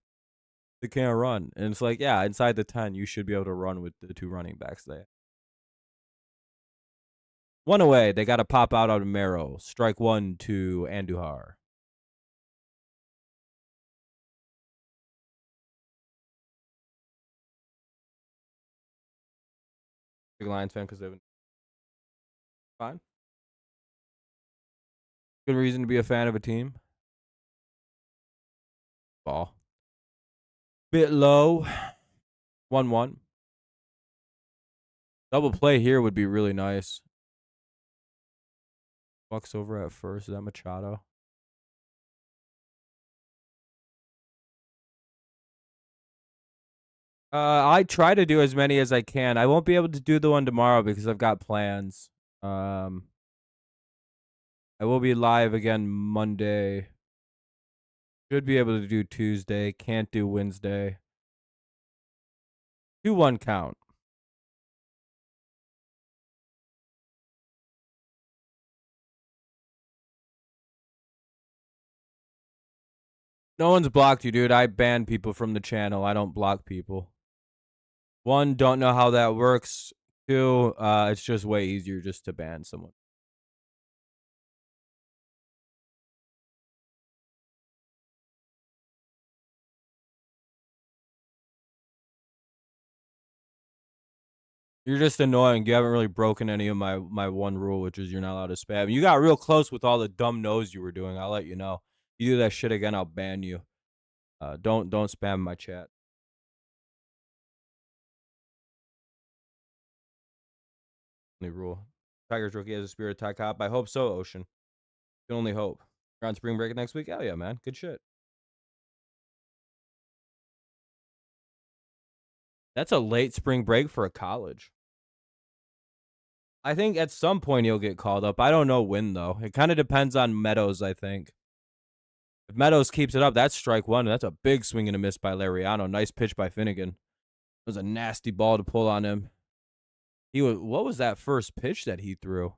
They can't run. And it's like, yeah, inside the 10, you should be able to run with the 2 running backs there. 1 away. They got to pop out of Merrill. Strike 1 to Andujar. Big Lions fan because they've been fine. Good reason to be a fan of a team. Ball. Bit low. 1-1. Double play here would be really nice. Bucks over at first. Is that Machado? I try to do as many as I can. I won't be able to do the one tomorrow because I've got plans. I will be live again Monday. Should be able to do Tuesday. Can't do Wednesday. 2-1 count. No one's blocked you, dude. I ban people from the channel. I don't block people. 1, don't know how that works. 2, it's just way easier just to ban someone. You're just annoying. You haven't really broken any of my one rule, which is you're not allowed to spam. You got real close with all the dumb no's you were doing. I'll let you know. You do that shit again, I'll ban you. Don't spam my chat. Only rule. Tigers rookie has a spirit tie cop. I hope so, Ocean. Can only hope. You're on spring break next week? Hell yeah, man. Good shit. That's a late spring break for a college. I think at some point he'll get called up. I don't know when, though. It kind of depends on Meadows, I think. If Meadows keeps it up, that's strike one. That's a big swing and a miss by Lariano. Nice pitch by Finnegan. It was a nasty ball to pull on him. What was that first pitch that he threw?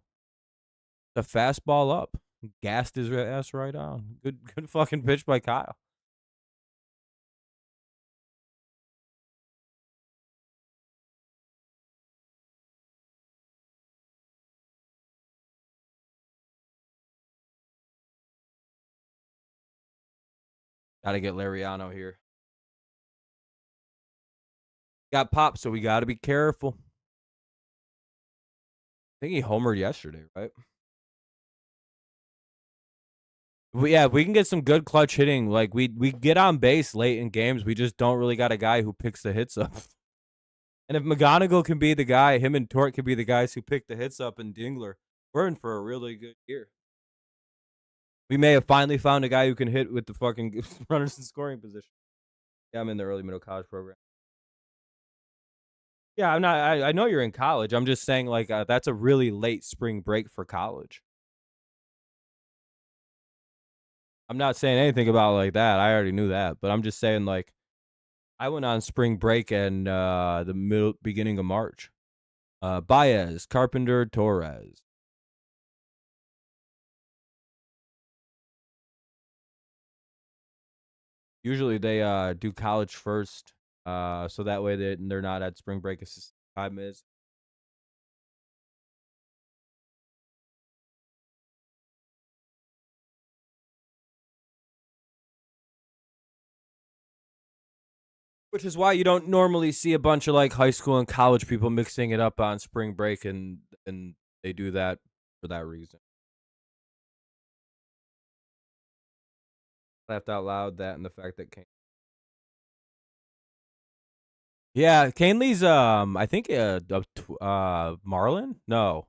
The fastball up. Gassed his ass right on. Good fucking pitch by Kyle. Gotta get Lariano here. Got popped, so we gotta be careful. I think he homered yesterday, right? Yeah, if we can get some good clutch hitting, like we get on base late in games, we just don't really got a guy who picks the hits up. And if McGonigle can be the guy, him and Tort can be the guys who pick the hits up and Dingler, we're in for a really good year. We may have finally found a guy who can hit with the fucking runners in scoring position. Yeah, I'm in the early middle college program. Yeah, I'm not. I know you're in college. I'm just saying, like, that's a really late spring break for college. I'm not saying anything about like that. I already knew that, but I'm just saying, like, I went on spring break in the beginning of March. Baez, Carpenter, Torres. Usually they do college first, so that way they're not at spring break as time is. Which is why you don't normally see a bunch of like high school and college people mixing it up on spring break, and they do that for that reason. Laughed out loud that and the fact that yeah, Canely's I think Marlin? No.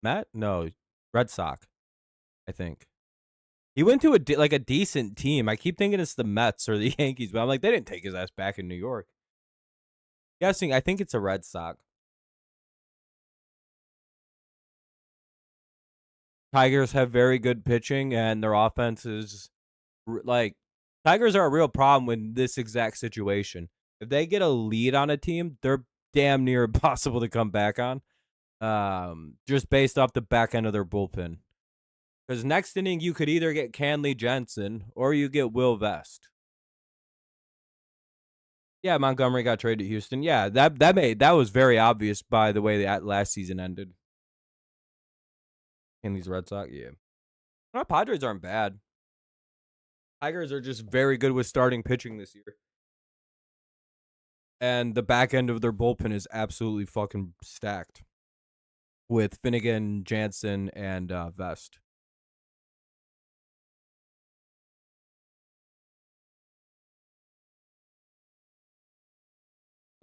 Matt? No. Red Sox, I think. He went to like a decent team. I keep thinking it's the Mets or the Yankees, but I'm like they didn't take his ass back in New York. Guessing, I think it's a Red Sox. Tigers have very good pitching and their offense is like Tigers are a real problem in this exact situation. If they get a lead on a team, they're damn near impossible to come back on. Just based off the back end of their bullpen. Because next inning you could either get Canley Jensen or you get Will Vest. Yeah, Montgomery got traded to Houston. Yeah, that was very obvious by the way that last season ended. Canley's Red Sox, yeah. Well, Padres aren't bad. Tigers are just very good with starting pitching this year. And the back end of their bullpen is absolutely fucking stacked with Finnegan, Jansen, and Vest.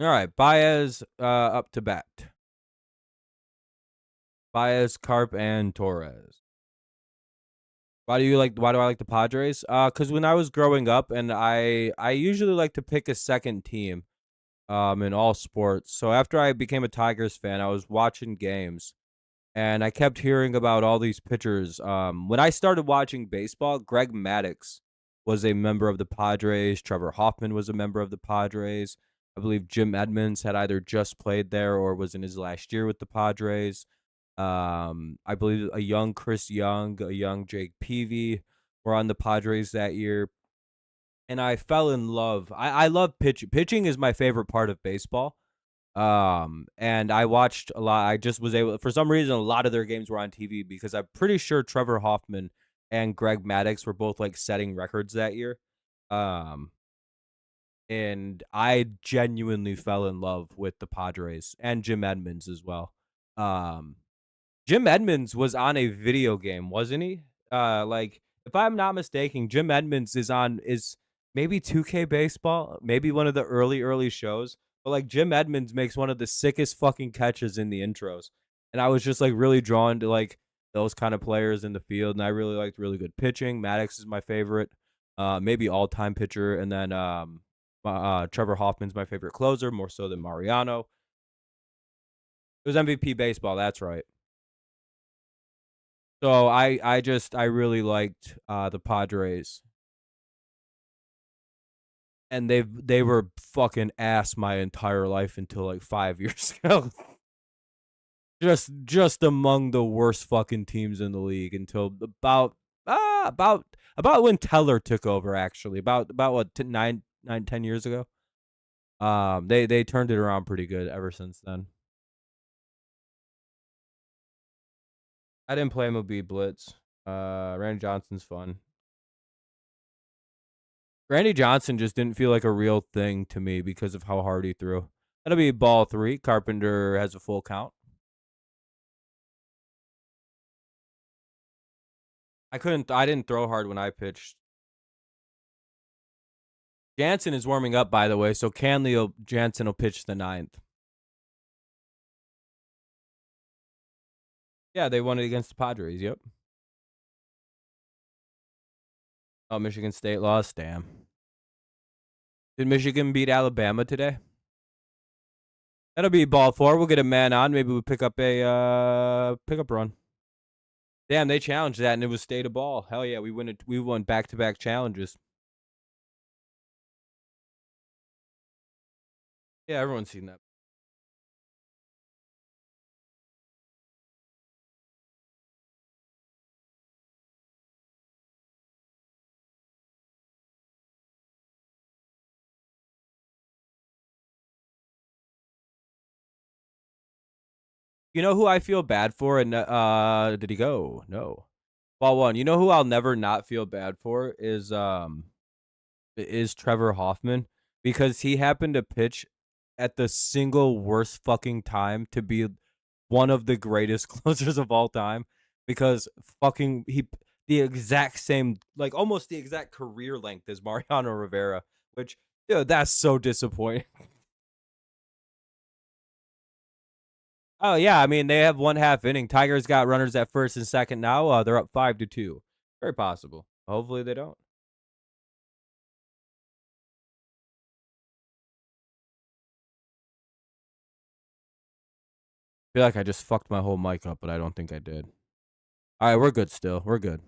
All right, Baez up to bat. Baez, Carp, and Torres. Why do I like the Padres? Because when I was growing up, and I usually like to pick a second team, in all sports. So after I became a Tigers fan, I was watching games, and I kept hearing about all these pitchers. When I started watching baseball, Greg Maddux was a member of the Padres. Trevor Hoffman was a member of the Padres. I believe Jim Edmonds had either just played there or was in his last year with the Padres. I believe a young Chris Young, a young Jake Peavy were on the Padres that year. And I fell in love. I love pitching. Pitching is my favorite part of baseball. And I watched a lot. I just was able, for some reason, a lot of their games were on TV because I'm pretty sure Trevor Hoffman and Greg Maddux were both like setting records that year. Um, and I genuinely fell in love with the Padres and Jim Edmonds as well. Um, Jim Edmonds was on a video game, wasn't he? Like If I'm not mistaken, Jim Edmonds is maybe 2K baseball, maybe one of the early shows. But like Jim Edmonds makes one of the sickest fucking catches in the intros. And I was just like really drawn to like those kind of players in the field. And I really liked really good pitching. Maddox is my favorite, maybe all-time pitcher. And then Trevor Hoffman's my favorite closer, more so than Mariano. It was MVP baseball, that's right. So I really liked the Padres, and they were fucking ass my entire life until like 5 years ago. just among the worst fucking teams in the league until about when Teller took over. Actually, about what 10 years ago. They turned it around pretty good ever since then. I didn't play MLB Blitz. Randy Johnson's fun. Randy Johnson just didn't feel like a real thing to me because of how hard he threw. That'll be ball 3. Carpenter has a full count. I didn't throw hard when I pitched. Jansen is warming up, by the way, so Jansen will pitch the 9th. Yeah, they won it against the Padres. Yep. Oh, Michigan State lost. Damn. Did Michigan beat Alabama today? That'll be ball 4. We'll get a man on. Maybe we pick up a pickup run. Damn, they challenged that and it was state of ball. Hell yeah, we won back-to-back challenges. Yeah, everyone's seen that. You know who I feel bad for? And did he go? No. Ball 1. You know who I'll never not feel bad for is Trevor Hoffman, because he happened to pitch at the single worst fucking time to be one of the greatest closers of all time, because fucking he the exact same, like almost the exact career length as Mariano Rivera, which that's so disappointing. Oh yeah, I mean they have 1/2 inning. Tigers got runners at first and second now. They're up 5-2. Very possible. Hopefully they don't. I feel like I just fucked my whole mic up, but I don't think I did. All right, we're good still. We're good.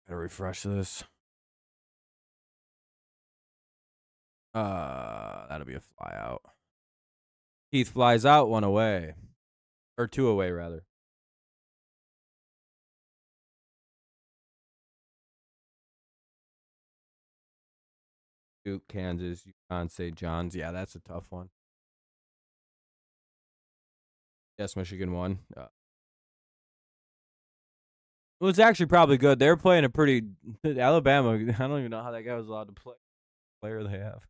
Gotta refresh this. That'll be a fly out. Heath flies out, 1 away. Or 2 away, rather. Duke, Kansas, UConn, St. John's. Yeah, that's a tough one. Yes, Michigan won. It was actually probably good. They were playing a pretty Alabama. I don't even know how that guy was allowed to play. Player they have.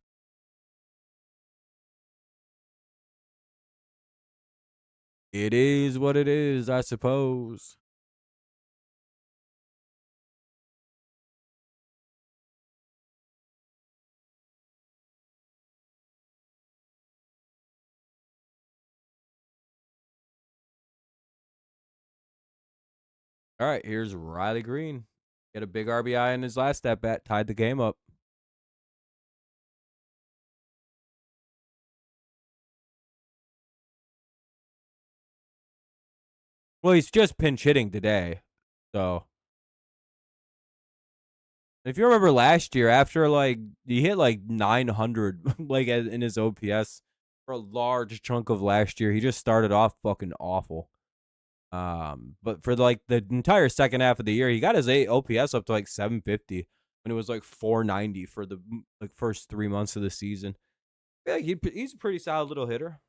It is what it is, I suppose. All right, here's Riley Green. Get a big RBI in his last at bat, tied the game up. Well, he's just pinch hitting today. So if you remember last year, after like he hit like 900 like in his OPS for a large chunk of last year, he just started off fucking awful. But for like the entire second half of the year, he got his OPS up to like 750 when it was like 490 for the like first 3 months of the season. I feel like he's a pretty solid little hitter.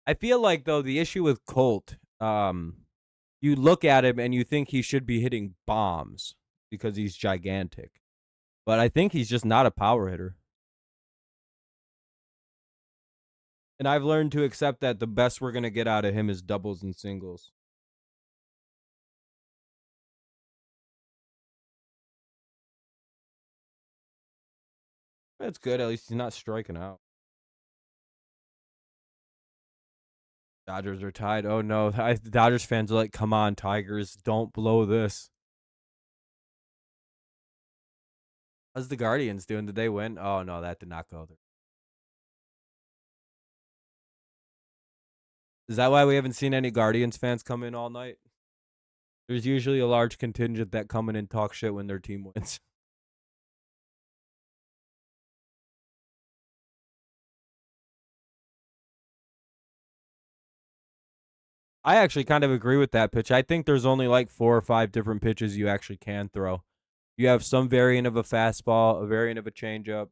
I feel like though the issue with Colt, you look at him and you think he should be hitting bombs because he's gigantic, but I think he's just not a power hitter. And I've learned to accept that the best we're going to get out of him is doubles and singles. That's good. At least he's not striking out. Dodgers are tied. Oh no, Dodgers fans are like, "Come on, Tigers, don't blow this." How's the Guardians doing? Did they win? Oh no, that did not go there. Is that why we haven't seen any Guardians fans come in all night? There's usually a large contingent that come in and talk shit when their team wins. I actually kind of agree with that pitch. I think there's only like 4 or 5 different pitches you actually can throw. You have some variant of a fastball, a variant of a changeup,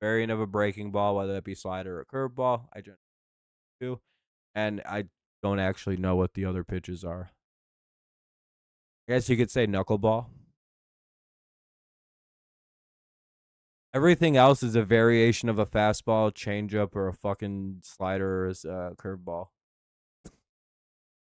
variant of a breaking ball, whether that be slider or curveball. I just do, and I don't actually know what the other pitches are. I guess you could say knuckleball. Everything else is a variation of a fastball, changeup, or a fucking slider or a curveball.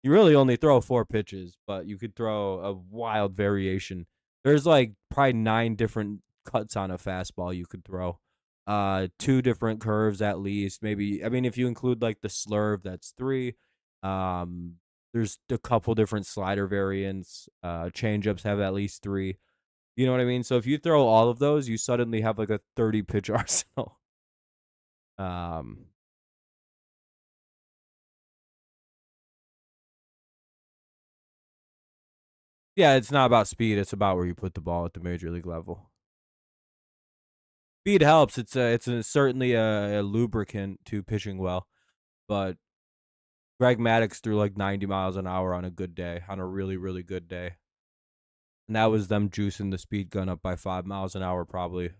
You really only throw 4 pitches, but you could throw a wild variation. There's like probably 9 different cuts on a fastball you could throw. 2 different curves at least. Maybe, I mean, if you include like the slurve, that's 3. Um, there's a couple different slider variants. Changeups have at least 3. You know what I mean? So if you throw all of those, you suddenly have like a 30 pitch arsenal. Um, yeah, it's not about speed. It's about where you put the ball at the major league level. Speed helps. It's certainly a lubricant to pitching well, but Greg Maddux threw like 90 miles an hour on a good day, on a really really good day, and that was them juicing the speed gun up by 5 miles an hour probably.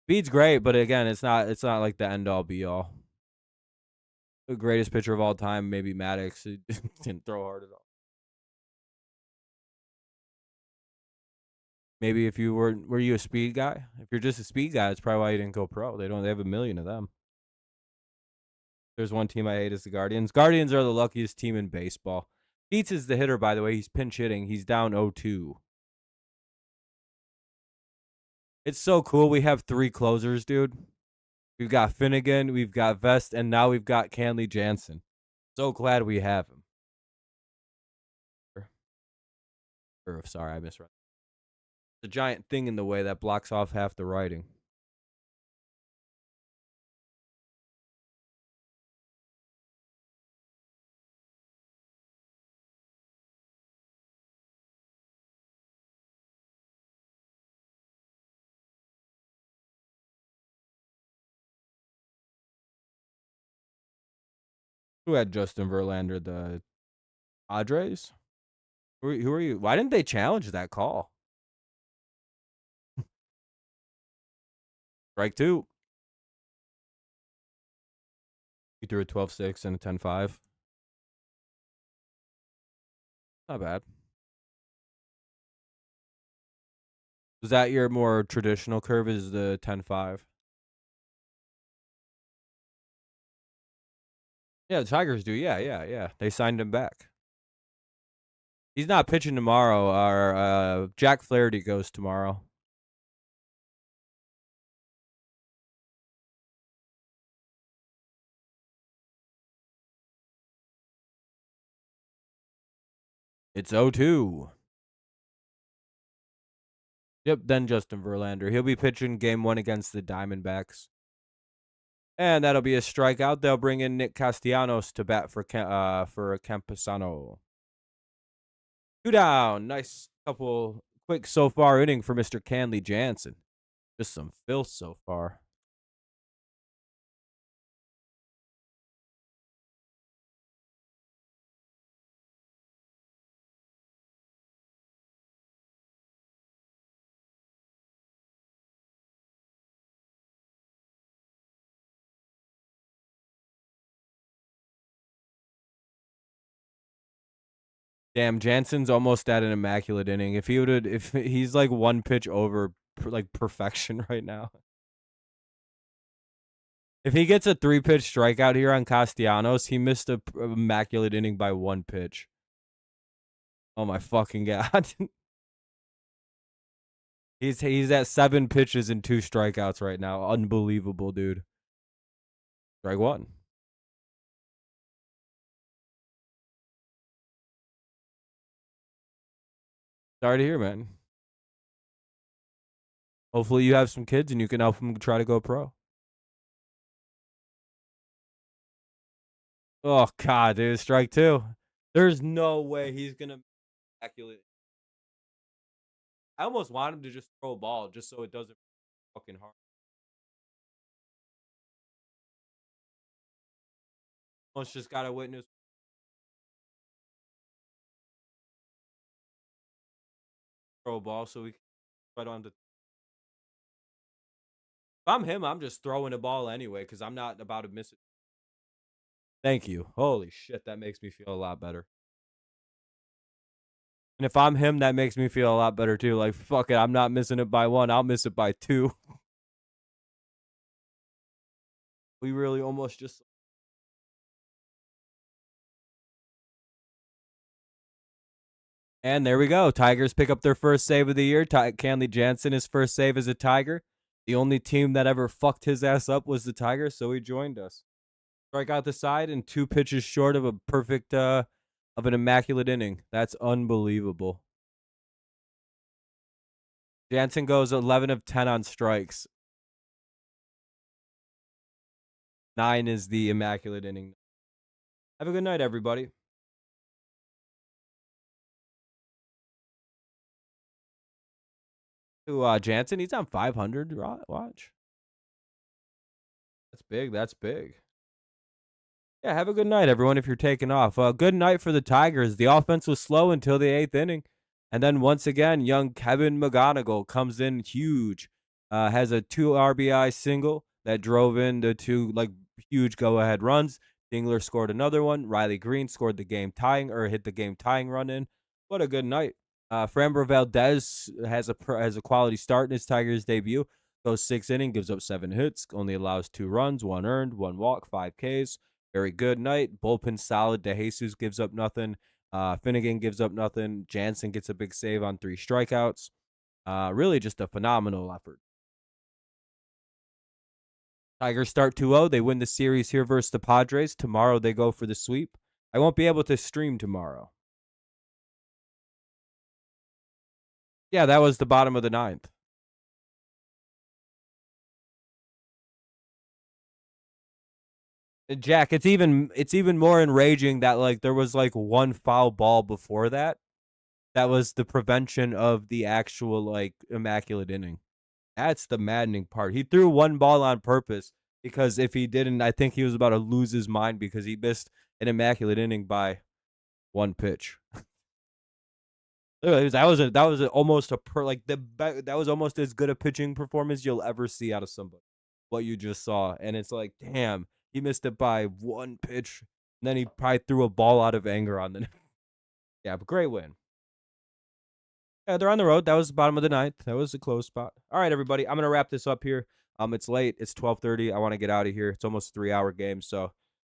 Speed's great, but again, it's not like the end all be all. The greatest pitcher of all time, maybe Maddux. He didn't throw hard at all. Maybe if you were you a speed guy? If you're just a speed guy, it's probably why you didn't go pro. They have a million of them. There's one team I hate is the Guardians. Guardians are the luckiest team in baseball. Dietz is the hitter, by the way. He's pinch hitting. He's down 0-2. It's so cool. We have 3 closers, dude. We've got Finnegan, we've got Vest, and now we've got Kenley Jansen. So glad we have him. Sorry, I misread. The giant thing in the way that blocks off half the writing. Who had Justin Verlander? The Padres? Who are you? Why didn't they challenge that call? Strike 2. He threw a 12-6 and a 10-5. Not bad. Was that your more traditional curve? Is the 10-5? Yeah, the Tigers do. Yeah. They signed him back. He's not pitching tomorrow. Our Jack Flaherty goes tomorrow. It's 0-2. Yep, then Justin Verlander. He'll be pitching game 1 against the Diamondbacks. And that'll be a strikeout. They'll bring in Nick Castellanos to bat for Campusano. 2 down. Nice couple quick so far inning for Mr. Kenley Jansen. Just some filth so far. Damn, Jansen's almost at an immaculate inning. If he's like 1 pitch over like perfection right now. If he gets a 3-pitch strikeout here on Castellanos, he missed a immaculate inning by 1 pitch. Oh my fucking god. He's at 7 pitches and 2 strikeouts right now. Unbelievable, dude. Strike 1. Sorry to hear, man. Hopefully you have some kids and you can help them try to go pro. Oh god, dude, strike 2. There's no way he's gonna immaculate. I almost want him to just throw a ball just so it doesn't fucking hard. Almost just gotta witness throw a ball so we can right on the. If I'm him, I'm just throwing a ball anyway because I'm not about to miss it. Thank you. Holy shit, that makes me feel a lot better. And if I'm him, that makes me feel a lot better too. Like, fuck it, I'm not missing it by 1. I'll miss it by 2. We really almost just. And there we go. Tigers pick up their first save of the year. Kenley Jansen, his first save as a Tiger. The only team that ever fucked his ass up was the Tigers, so he joined us. Strike out the side and 2 pitches short of a perfect, of an immaculate inning. That's unbelievable. Jansen goes 11 of 10 on strikes. 9 is the immaculate inning. Have a good night, everybody. To Jansen, he's on 500. Watch. That's big. That's big. Yeah, have a good night, everyone, if you're taking off. Good night for the Tigers. The offense was slow until the 8th inning. And then once again, young Kevin McGonigle comes in huge. Has a 2 RBI single that drove in the 2 like huge go-ahead runs. Dingler scored another one. Riley Green scored the game tying or hit the game tying run in. What a good night. Framber Valdez has a quality start in his Tigers debut. Goes 6 inning, gives up 7 hits, only allows 2 runs, 1 earned, 1 walk, 5 Ks. Very good night. Bullpen solid. DeJesus gives up nothing. Finnegan gives up nothing. Jansen gets a big save on 3 strikeouts. Really just a phenomenal effort. Tigers start 2-0. They win the series here versus the Padres. Tomorrow they go for the sweep. I won't be able to stream tomorrow. Yeah, that was the bottom of the 9th. Jack, it's even more enraging that like there was like 1 foul ball before that. That was the prevention of the actual like immaculate inning. That's the maddening part. He threw 1 ball on purpose because if he didn't, I think he was about to lose his mind because he missed an immaculate inning by 1 pitch. That was almost that was almost as good a pitching performance you'll ever see out of somebody. What you just saw, and it's like, damn, he missed it by 1 pitch, and then he probably threw a ball out of anger on the. Yeah, but great win. Yeah, they're on the road. That was the bottom of the 9th. That was a close spot. All right, everybody, I'm gonna wrap this up here. It's late. It's 12:30. I want to get out of here. It's almost a 3-hour game, so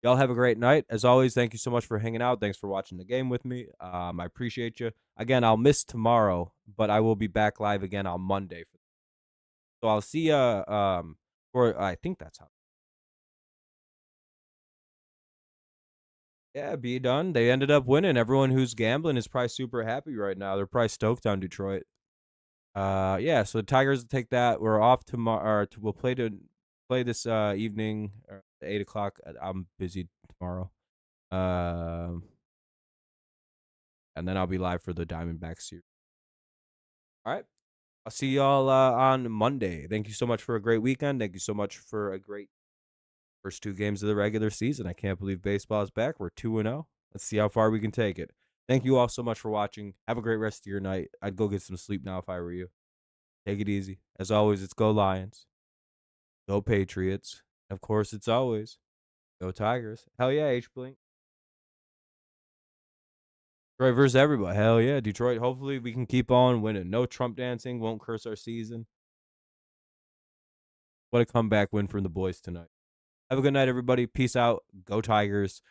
y'all have a great night. As always, thank you so much for hanging out. Thanks for watching the game with me. I appreciate you. Again, I'll miss tomorrow, but I will be back live again on Monday. So I'll see you. For I think that's how. Yeah, be done. They ended up winning. Everyone who's gambling is probably super happy right now. They're probably stoked on Detroit. Yeah. So the Tigers will take that. We're off tomorrow. Or we'll play this evening or 8 o'clock. I'm busy tomorrow. And then I'll be live for the Diamondbacks series. All right. I'll see y'all on Monday. Thank you so much for a great weekend. Thank you so much for a great first 2 games of the regular season. I can't believe baseball is back. We're 2-0. Let's see how far we can take it. Thank you all so much for watching. Have a great rest of your night. I'd go get some sleep now if I were you. Take it easy. As always, it's go Lions. Go Patriots. Of course, it's always go Tigers. Hell yeah, H-Blink. Detroit versus everybody. Hell yeah, Detroit. Hopefully we can keep on winning. No Trump dancing. Won't curse our season. What a comeback win from the boys tonight. Have a good night, everybody. Peace out. Go Tigers.